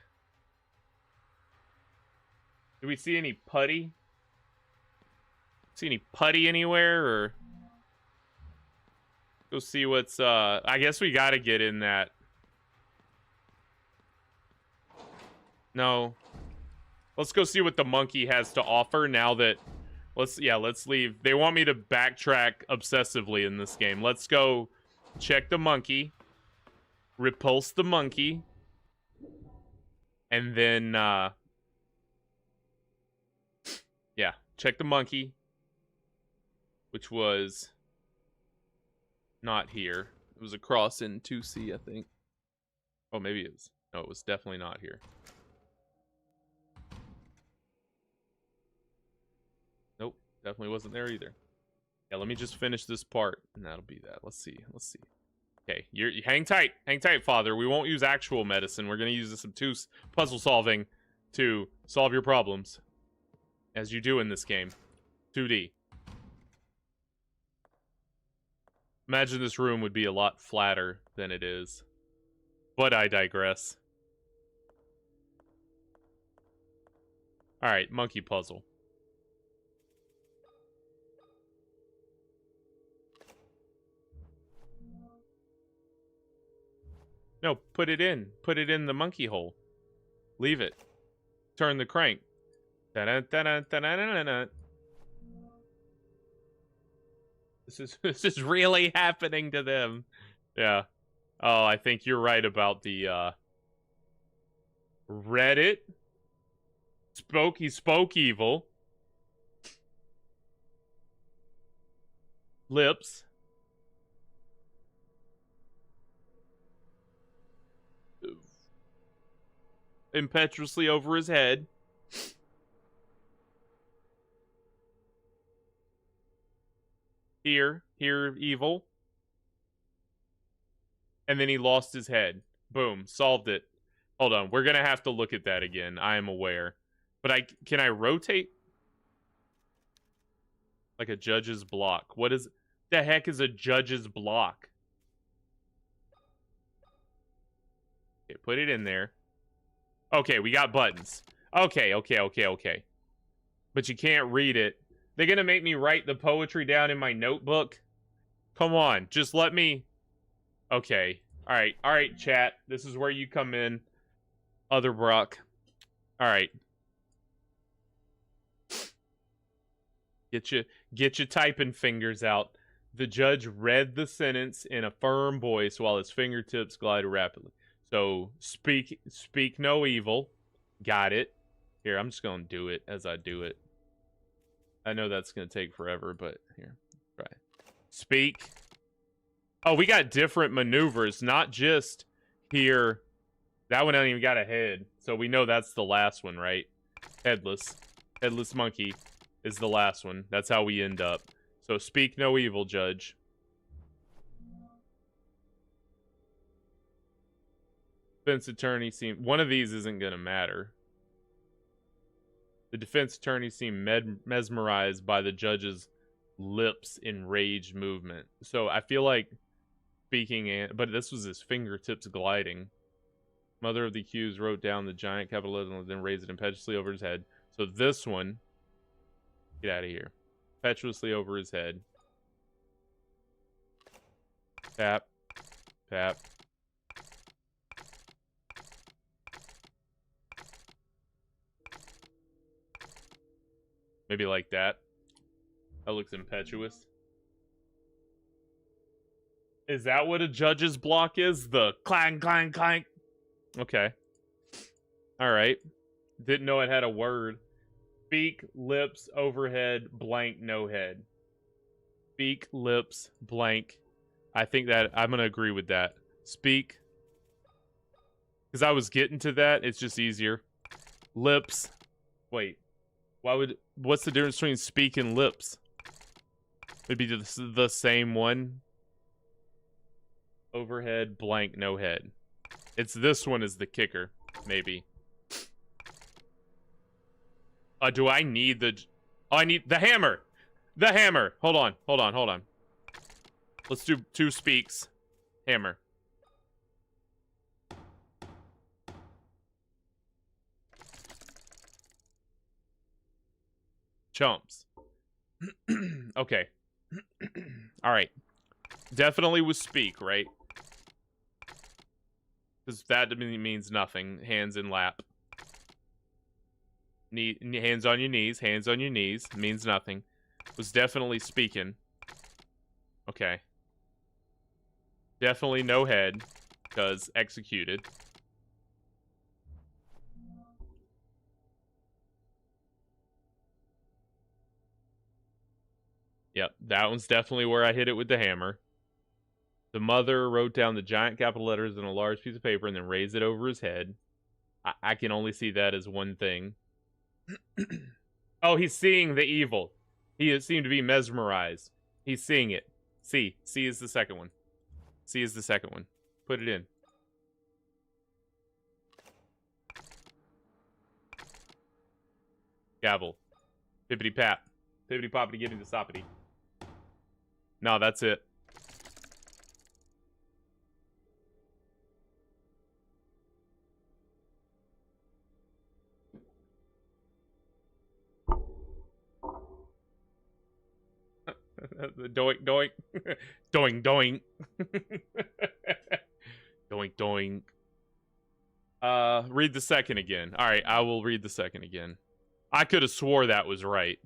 A: Do we see any putty? See any putty anywhere, or go see what's I guess we gotta get in that. No. Let's go see what the monkey has to offer now that let's leave. They want me to backtrack obsessively in this game. Let's go check the monkey. Repulse the monkey. And then yeah, check the monkey, which was not here. It was across in 2C, I think. Oh, maybe it was. No, it was definitely not here. Nope, definitely wasn't there either. Yeah, let me just finish this part, and that'll be that. Let's see. Okay, you hang tight, Father. We won't use actual medicine. We're gonna use this obtuse puzzle solving to solve your problems, as you do in this game. 2D. Imagine this room would be a lot flatter than it is, but I digress. All right, monkey puzzle. No, put it in. Put it in the monkey hole. Leave it. Turn the crank. This is really happening to them. Yeah. Oh, I think you're right about the Reddit. He spoke evil. Lips. Impetuously over his head. Here evil. And then he lost his head. Boom, solved it. Hold on, we're gonna have to look at that again. I am aware. But can I rotate? Like a judge's block. What is the heck is a judge's block? Okay, put it in there. Okay, we got buttons. Okay. But you can't read it. They're gonna make me write the poetry down in my notebook? Come on, just let me... Okay. Alright, chat. This is where you come in. Other Brock. Alright. Get your typing fingers out. The judge read the sentence in a firm voice while his fingertips glided rapidly. So, speak no evil. Got it. Here, I'm just going to do it as I do it. I know that's going to take forever, but here, try. Speak. Oh, we got different maneuvers, not just here. That one hasn't even got a head, so we know that's the last one, right? Headless. Headless monkey is the last one. That's how we end up. So, speak no evil, judge. Defense attorney seemed... One of these isn't going to matter. The defense attorney seemed mesmerized by the judge's lips in rage movement. So I feel like speaking... But this was his fingertips gliding. Mother of the accused wrote down the giant capital letter and then raised it impetuously over his head. So this one, get out of here. Impetuously over his head. Tap. Tap. Maybe like that. That looks impetuous. Is that what a judge's block is? The clang, clang, clang. Okay. Alright. Didn't know it had a word. Beak, lips, overhead, blank, no head. Beak, lips, blank. I think that I'm going to agree with that. Speak. Because I was getting to that. It's just easier. Lips. Wait. What's the difference between speak and lips? Would be the same one. Overhead, blank, no head. It's this one is the kicker, maybe. Do I need the... Oh, I need the hammer! The hammer! Hold on, hold on, hold on. Let's do 2 speaks. Hammer. Chumps. Okay. Alright. Definitely was speak, right? Because that means nothing. Hands in lap. Hands on your knees. Hands on your knees. Means nothing. Was definitely speaking. Okay. Definitely no head. Because executed. Yep, that one's definitely where I hit it with the hammer. The mother wrote down the giant capital letters in a large piece of paper and then raised it over his head. I can only see that as one thing. Oh, he's seeing the evil. He seemed to be mesmerized. He's seeing it. C. C is the second one. C is the second one. Put it in. Gavel. Pippity pap. Pippity poppity give me the soppity. No, that's it. Doink, doink. Doink, doink. Doink, doink. Read the second again. Alright, I will read the second again. I could have swore that was right.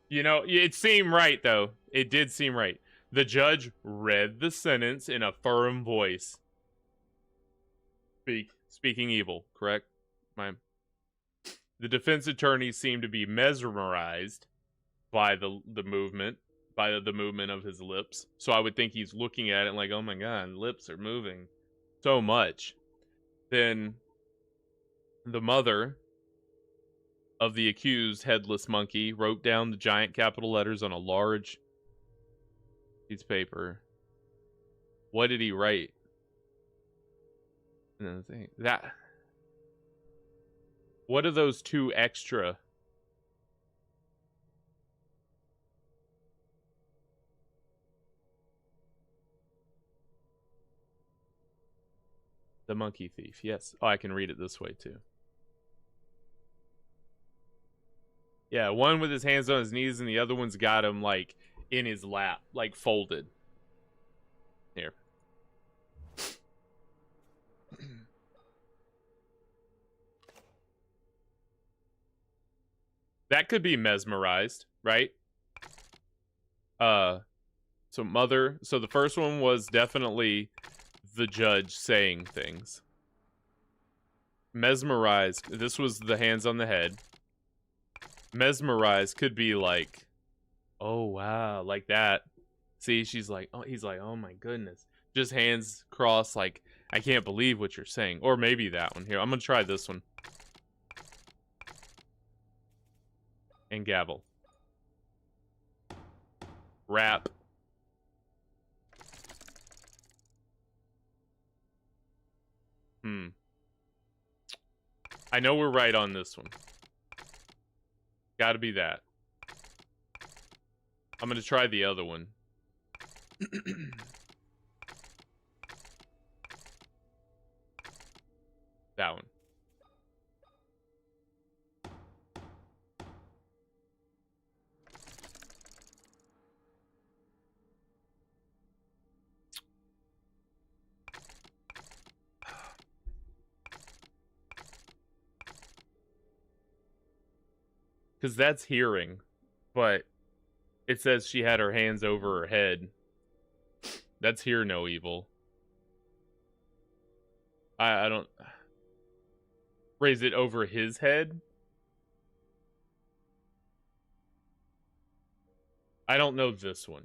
A: You know, it seemed right, though. It did seem right. The judge read the sentence in a firm voice. Speaking evil, correct? The defense attorney seemed to be mesmerized by the movement, of his lips. So I would think he's looking at it like, oh my god, lips are moving so much. Then the mother of the accused headless monkey wrote down the giant capital letters on a large piece of paper. What did he write? What are those 2 extra? The monkey thief, yes. Oh, I can read it this way too. Yeah, one with his hands on his knees and the other one's got him like in his lap, like folded. Here. That could be mesmerized, right? So the first one was definitely the judge saying things. Mesmerized, this was the hands on the head. Mesmerized could be like, oh wow, like that. See, she's like, oh, he's like, oh my goodness. Just hands crossed like, I can't believe what you're saying. Or maybe that one. Here, I'm gonna try this one. And gavel. Rap. I know we're right on this one. Gotta be that. I'm gonna try the other one. That one. Because that's hearing, but it says she had her hands over her head. That's hear no evil. I don't... Raise it over his head? I don't know this one.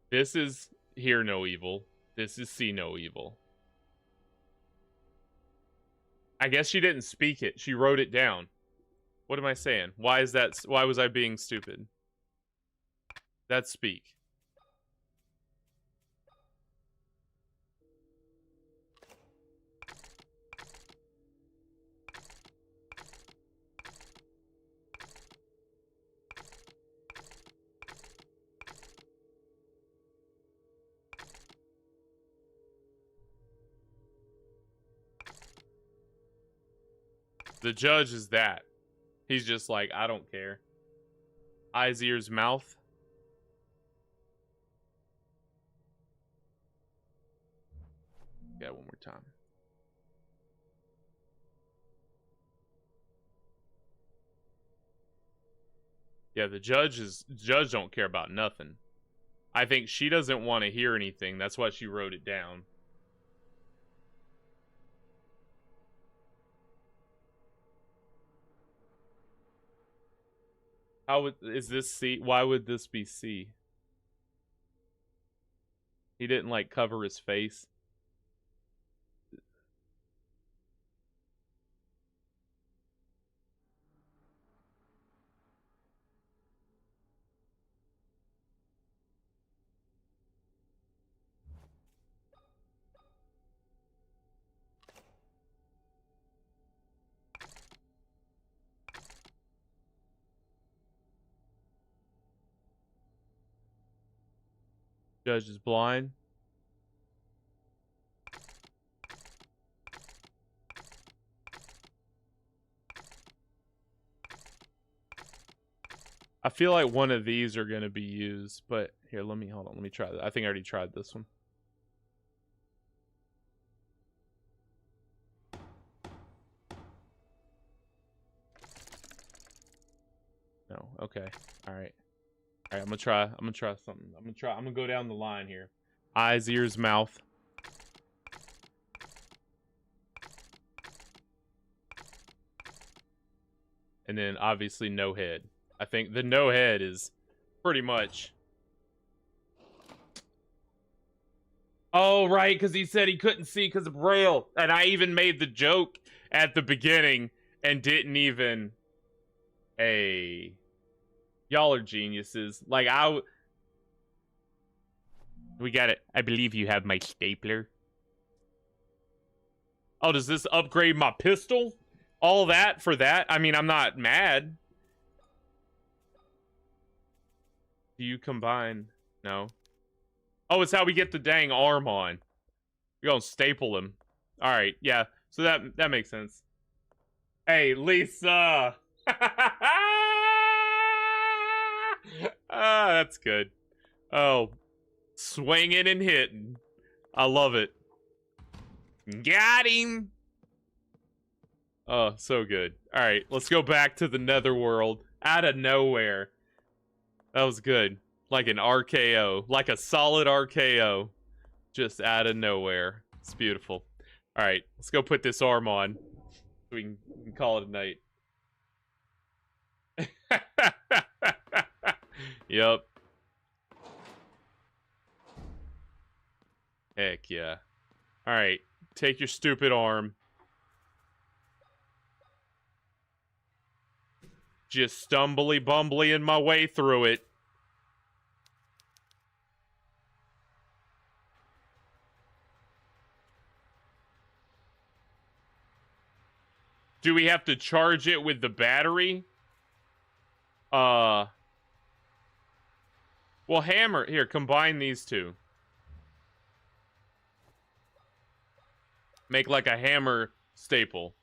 A: This is hear no evil. This is see no evil. I guess she didn't speak it. She wrote it down. What am I saying? Why is that? Why was I being stupid? That's speak. The judge is that. He's just like, I don't care. Eyes, ears, mouth. Yeah, one more time. Yeah, the judge don't care about nothing. I think she doesn't want to hear anything. That's why she wrote it down. Is this C? Why would this be C? He didn't like cover his face. Judge is blind. I feel like one of these are going to be used, but here, hold on. Let me try that. I think I already tried this one. No. Okay. All right. All right, I'm gonna try something. I'm gonna go down the line here. Eyes, ears, mouth. And then obviously no head. I think the no head is pretty much. Oh, right, because he said he couldn't see because of Braille. And I even made the joke at the beginning and didn't even... Hey. Y'all are geniuses. Like, we got it. I believe you have my stapler. Oh, does this upgrade my pistol? All that for that? I mean, I'm not mad. Do you combine? No. Oh, it's how we get the dang arm on. We're gonna staple him. Alright, yeah. So that makes sense. Hey, Lisa! Ah, that's good. Oh, swinging and hitting. I love it. Got him! Oh, so good. Alright, let's go back to the netherworld. Out of nowhere. That was good. Like an RKO. Like a solid RKO. Just out of nowhere. It's beautiful. Alright, let's go put this arm on. So we can call it a night. Yup. Heck yeah. Alright, take your stupid arm. Just stumbly-bumbly in my way through it. Do we have to charge it with the battery? Well, hammer. Here, combine these two. Make like a hammer staple.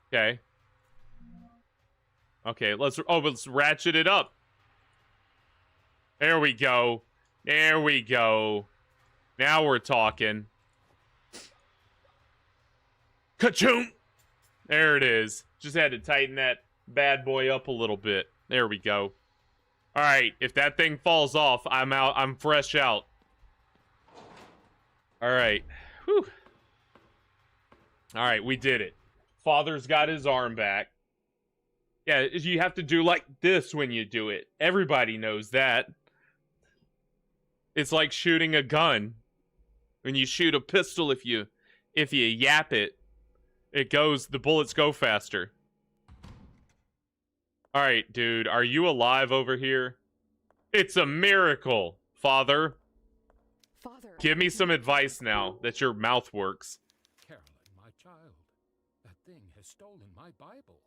A: Okay. Okay, let's ratchet it up. There we go. There we go. Now we're talking. Ka-choom! There it is. Just had to tighten that bad boy up a little bit. There we go. Alright, if that thing falls off, I'm out. I'm fresh out. Alright. Whew. Alright, we did it. Father's got his arm back. Yeah, you have to do like this when you do it. Everybody knows that. It's like shooting a gun. When you shoot a pistol, if you yap it, the bullets go faster. Alright, dude, are you alive over here? It's a miracle, Father.
F: Father,
A: Give me some advice now that your mouth works.
E: Caroline, my child, that thing has stolen my Bible.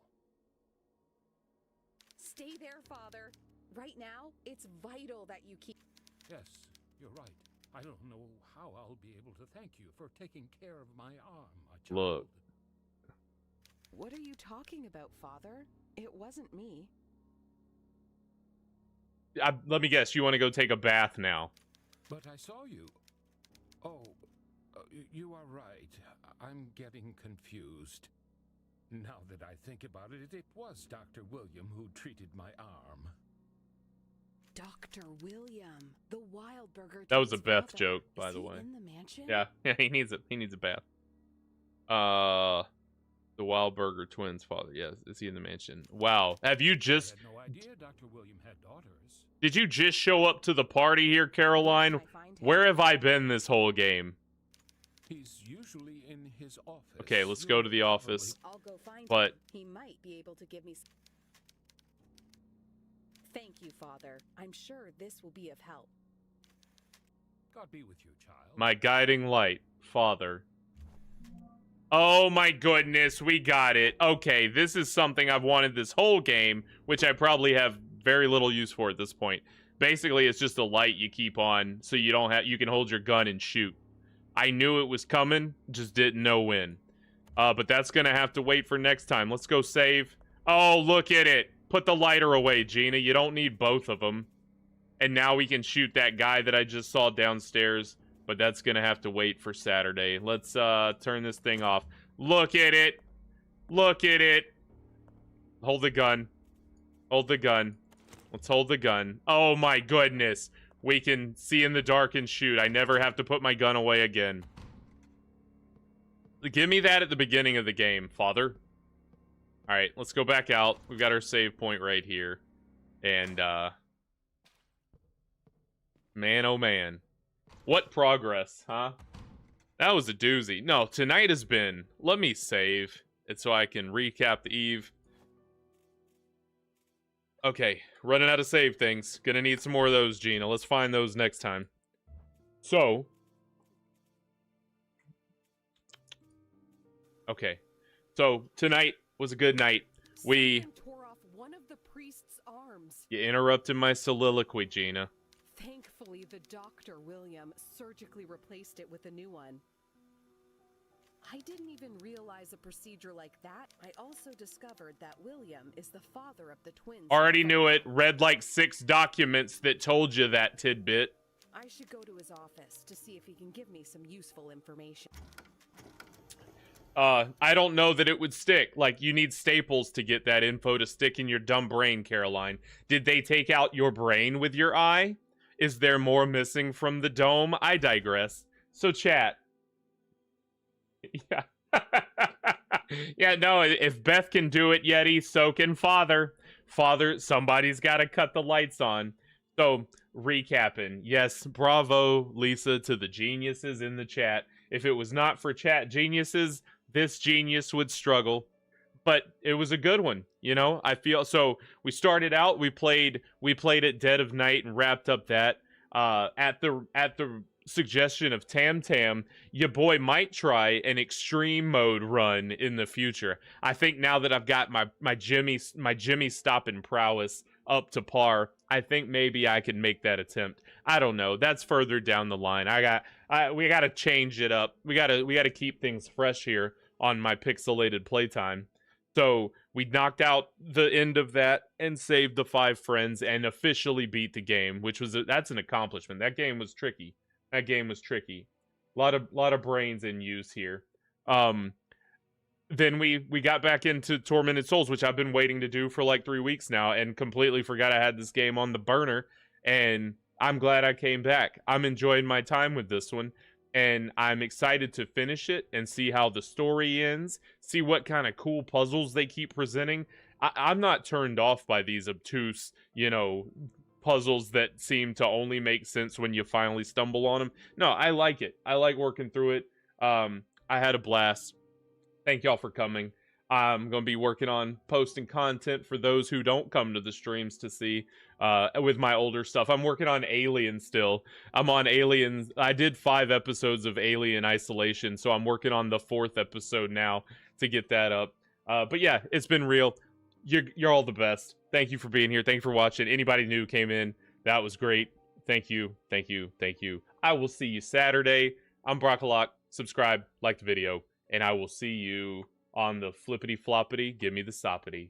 F: Stay there, Father. Right now, it's vital that you keep...
E: Yes, you're right. I don't know how I'll be able to thank you for taking care of my arm, my child.
A: Look.
F: What are you talking about, Father? It wasn't me.
A: Let me guess, you want to go take a bath now.
E: But I saw you. Oh, you are right. I'm getting confused. Now that I think about it, it was Dr. William who treated my arm.
F: Dr. William, the Wildburger.
A: That was a
F: twins'
A: Beth
F: father.
A: joke, by
F: Is
A: the
F: he
A: way.
F: in the mansion?
A: Yeah, he needs a bath. The Wildburger twins' father. Yes, is he in the mansion? Wow. Have you just...
E: I had no idea Dr. William had daughters.
A: Did you just show up to the party here, Caroline?
F: Where can I find him?
A: Where have I been this whole game?
E: He's usually in his office.
A: Okay, let's go to the office.
F: I'll go find
A: But-
F: him. He might be able to give me... Thank you, Father. I'm sure this will be of help.
E: God be with you, child.
A: My guiding light, Father. Oh my goodness, we got it. Okay, this is something I've wanted this whole game, which I probably have very little use for at this point. Basically, it's just a light you keep on so you can hold your gun and shoot. I knew it was coming, just didn't know when. But that's gonna have to wait for next time. Let's go save. Oh, look at it. Put the lighter away, Gina. You don't need both of them. And now we can shoot that guy that I just saw downstairs. But that's gonna have to wait for Saturday. Let's turn this thing off. Look at it. Look at it. Hold the gun. Hold the gun. Let's hold the gun. Oh my goodness. We can see in the dark and shoot. I never have to put my gun away again. Give me that at the beginning of the game, Father. Alright, let's go back out. We've got our save point right here. And, man, oh man. What progress, huh? That was a doozy. No, tonight has been... Let me save it so I can recap the eve. Okay, running out of save things. Gonna need some more of those, Gina. Let's find those next time. So... Okay. So, tonight was a good night. We...
F: Someone tore off one of the priest's arms.
A: You interrupted my soliloquy, Gina.
F: Thankfully, the Dr. William surgically replaced it with a new one. I didn't even realize a procedure like that. I also discovered that William is the father of the twins.
A: Already knew it. Read like 6 documents that told you that tidbit.
F: I should go to his office to see if he can give me some useful information.
A: I don't know that it would stick. Like, you need staples to get that info to stick in your dumb brain, Caroline. Did they take out your brain with your eye? Is there more missing from the dome? I digress. So, chat. Yeah. Yeah, no, if Beth can do it, Yeti, so can Father. Father, somebody's got to cut the lights on. So, recapping. Yes, bravo, Lisa, to the geniuses in the chat. If it was not for chat geniuses, this genius would struggle. But it was a good one, you know? I feel so. We started out, we played at Dead of Night and wrapped up that. At the suggestion of Tam Tam, your boy might try an extreme mode run in the future. I think now that I've got my Jimmy stopping prowess up to par, I think maybe I could make that attempt. I don't know. That's further down the line. We got to change it up. We got to keep things fresh here on my Pixelated Playtime. So we knocked out the end of that and saved the 5 friends and officially beat the game, which was that's an accomplishment. That game was tricky. That game was tricky. A lot of brains in use here. Then we got back into Tormented Souls, which I've been waiting to do for like 3 weeks now, and completely forgot I had this game on the burner. And I'm glad I came back. I'm enjoying my time with this one, and I'm excited to finish it and see how the story ends, see what kind of cool puzzles they keep presenting. I'm not turned off by these obtuse, puzzles that seem to only make sense when you finally stumble on them. No, I like it. I like working through it. I had a blast. Thank y'all for coming. I'm going to be working on posting content for those who don't come to the streams to see with my older stuff. I'm working on Alien still. I'm on Aliens. I did 5 episodes of Alien Isolation, so I'm working on the 4th episode now to get that up. But yeah, it's been real. You're all the best. Thank you for being here. Thank you for watching. Anybody new came in, that was great. Thank you. Thank you. Thank you. I will see you Saturday. I'm Brockalock. Subscribe, like the video, and I will see you on the flippity floppity. Give me the soppity.